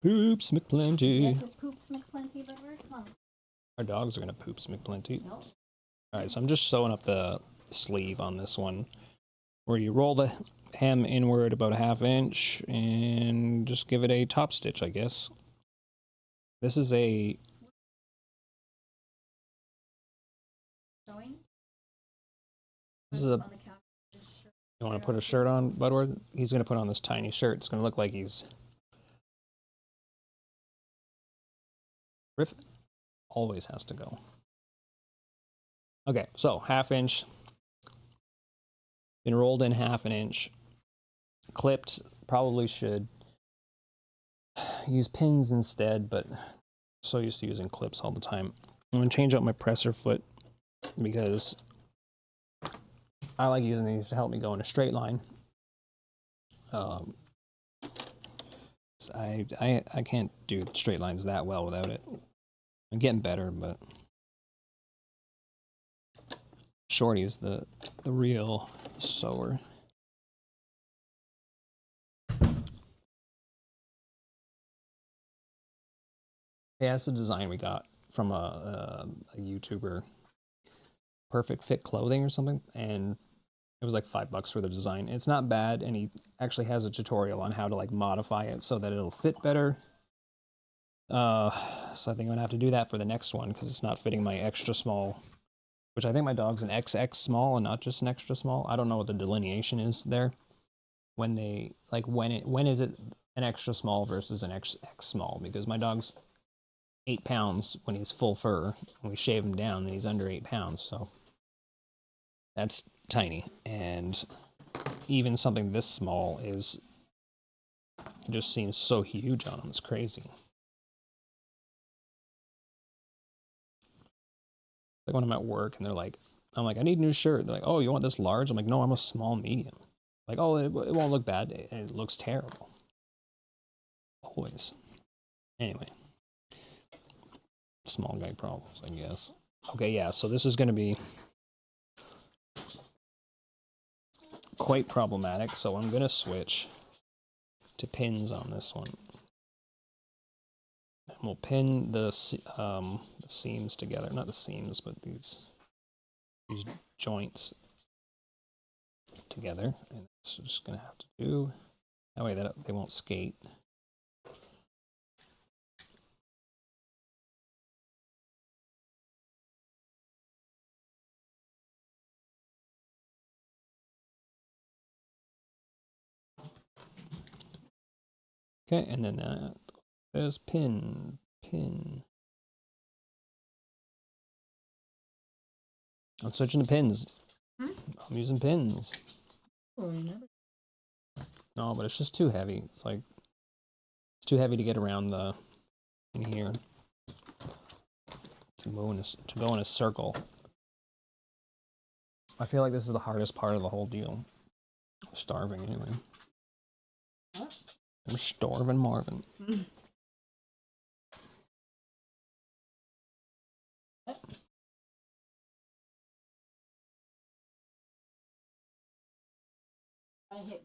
Poops McPlenty. You have to Poops McPlenty, but we're come on. Our dogs are gonna Poops McPlenty. Nope. All right, so I'm just sewing up the sleeve on this one. where you roll the hem inward about a 1/2 inch and just give it a top stitch, I guess. This is a... Showing? This is a... On the couch. You want to put a shirt on, Budward? He's going to put on this tiny shirt. It's going to look like he's... Riff always has to go. Okay, so 1/2 inch. Been rolled in 1/2 inch. Clipped. Probably should use pins instead, but I'm so used to using clips all the time. I'm going to change out my presser foot because I like using these to help me go in a straight line. I can't do straight lines that well without it. I'm getting better, but Shorty's the real sewer. Yeah, it's the design we got from a YouTuber, Perfect Fit Clothing or something, and it was like $5 for the design. It's not bad, and he actually has a tutorial on how to like modify it so that it'll fit better. So I think I'm gonna have to do that for the next one because it's not fitting my extra small, which I think my dog's an XX small and not just an extra small. I don't know what the delineation is there. When they like when is it an extra small versus an XX small? Because my dog's 8 pounds when he's full fur. When we shave him down, then he's under 8 pounds. So that's tiny, and even something this small is it just seems so huge on him. It's crazy. Like when I'm at work and they're like, I'm like, I need a new shirt. They're like, oh, you want this large? I'm like, no, I'm a small medium. Like, oh, it won't look bad. It looks terrible. Always. Anyway. Small guy problems, I guess. Okay, yeah, so this is going to be quite problematic, so I'm going to switch to pins on this one. And we'll pin the seams together. Not the seams, but these joints together. And that's just going to have to do. That way they won't skate. Okay, and then there's pin. I'm switching to pins. I'm using pins. Oh, you never. No, but it's just too heavy. It's like it's too heavy to get around in here to go in a circle. I feel like this is the hardest part of the whole deal. I'm starving anyway. What? I'm starving Marvin. I hit.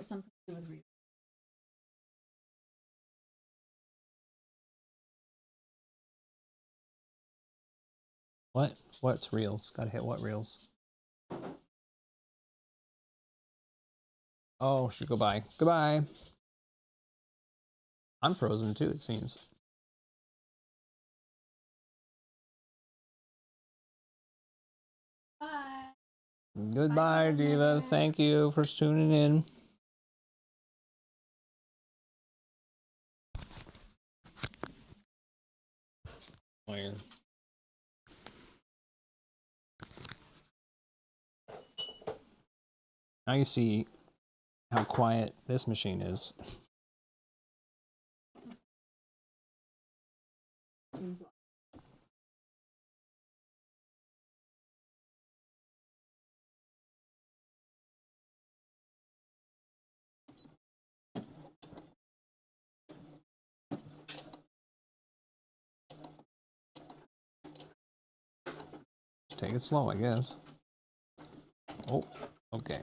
Something to do with reading. What? What's reels? Gotta hit what reels? Oh, should go by. Goodbye. I'm frozen too, it seems. Bye. Goodbye, Bye, Diva. Thank you for tuning in. Where? Now you see how quiet this machine is. Take it slow, I guess. Oh, okay.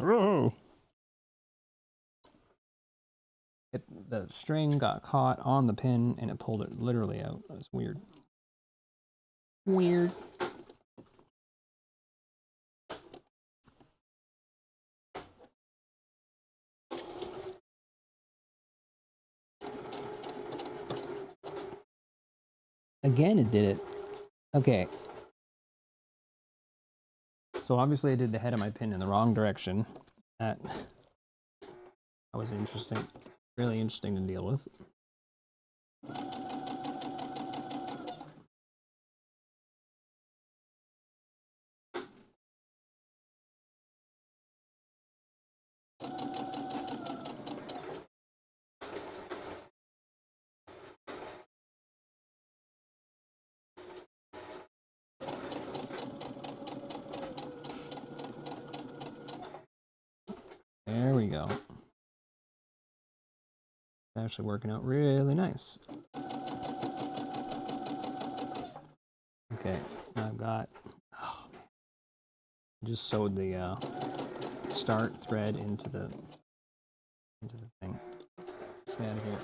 Oh. The string got caught on the pin and it pulled it literally out. That's weird. Weird. Again, it did it. Okay. So obviously I did the head of my pin in the wrong direction. That was interesting. Really interesting to deal with. There we go. Actually working out really nice. Okay, I've got, just sewed the start thread into the thing. Let's get out of here.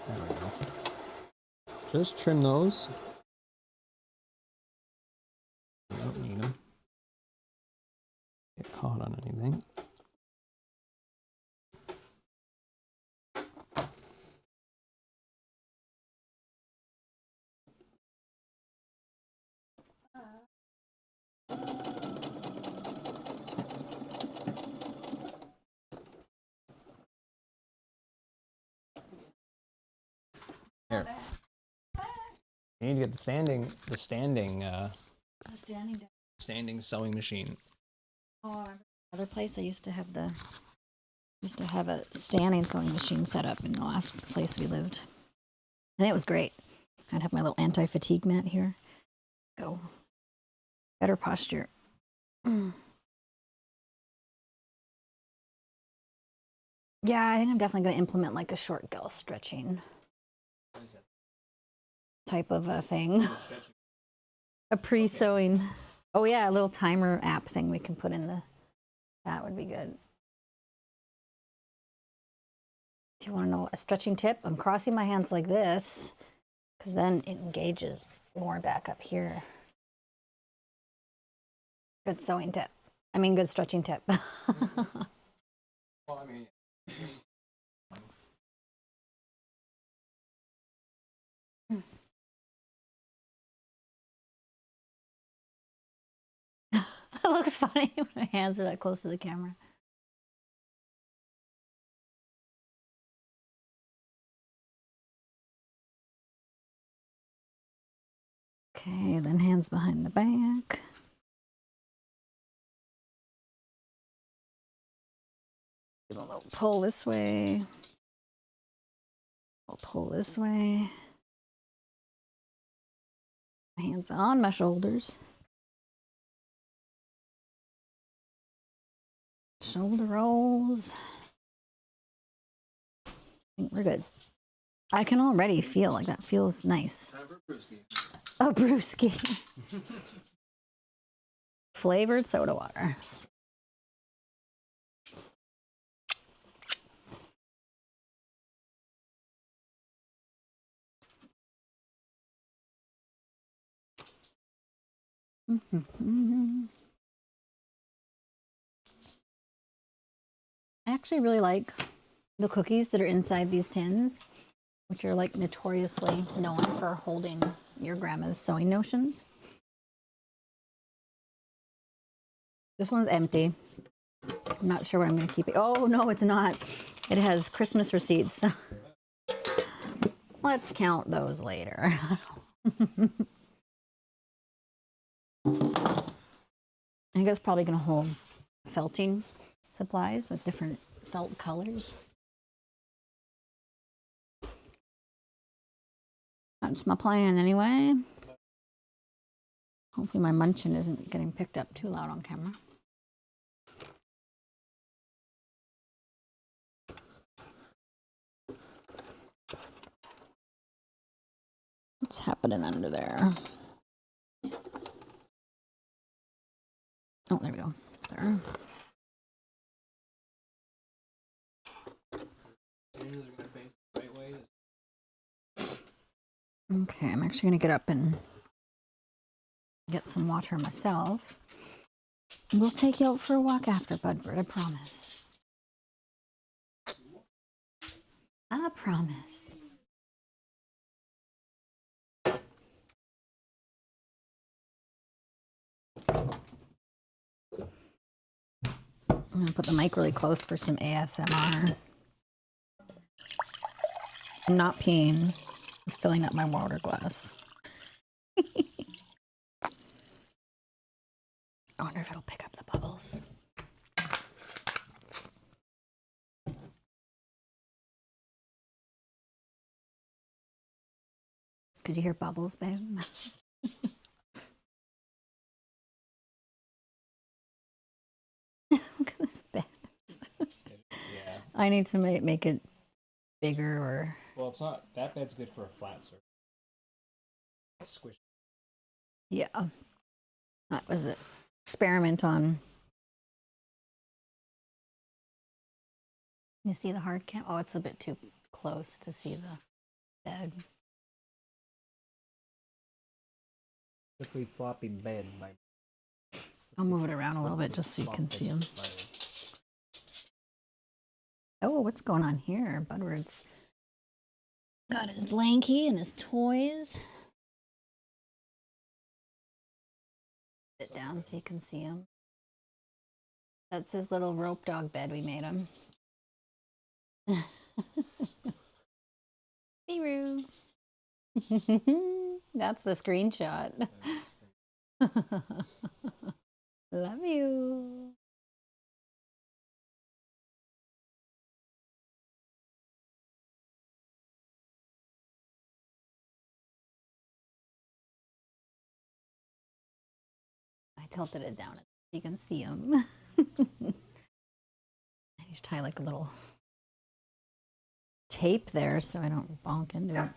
There we go. Just trim those. You don't need them. Get caught on anything. Here. You need to get the standing standing sewing machine. Oh, other place I used to have a standing sewing machine set up in the last place we lived. And it was great. I'd have my little anti-fatigue mat here. Go. Better posture. Yeah, I think I'm definitely going to implement like a short girl stretching type of a thing. A pre-sewing. Oh yeah, a little timer app thing we can put in the. That would be good. Do you want to know a stretching tip? I'm crossing my hands like this because then it engages more back up here. Good sewing tip. I mean, good stretching tip. Well, I mean, It looks funny when my hands are that close to the camera. Okay, then hands behind the back. Do a little pull this way. I'll pull this way. Hands on my shoulders. Shoulder rolls. I think we're good. I can already feel like that feels nice. Time for brewski. A brewski. Flavored soda water. I actually really like the cookies that are inside these tins, which are like notoriously known for holding your grandma's sewing notions. This one's empty. I'm not sure what I'm going to keep it. Oh, no, it's not. It has Christmas receipts. Let's count those later. I think it's probably going to hold felting supplies with different felt colors. That's my plan anyway. Hopefully my munching isn't getting picked up too loud on camera. What's happening under there? Oh, there we go. There. Okay, I'm actually going to get up and get some water myself. We'll take you out for a walk after, Budbird, I promise. I promise. I'm going to put the mic really close for some ASMR. I'm not peeing. I'm filling up my water glass. I wonder if it'll pick up the bubbles. Could you hear bubbles, babe? Look at this bed. Yeah. I need to make it bigger or... Well, it's not. That bed's good for a flat surface. Squish. Yeah. That was an experiment on... You see the hard cap? Oh, it's a bit too close to see the bed. Quickly floppy bed. I'll move it around a little bit just so you can see him. Oh, what's going on here? Budward's got his blankie and his toys. Sit down so you can see him. That's his little rope dog bed we made him. Beeroo. That's the screenshot. Love you. I tilted it down so you can see him. I need to tie like a little tape there so I don't bonk into it.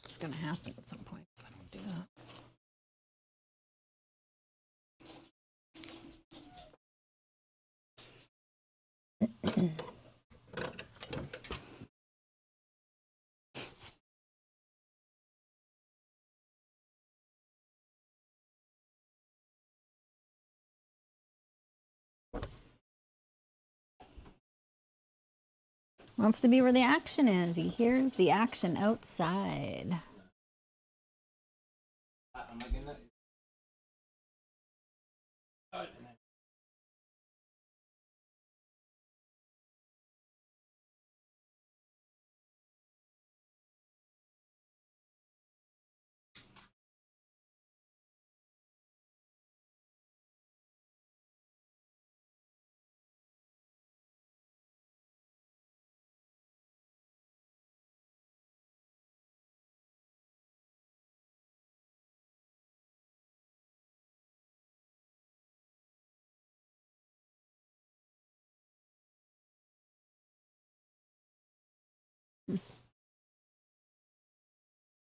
It's gonna happen at some point if I don't do that. Wants to be where the action is. He hears the action outside. Am I getting that?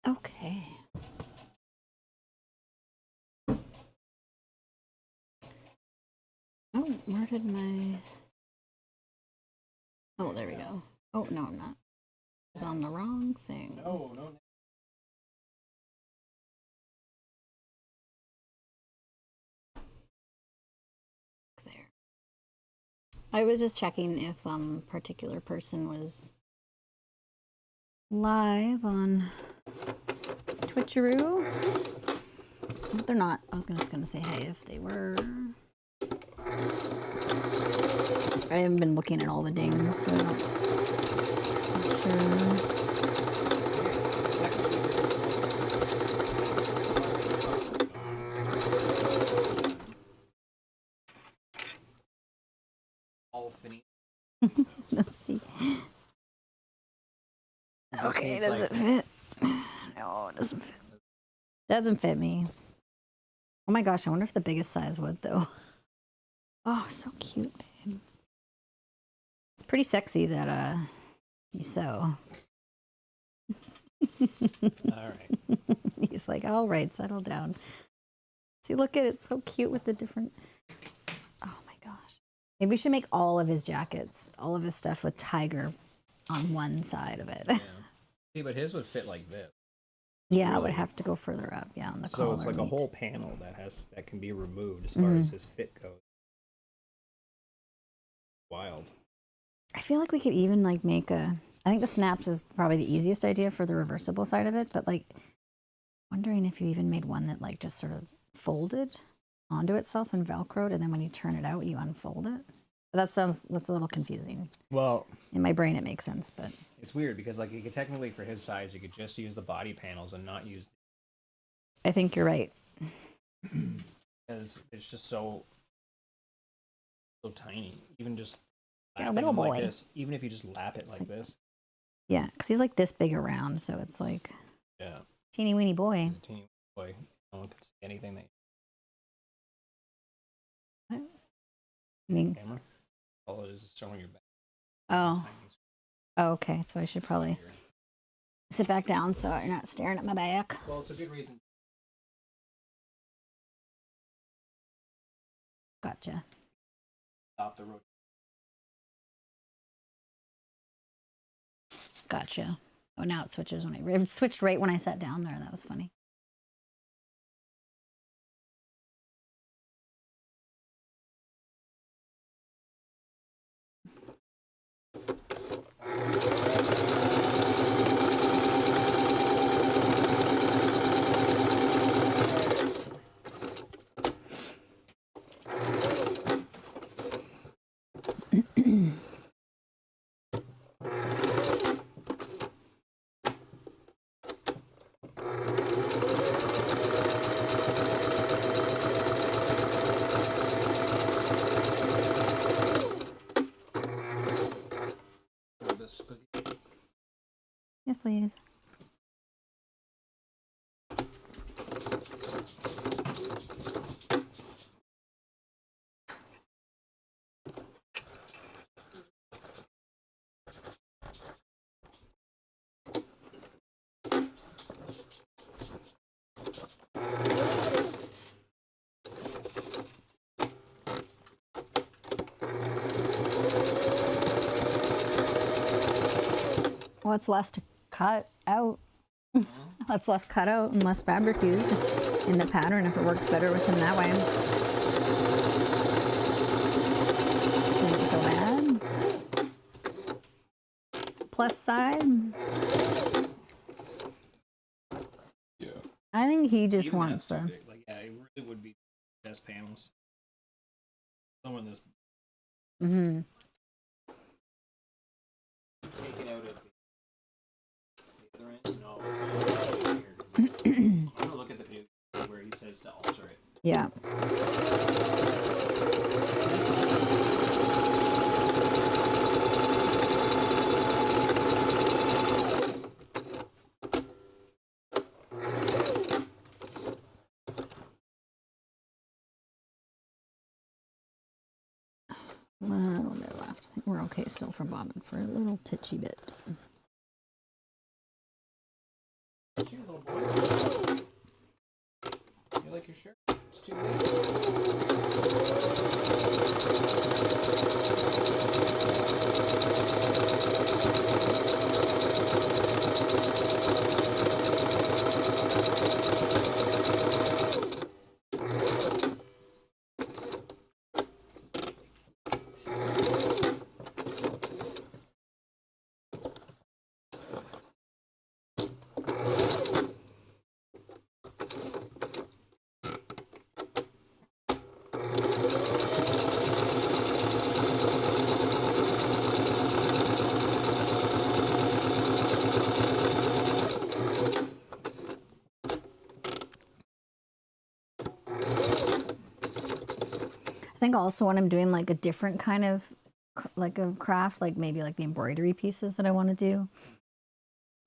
Okay. Oh, where did my... Oh, there we go. Oh, no, I'm not. It's on the wrong thing. No. There. I was just checking if particular person was live on Twitcheroo. If they're not, I was just gonna say hey if they were. I haven't been looking at all the dings, so I'm not sure. Let's see. Okay, does it fit? No, it doesn't fit. Doesn't fit me. Oh my gosh, I wonder if the biggest size would though. Oh, so cute, babe. It's pretty sexy that you sew. All right. He's like, all right, settle down. See, look at it. It's so cute with the different. Oh my gosh. Maybe we should make all of his jackets, all of his stuff with tiger on one side of it. Yeah. See, but his would fit like this. Yeah, I Really? would have to go further up. Yeah, on the So collar. it's like a meat. whole panel that can be removed as far as his fit goes. Wild. I feel like we could even like make a. I think the snaps is probably the easiest idea for the reversible side of it, but like, wondering if you even made one that like just sort of folded onto itself and velcroed, and then when you turn it out, you unfold it. But that's a little confusing. Well, in my brain, it makes sense, but it's weird because like you could technically for his size, you could just use the body panels and not use. I think you're right. Because it's just so tiny. Even just You're a lapping little him boy. like this. Even if you just lap it like this. Yeah, because he's like this big around, so it's like Yeah. teeny weeny boy. He's a teeny boy. No one can see anything that I mean, camera. All it is showing your back. oh, okay. So I should probably sit back down so you're not staring at my back. Well, it's a good reason. Gotcha. Stop the road. Gotcha. Oh, now it switches when it switched right when I sat down there. That was funny. Yes, please. Well, it's less to cut out. That's less cut out and less fabric used in the pattern if it worked better with him that way. Which isn't so bad. Plus side. Yeah. I think he just Even wants that's to. so big. Like, yeah, it really would be the best panels. Someone this Mm-hmm. Take it out of the other end. No. I'm gonna look at the video where he says to alter it. Yeah. A little bit left. I think we're okay still for bobbin for a little titchy bit. you little boy. You like your shirt? It's too big. I think also when I'm doing like a different kind of like a craft, like maybe like the embroidery pieces that I want to do,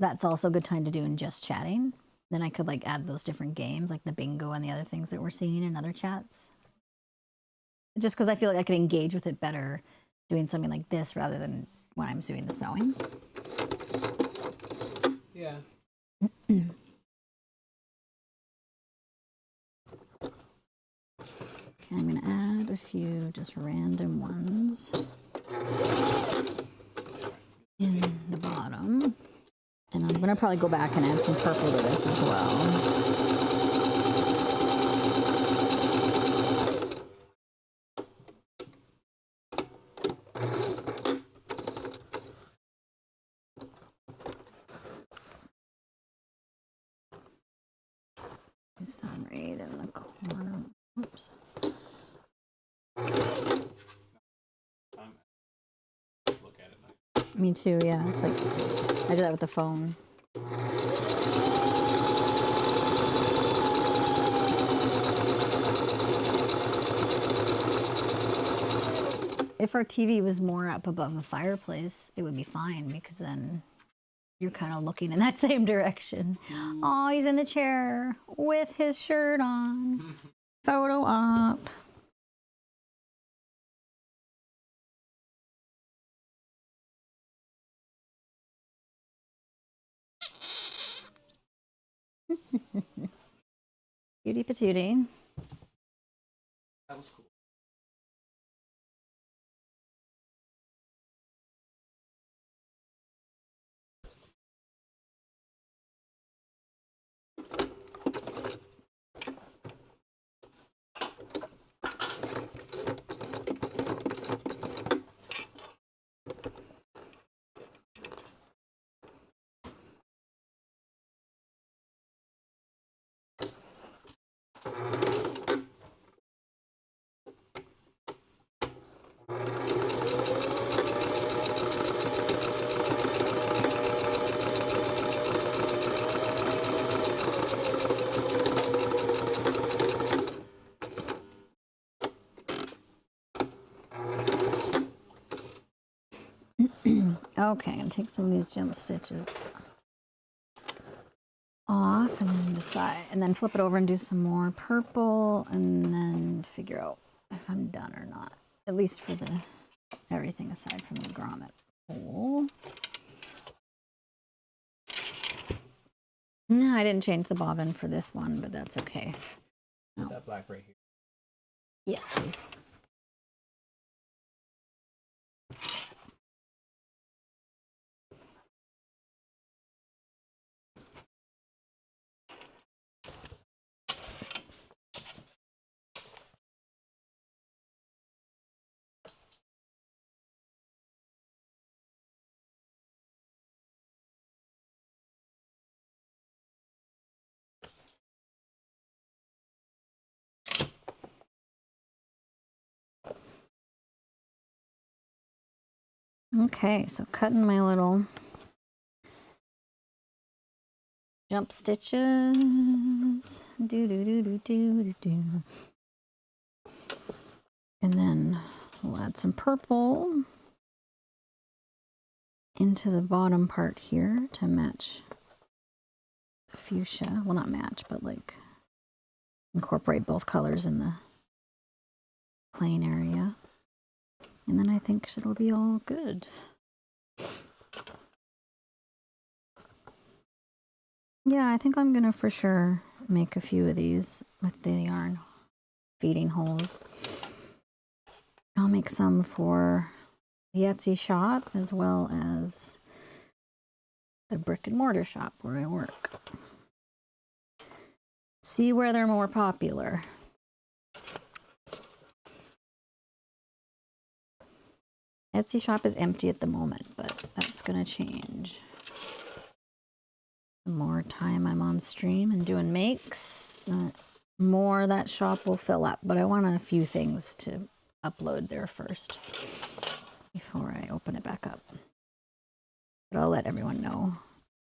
that's also a good time to do in just chatting. Then I could like add those different games like the bingo and the other things that we're seeing in other chats. Just because I feel like I could engage with it better doing something like this rather than when I'm doing the sewing. Yeah. Okay, I'm going to add a few just random ones in the bottom. And I'm going to probably go back and add some purple to this as well. Do some right in the corner. Oops. Look at it. Me too, yeah. It's like, I do that with the phone. If our TV was more up above the fireplace, it would be fine because then you're kind of looking in that same direction. Oh, he's in the chair with his shirt on. Photo op. Cutie patootie. That was cool. Okay, I'm gonna take some of these jump stitches off and then decide, and then flip it over and do some more purple and then figure out if I'm done or not. At least for the everything aside from the grommet hole. No, I didn't change the bobbin for this one, but that's okay. Put that black right here. Yes, please. Okay, so cutting my little jump stitches. Do do do do do do do. And then we'll add some purple into the bottom part here to match the fuchsia. Well, not match, but like incorporate both colors in the plain area. And then I think it'll be all good. Yeah, I think I'm gonna for sure make a few of these with the yarn feeding holes. I'll make some for the Etsy shop as well as the brick and mortar shop where I work. See where they're more popular. Etsy shop is empty at the moment, but that's gonna change. The more time I'm on stream and doing makes, the more that shop will fill up. But I want a few things to upload there first before I open it back up. But I'll let everyone know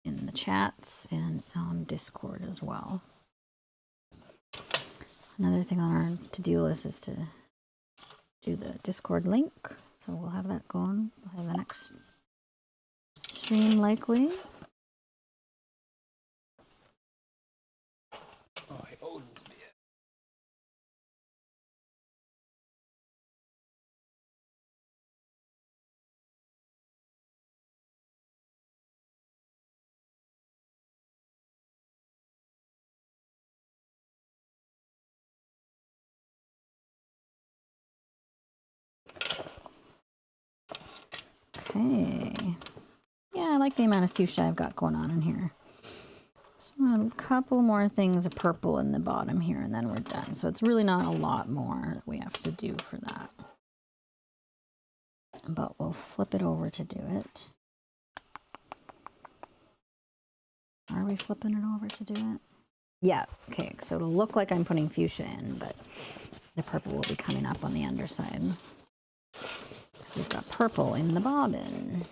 in the chats and on Discord as well. Another thing on our to-do list is to do the Discord link. So we'll have that going by the next stream likely. Okay. Yeah, I like the amount of fuchsia I've got going on in here. So a couple more things of purple in the bottom here, and then we're done. So it's really not a lot more that we have to do for that. But we'll flip it over to do it. Are we flipping it over to do it? Yeah, okay, so it'll look like I'm putting fuchsia in, but the purple will be coming up on the underside. Because we've got purple in the bobbin.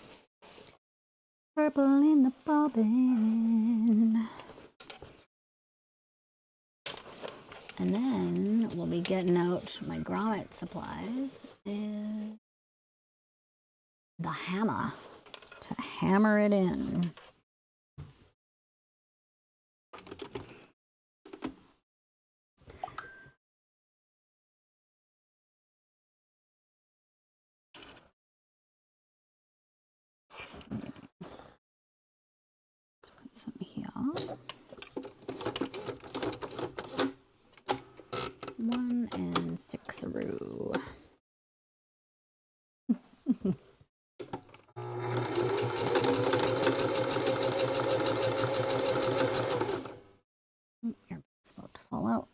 Purple in the bobbin. And then we'll be getting out my grommet supplies and the hammer to hammer it in. Let's put some here. 1 and 6-a-roo. It's about to fall out.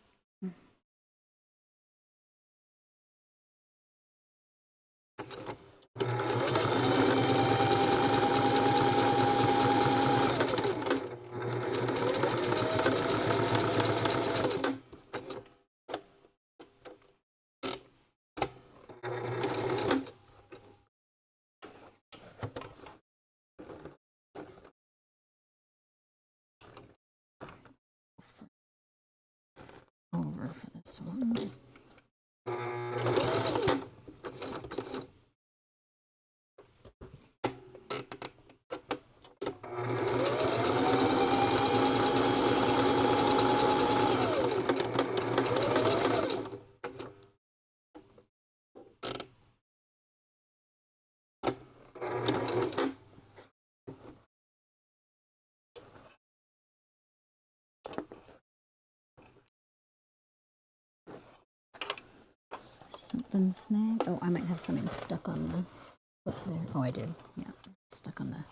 Over for this one. Something snagged. Oh, I might have something stuck on the foot there. Oh, I did. Yeah, stuck on the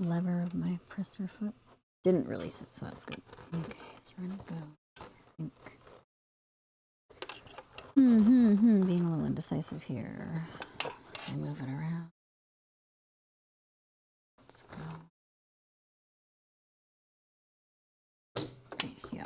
lever of my presser foot. Didn't really sit, so that's good. Okay, so we're gonna go. I think. Being a little indecisive here. So I move it around. Let's go. Right here.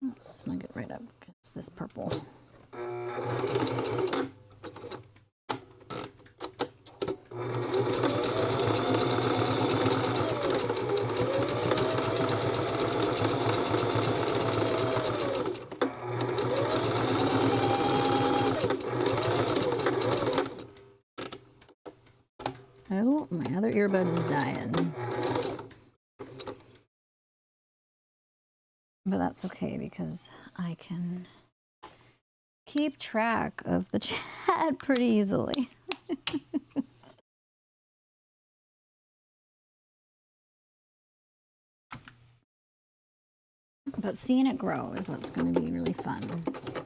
Let's snug it right up against this purple. Oh, my other earbud is dying. But that's okay because I can keep track of the chat pretty easily. But seeing it grow is what's going to be really fun.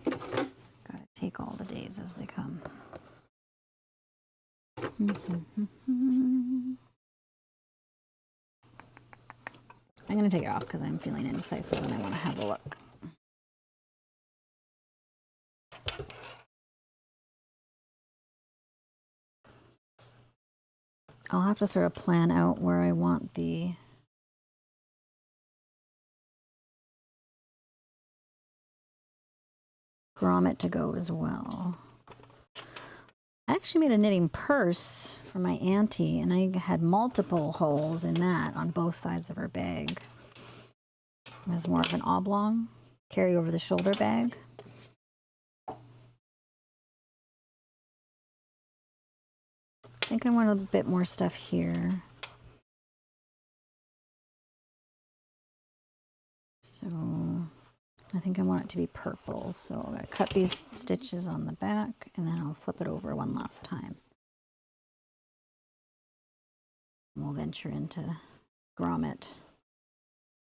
Gotta take all the days as they come. I'm going to take it off because I'm feeling indecisive and I want to have a look. I'll have to sort of plan out where I want the grommet to go as well. I actually made a knitting purse for my auntie, and I had multiple holes in that on both sides of her bag. It was more of an oblong, carry over the shoulder bag. I think I want a bit more stuff here. So I think I want it to be purple. So I'm going to cut these stitches on the back and then I'll flip it over one last time. We'll venture into grommet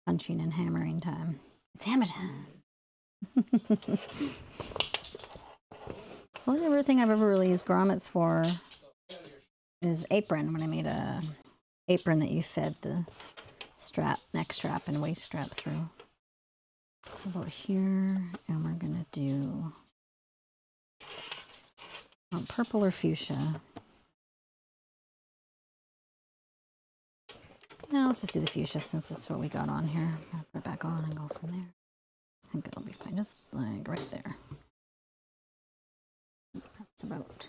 punching and hammering time. It's hammer time. The only other thing I've ever really used grommets for is apron, when I made a apron that you fed the strap, neck strap and waist strap through. So about here, and we're gonna do purple or fuchsia. Now let's just do the fuchsia since this is what we got on here. I'm gonna put it back on and go from there. I think it'll be fine, just like right there. That's about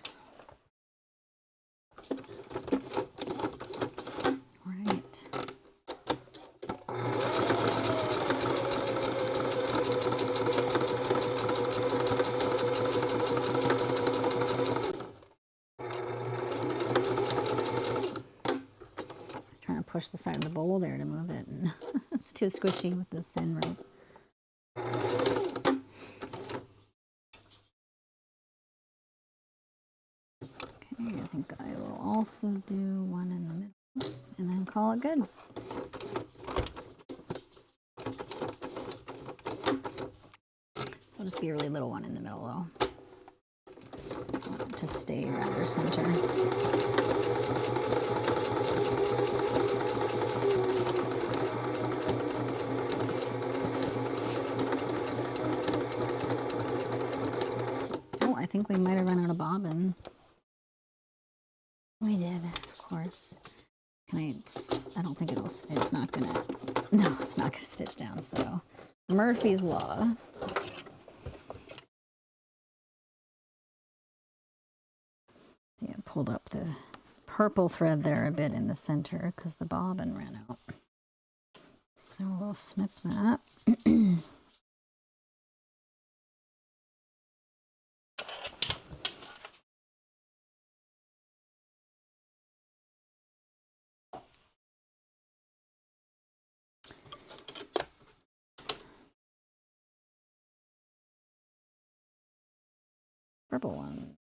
right. Just trying to push the side of the bowl there to move it, and it's too squishy with this thin rope. Okay, I think I will also do one in the middle and then call it good. So just be a really little one in the middle though. Just want it to stay rather center. Oh, I think we might have run out of bobbin. We did, of course. I don't think it's not gonna, no, it's not gonna stitch down, so. Murphy's Law. Yeah, pulled up the purple thread there a bit in the center because the bobbin ran out. So we'll snip that. Purple one.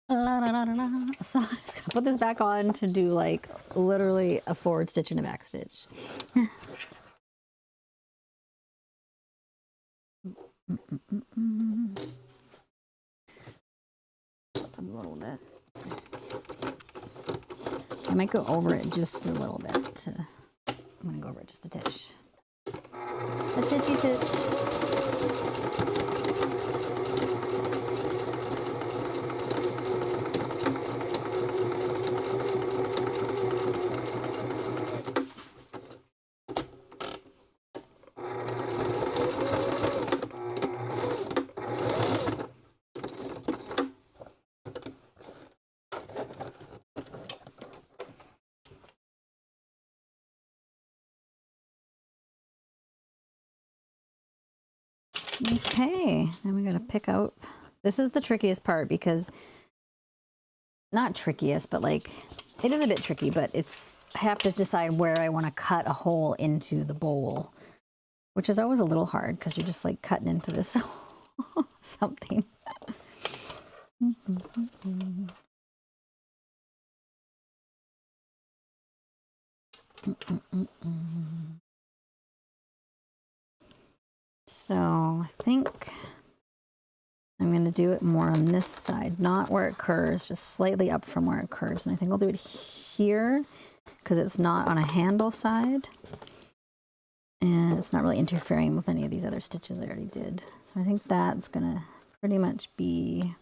La, la, la, la, la. So I'm just gonna put this back on to do like literally a forward stitch and a back stitch. Up a little bit. I might go over it just a little bit. I'm gonna go over it just a titch. A titchy titch. Okay, now we gotta pick out. This is the trickiest part because, not trickiest, but like, it is a bit tricky, but I have to decide where I want to cut a hole into the bowl, which is always a little hard because you're just like cutting into this something. So I think I'm going to do it more on this side, not where it curves, just slightly up from where it curves. And I think I'll do it here because it's not on a handle side. And it's not really interfering with any of these other stitches I already did. So I think that's going to pretty much be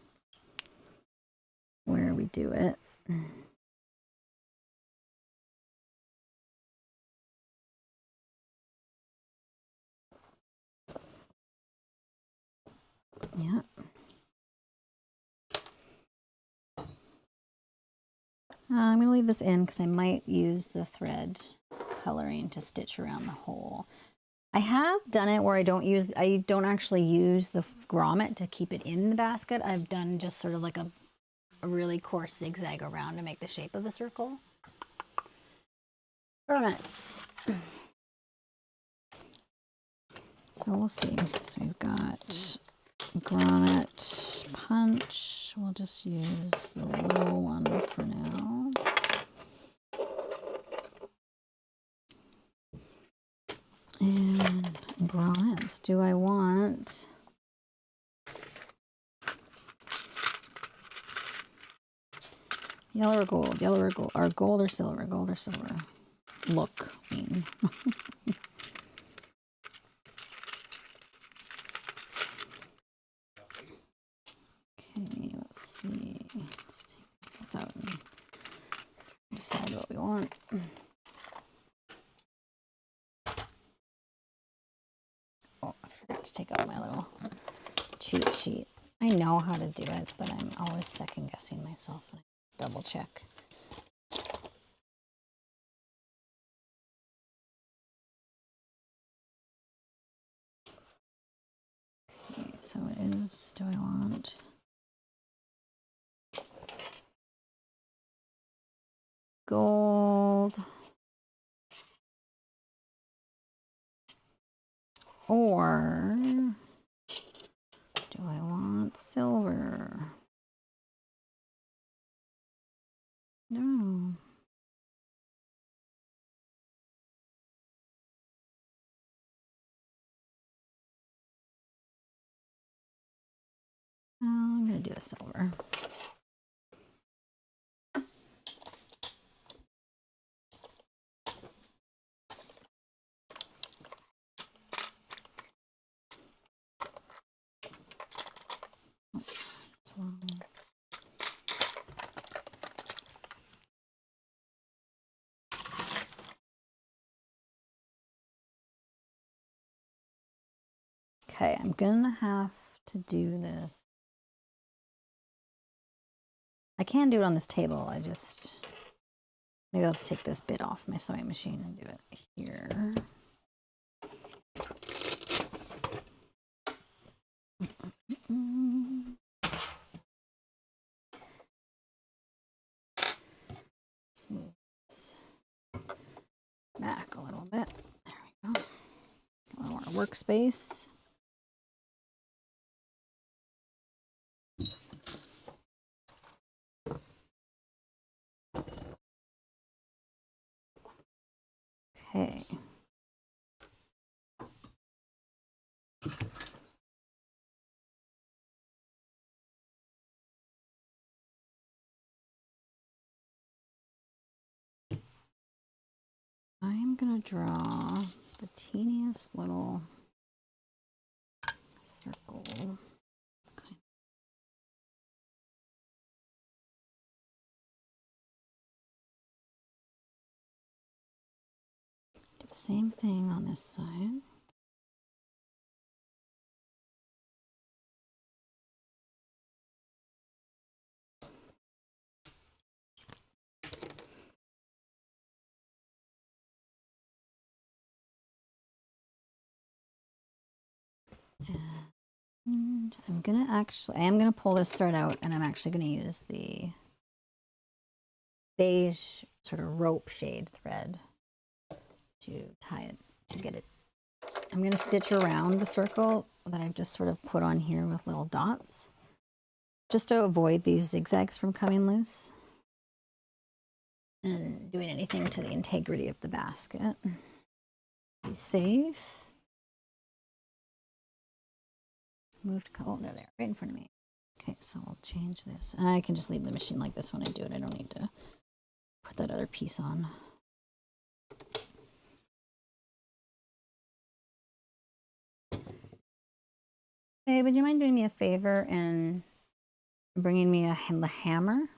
where we do it. Yeah. I'm going to leave this in because I might use the thread coloring to stitch around the hole. I have done it where I don't actually use the grommet to keep it in the basket. I've done just sort of like a really coarse zigzag around to make the shape of a circle. Grommets. So we'll see. So we've got grommet punch. We'll just use the little one for now. And grommets. Do I want yellow or gold? Yellow or gold? Or gold or silver? Gold or silver? Look, I mean. Okay, let's see. Let's take this both out and decide what we want. Oh, I forgot to take out my little cheat sheet. I know how to do it, but I'm always second guessing myself. I double check. Okay, so it is, do I want gold or do I want silver? No. I'm going to do a silver. That's wrong. Okay, I'm gonna have to do this. I can do it on this table. Maybe I'll just take this bit off my sewing machine and do it here. Let's move this back a little bit. There we go. A little more workspace. Okay. I'm gonna draw the teeniest little circle. Okay. Do the same thing on this side. And I am gonna pull this thread out, and I'm actually gonna use the beige sort of rope shade thread to tie it, to get it. I'm gonna stitch around the circle that I've just sort of put on here with little dots, just to avoid these zigzags from coming loose and doing anything to the integrity of the basket. Be safe. Moved, oh, there they are, right in front of me. Okay, so I'll change this. And I can just leave the machine like this when I do it. I don't need to put that other piece on. Hey, would you mind doing me a favor and bringing me a hammer?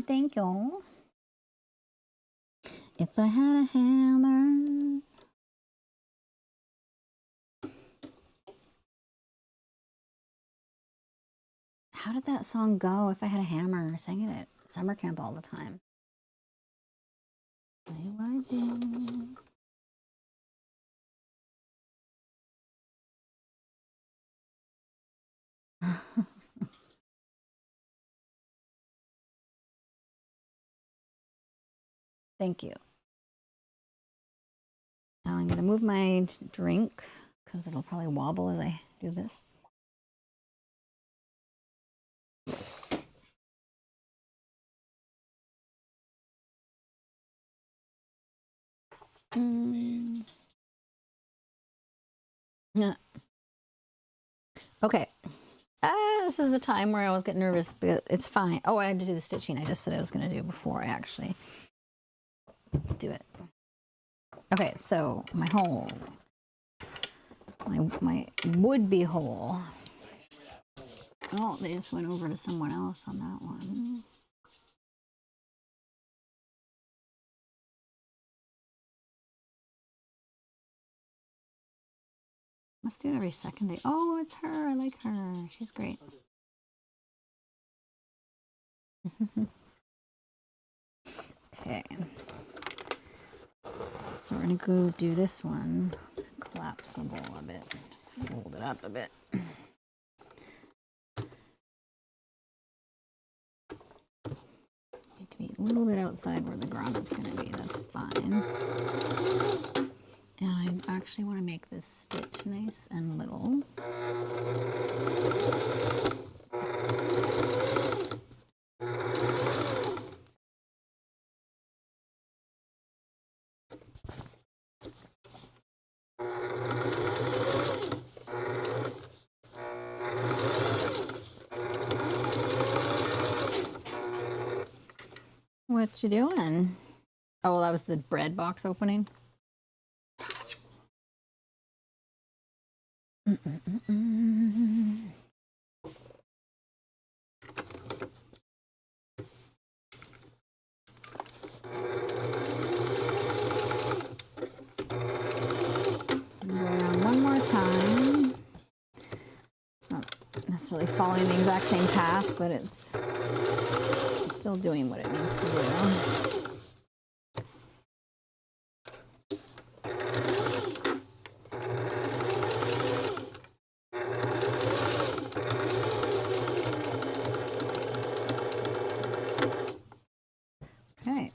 Thank you. If I had a hammer. How did that song go? If I had a hammer, I sang it at summer camp all the time. Do what I do. Thank you. Now I'm going to move my drink because it'll probably wobble as I do this. Yeah. Okay. This is the time where I always get nervous, but it's fine. Oh, I had to do the stitching I just said I was going to do before I actually do it. Okay, so my hole, my would-be hole. Oh, they just went over to someone else on that one. Must do it every second day. Oh, it's her. I like her. She's great. Okay. So we're going to go do this one. Collapse the bowl a bit. Just fold it up a bit. It can be a little bit outside where the grommet's going to be. That's fine. And I actually want to make this stitch nice and little. What you doing? Oh, that was the bread box opening. Go around one more time. It's not necessarily following the exact same path, but it's still doing what it needs to do. Okay.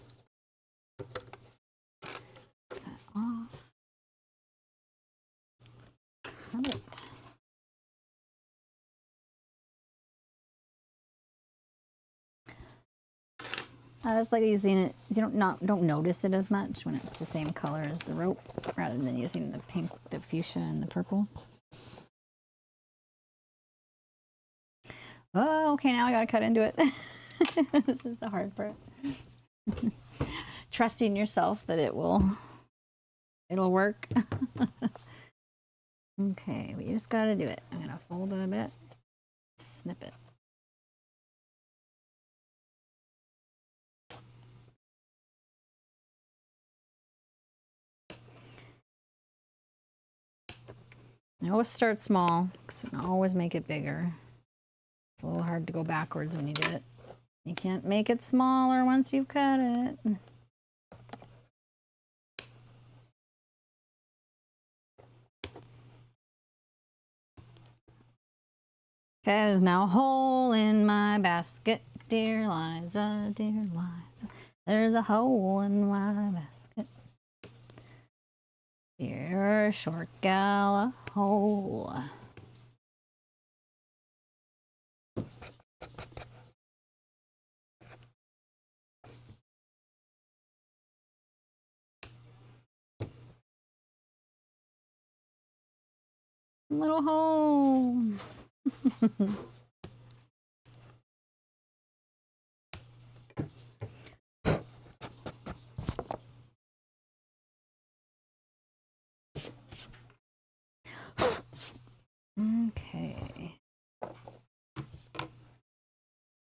Cut that off. Cut it. I just like using it. You don't notice it as much when it's the same color as the rope, rather than using the pink, the fuchsia, and the purple. Oh, okay. Now I gotta cut into it. This is the hard part. Trusting yourself that it'll work. Okay, we just gotta do it. I'm gonna fold it a bit, snip it. I always start small because I can always make it bigger. It's a little hard to go backwards when you do it. You can't make it smaller once you've cut it. Okay, there's now a hole in my basket, dear Liza, dear Liza. There's a hole in my basket. Dear short gal, a hole. Little hole. Okay.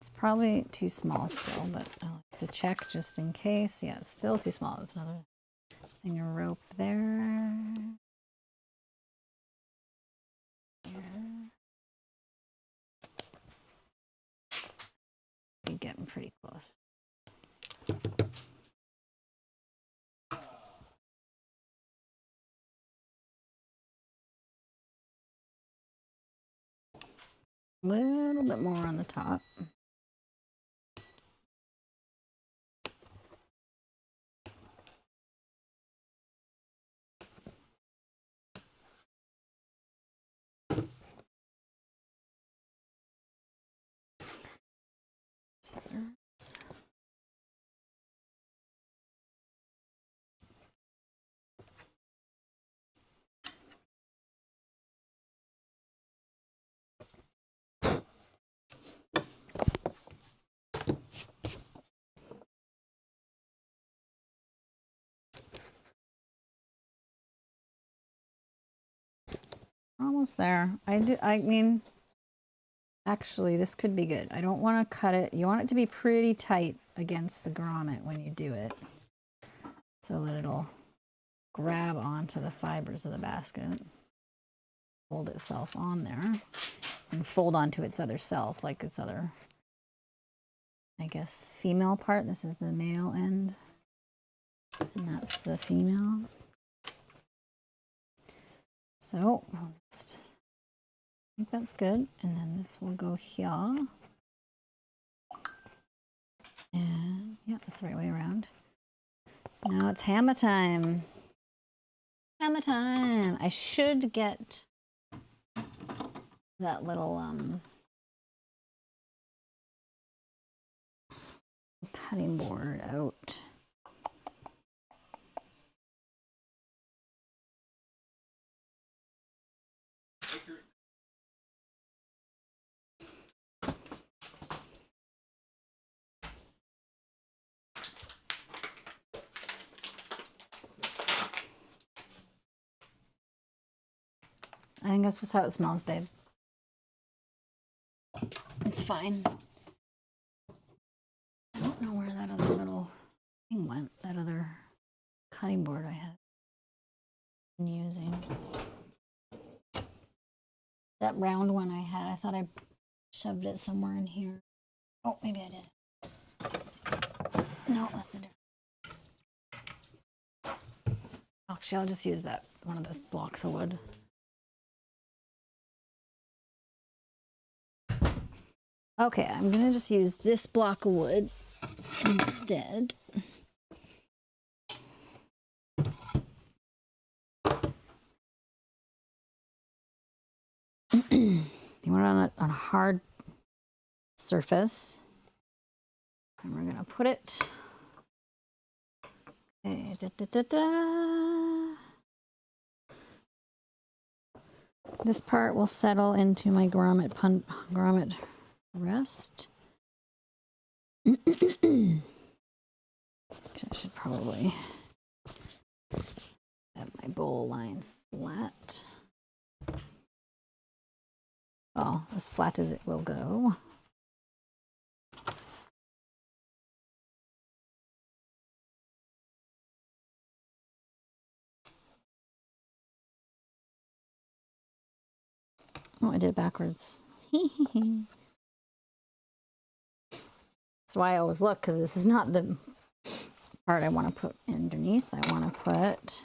It's probably too small still, but I'll have to check just in case. Yeah, it's still too small. That's another thing of rope there. There. pretty close. A little bit more on the top. Scissors. Almost there. I mean, actually, this could be good. I don't want to cut it. You want it to be pretty tight against the grommet when you do it, so that it'll grab onto the fibers of the basket, hold itself on there, and fold onto its other self, like its other, I guess, female part. This is the male end, and that's the female. So I'll just, I think that's good. And then this will go here. And yeah, that's the right way around. Now it's hammer time. Hammer time. I should get that little cutting board out. I think that's just how it smells, babe. It's fine. I don't know where that other little thing went, that other cutting board I had been using. That round one I had, I thought I shoved it somewhere in here. Oh, maybe I did. No, that's a different. Actually, I'll just use that, one of those blocks of wood. Okay, I'm gonna just use this block of wood instead. You want it on a hard surface. And we're gonna put it. Okay, da, da, da, da. This part will settle into my grommet rest. I should probably have my bowl line flat. Well, as flat as it will go. Oh, I did it backwards. That's why I always look, because this is not the part I want to put underneath. I want to put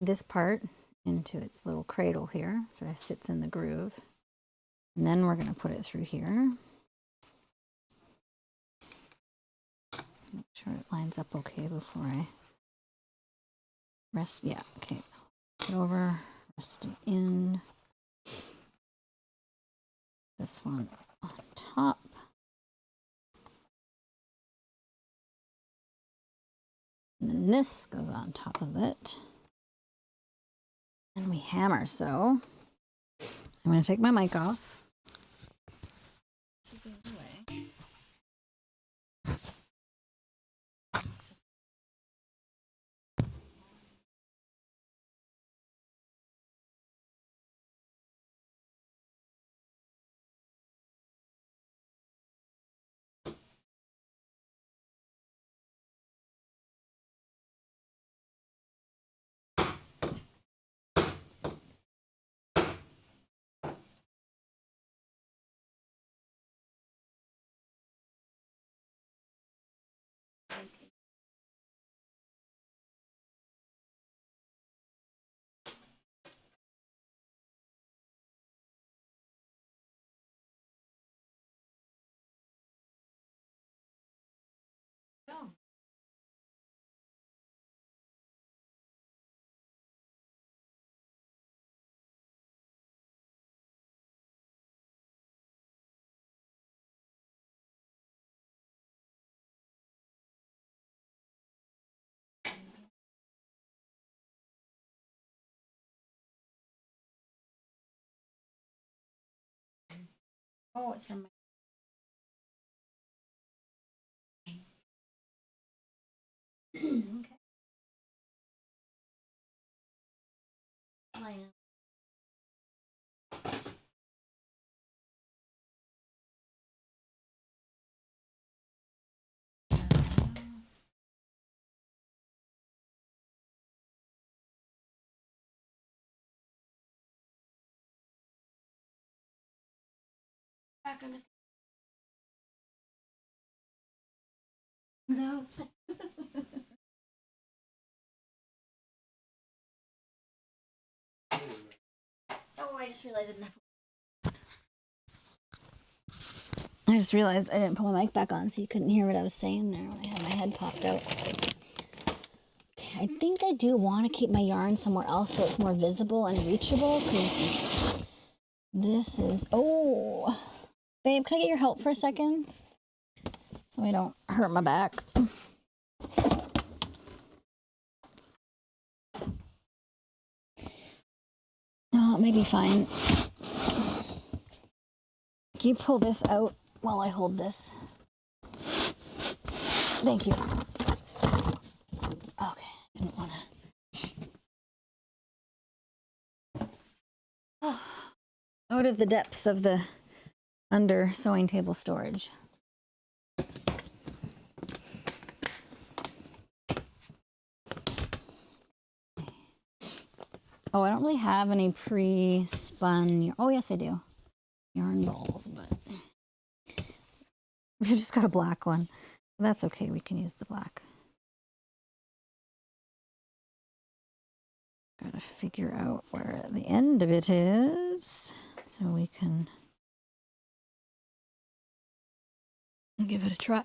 this part into its little cradle here, so it sits in the groove. And then we're going to put it through here. Make sure it lines up okay before I rest. Yeah, okay. Put over, rest it in. This one on top. And then this goes on top of it. And we hammer. So I'm going to take my mic off. Oh, it's from my... Okay. Line up. Back on this. So. Oh, I just realized I didn't put my mic back on, so you couldn't hear what I was saying there when I had my head popped out. Okay, I think I do want to keep my yarn somewhere else so it's more visible and reachable, because this is... Oh, babe, can I get your help for a second? So I don't hurt my back. No, it may be fine. Can you pull this out while I hold this? Thank you. Okay, didn't want to. Oh, out of the depths of the under sewing table storage. Oh, I don't really have any pre-spun. Oh, yes, I do. Yarn balls, but we've just got a black one. That's okay. We can use the black. Gotta figure out where the end of it is so we can give it a try.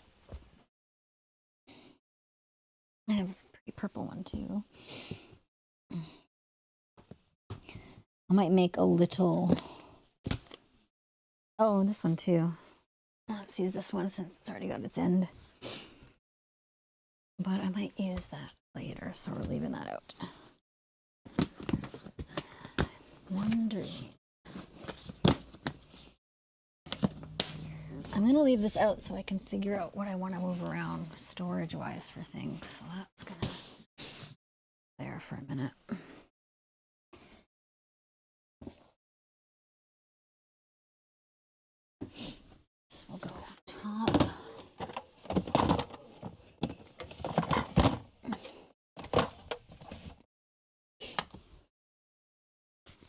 I have a pretty purple one too. I might make a little... Oh, this one too. Let's use this one since it's already got its end. But I might use that later, so we're leaving that out. Wondering. I'm going to leave this out so I can figure out what I want to move around storage-wise for things. So that's going to there for a minute. This will go on top.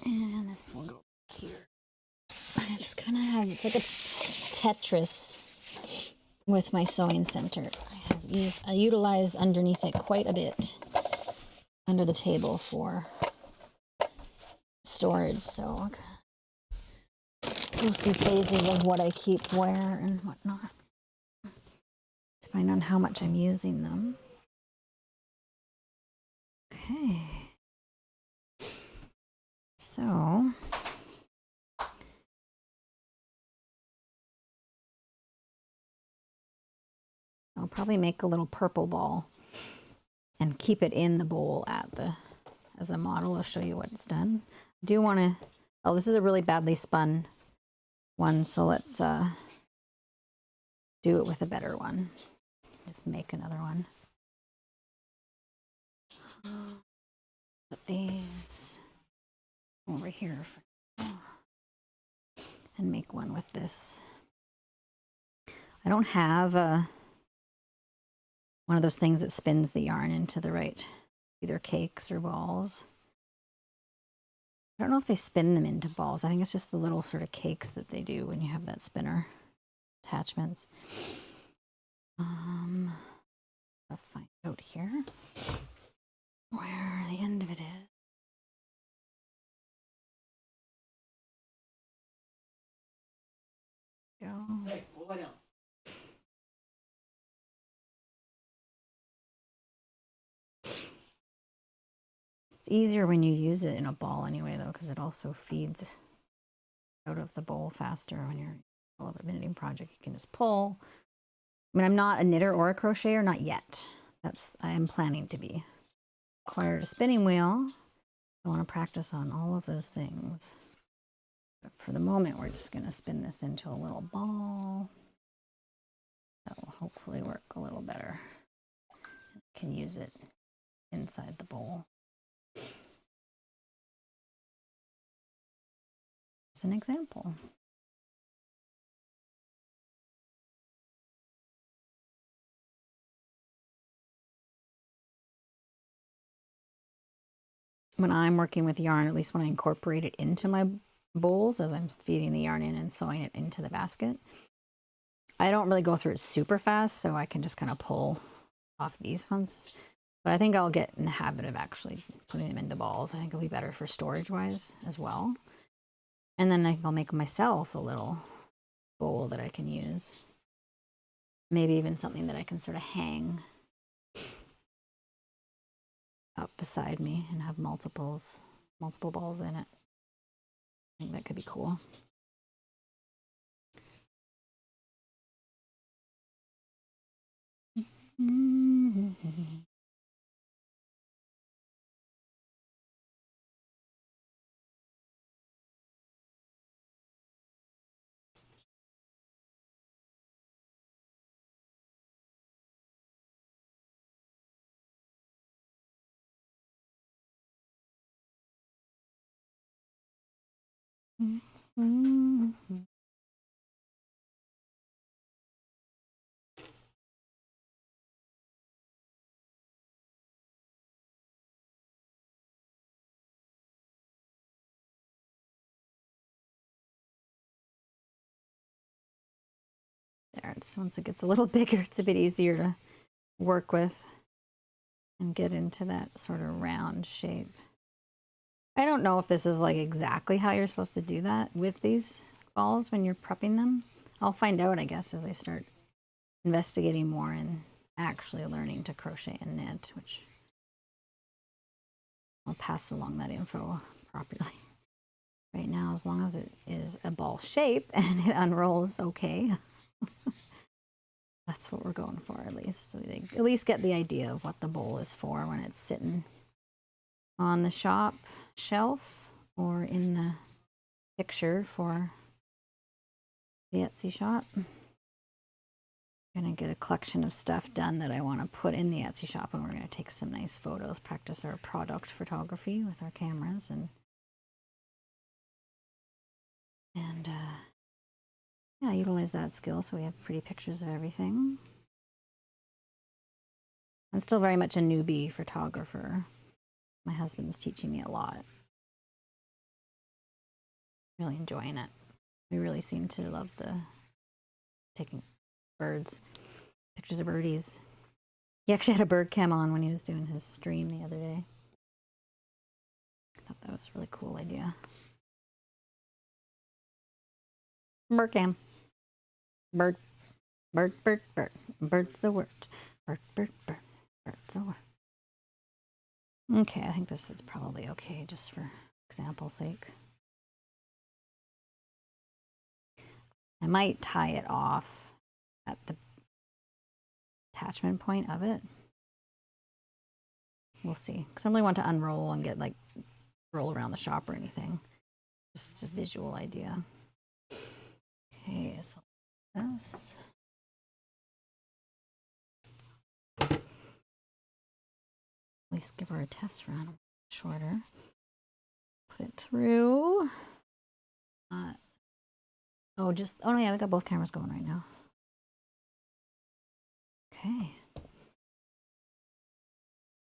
And this will go here. I just kind of have, it's like a Tetris with my sewing center. I utilize underneath it quite a bit under the table for storage. So you'll see phases of what I keep where and whatnot, depending on how much I'm using them. Okay. So I'll probably make a little purple ball and keep it in the bowl as a model. I'll show you what it's done. I do want to, oh, this is a really badly spun one, so let's do it with a better one. Just make another one. Put these over here for now and make one with this. I don't have one of those things that spins the yarn into the right, either cakes or balls. I don't know if they spin them into balls. I think it's just the little sort of cakes that they do when you have that spinner attachments. I'll find out here where the end of it is. Go. Hey, we'll lie down. It's easier when you use it in a ball anyway, though, because it also feeds out of the bowl faster when you're in the middle of a knitting project. You can just pull. I mean, I'm not a knitter or a crocheter, not yet. I am planning to be. Acquired a spinning wheel. I want to practice on all of those things. But for the moment, we're just going to spin this into a little ball. That will hopefully work a little better. Can use it inside the bowl as an example. When I'm working with yarn, at least when I incorporate it into my bowls as I'm feeding the yarn in and sewing it into the basket, I don't really go through it super fast, so I can just kind of pull off these ones. But I think I'll get in the habit of actually putting them into balls. I think it'll be better for storage-wise as well. And then I'll make myself a little bowl that I can use. Maybe even something that I can sort of hang up beside me and have multiple balls in it. I think that could be cool. There, once it gets a little bigger, it's a bit easier to work with and get into that sort of round shape. I don't know if this is like exactly how you're supposed to do that with these balls when you're prepping them. I'll find out, I guess, as I start investigating more and actually learning to crochet and knit, which I'll pass along that info properly. Right now, as long as it is a ball shape and it unrolls okay, that's what we're going for, at least. So they at least get the idea of what the bowl is for when it's sitting on the shop shelf or in the picture for the Etsy shop. I'm gonna get a collection of stuff done that I want to put in the Etsy shop, and we're gonna take some nice photos, practice our product photography with our cameras, and yeah, utilize that skill so we have pretty pictures of everything. I'm still very much a newbie photographer. My husband's teaching me a lot. Really enjoying it. We really seem to love taking birds, pictures of birdies. He actually had a bird cam on when he was doing his stream the other day. I thought that was a really cool idea. Bird cam. Bird. Bird, bird, bird. Bird's a word. Bird, bird, bird. Bird's a word. Okay, I think this is probably okay just for example's sake. I might tie it off at the attachment point of it. We'll see. Because I don't really want to unroll and get like roll around the shop or anything. Just a visual idea. Okay, so this. At least give her a test run. Shorter. Put it through. Oh yeah, we got both cameras going right now. Okay.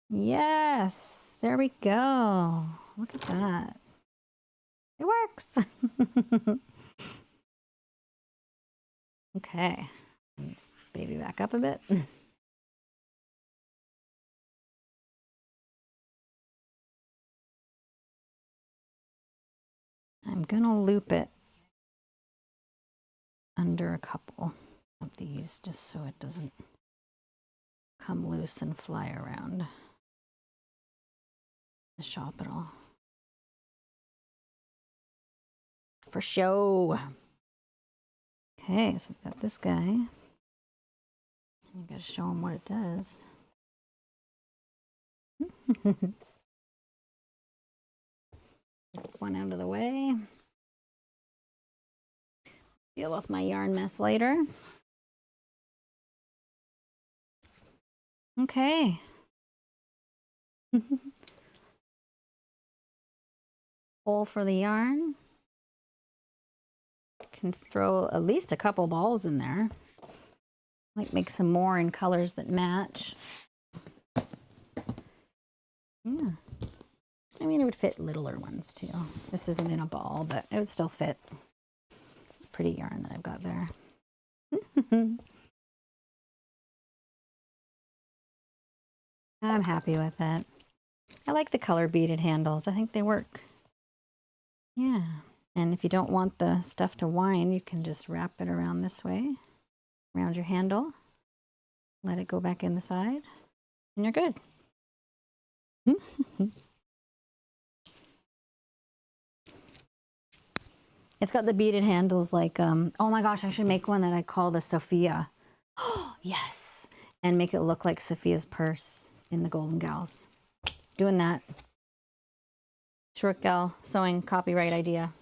Yes, there we go. Look at that. It works. Okay. Let's baby back up a bit. I'm gonna loop it under a couple of these just so it doesn't come loose and fly around the shop at all. For show. Okay, so we've got this guy. You gotta show him what it does. This one out of the way. deal with my yarn mess later. Okay. Hole for the yarn. Can throw at least a couple balls in there. Might make some more in colors that match. Yeah. I mean, it would fit littler ones too. This isn't in a ball, but it would still fit. It's pretty yarn that I've got there. I'm happy with it. I like the color beaded handles. I think they work. Yeah. And if you don't want the stuff to wind, you can just wrap it around this way, around your handle. Let it go back in the side, and you're good. It's got the beaded handles like, oh my gosh, I should make one that I call the Sophia. Oh, yes. And make it look like Sophia's purse in the Golden Gals. Doing that. Short Gal sewing copyright idea.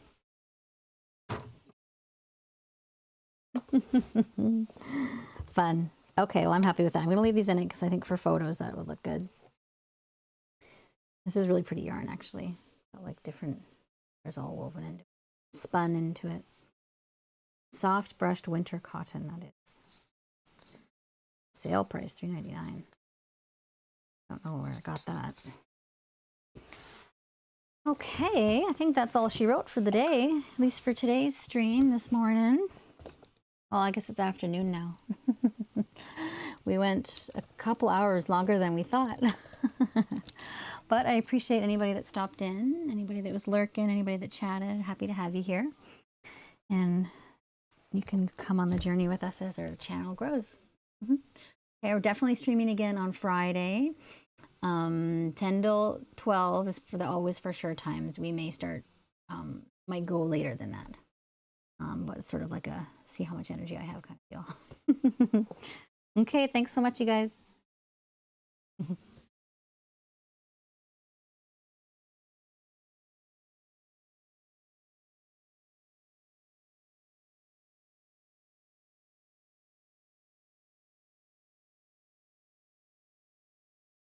Fun. Okay, well, I'm happy with that. I'm going to leave these in it because I think for photos that would look good. This is really pretty yarn, actually. It's got like different colors all woven into it, spun into it. Soft brushed winter cotton, that is. Sale price, $3.99. Don't know where I got that. Okay, I think that's all she wrote for the day, at least for today's stream this morning. Well, I guess it's afternoon now. We went a couple hours longer than we thought. But I appreciate anybody that stopped in, anybody that was lurking, anybody that chatted. Happy to have you here. And you can come on the journey with us as our channel grows. Okay, we're definitely streaming again on Friday. 10 till 12 is for the always for sure times. We may start, might go later than that. But it's sort of like a see how much energy I have kind of deal. Okay, thanks so much, you guys.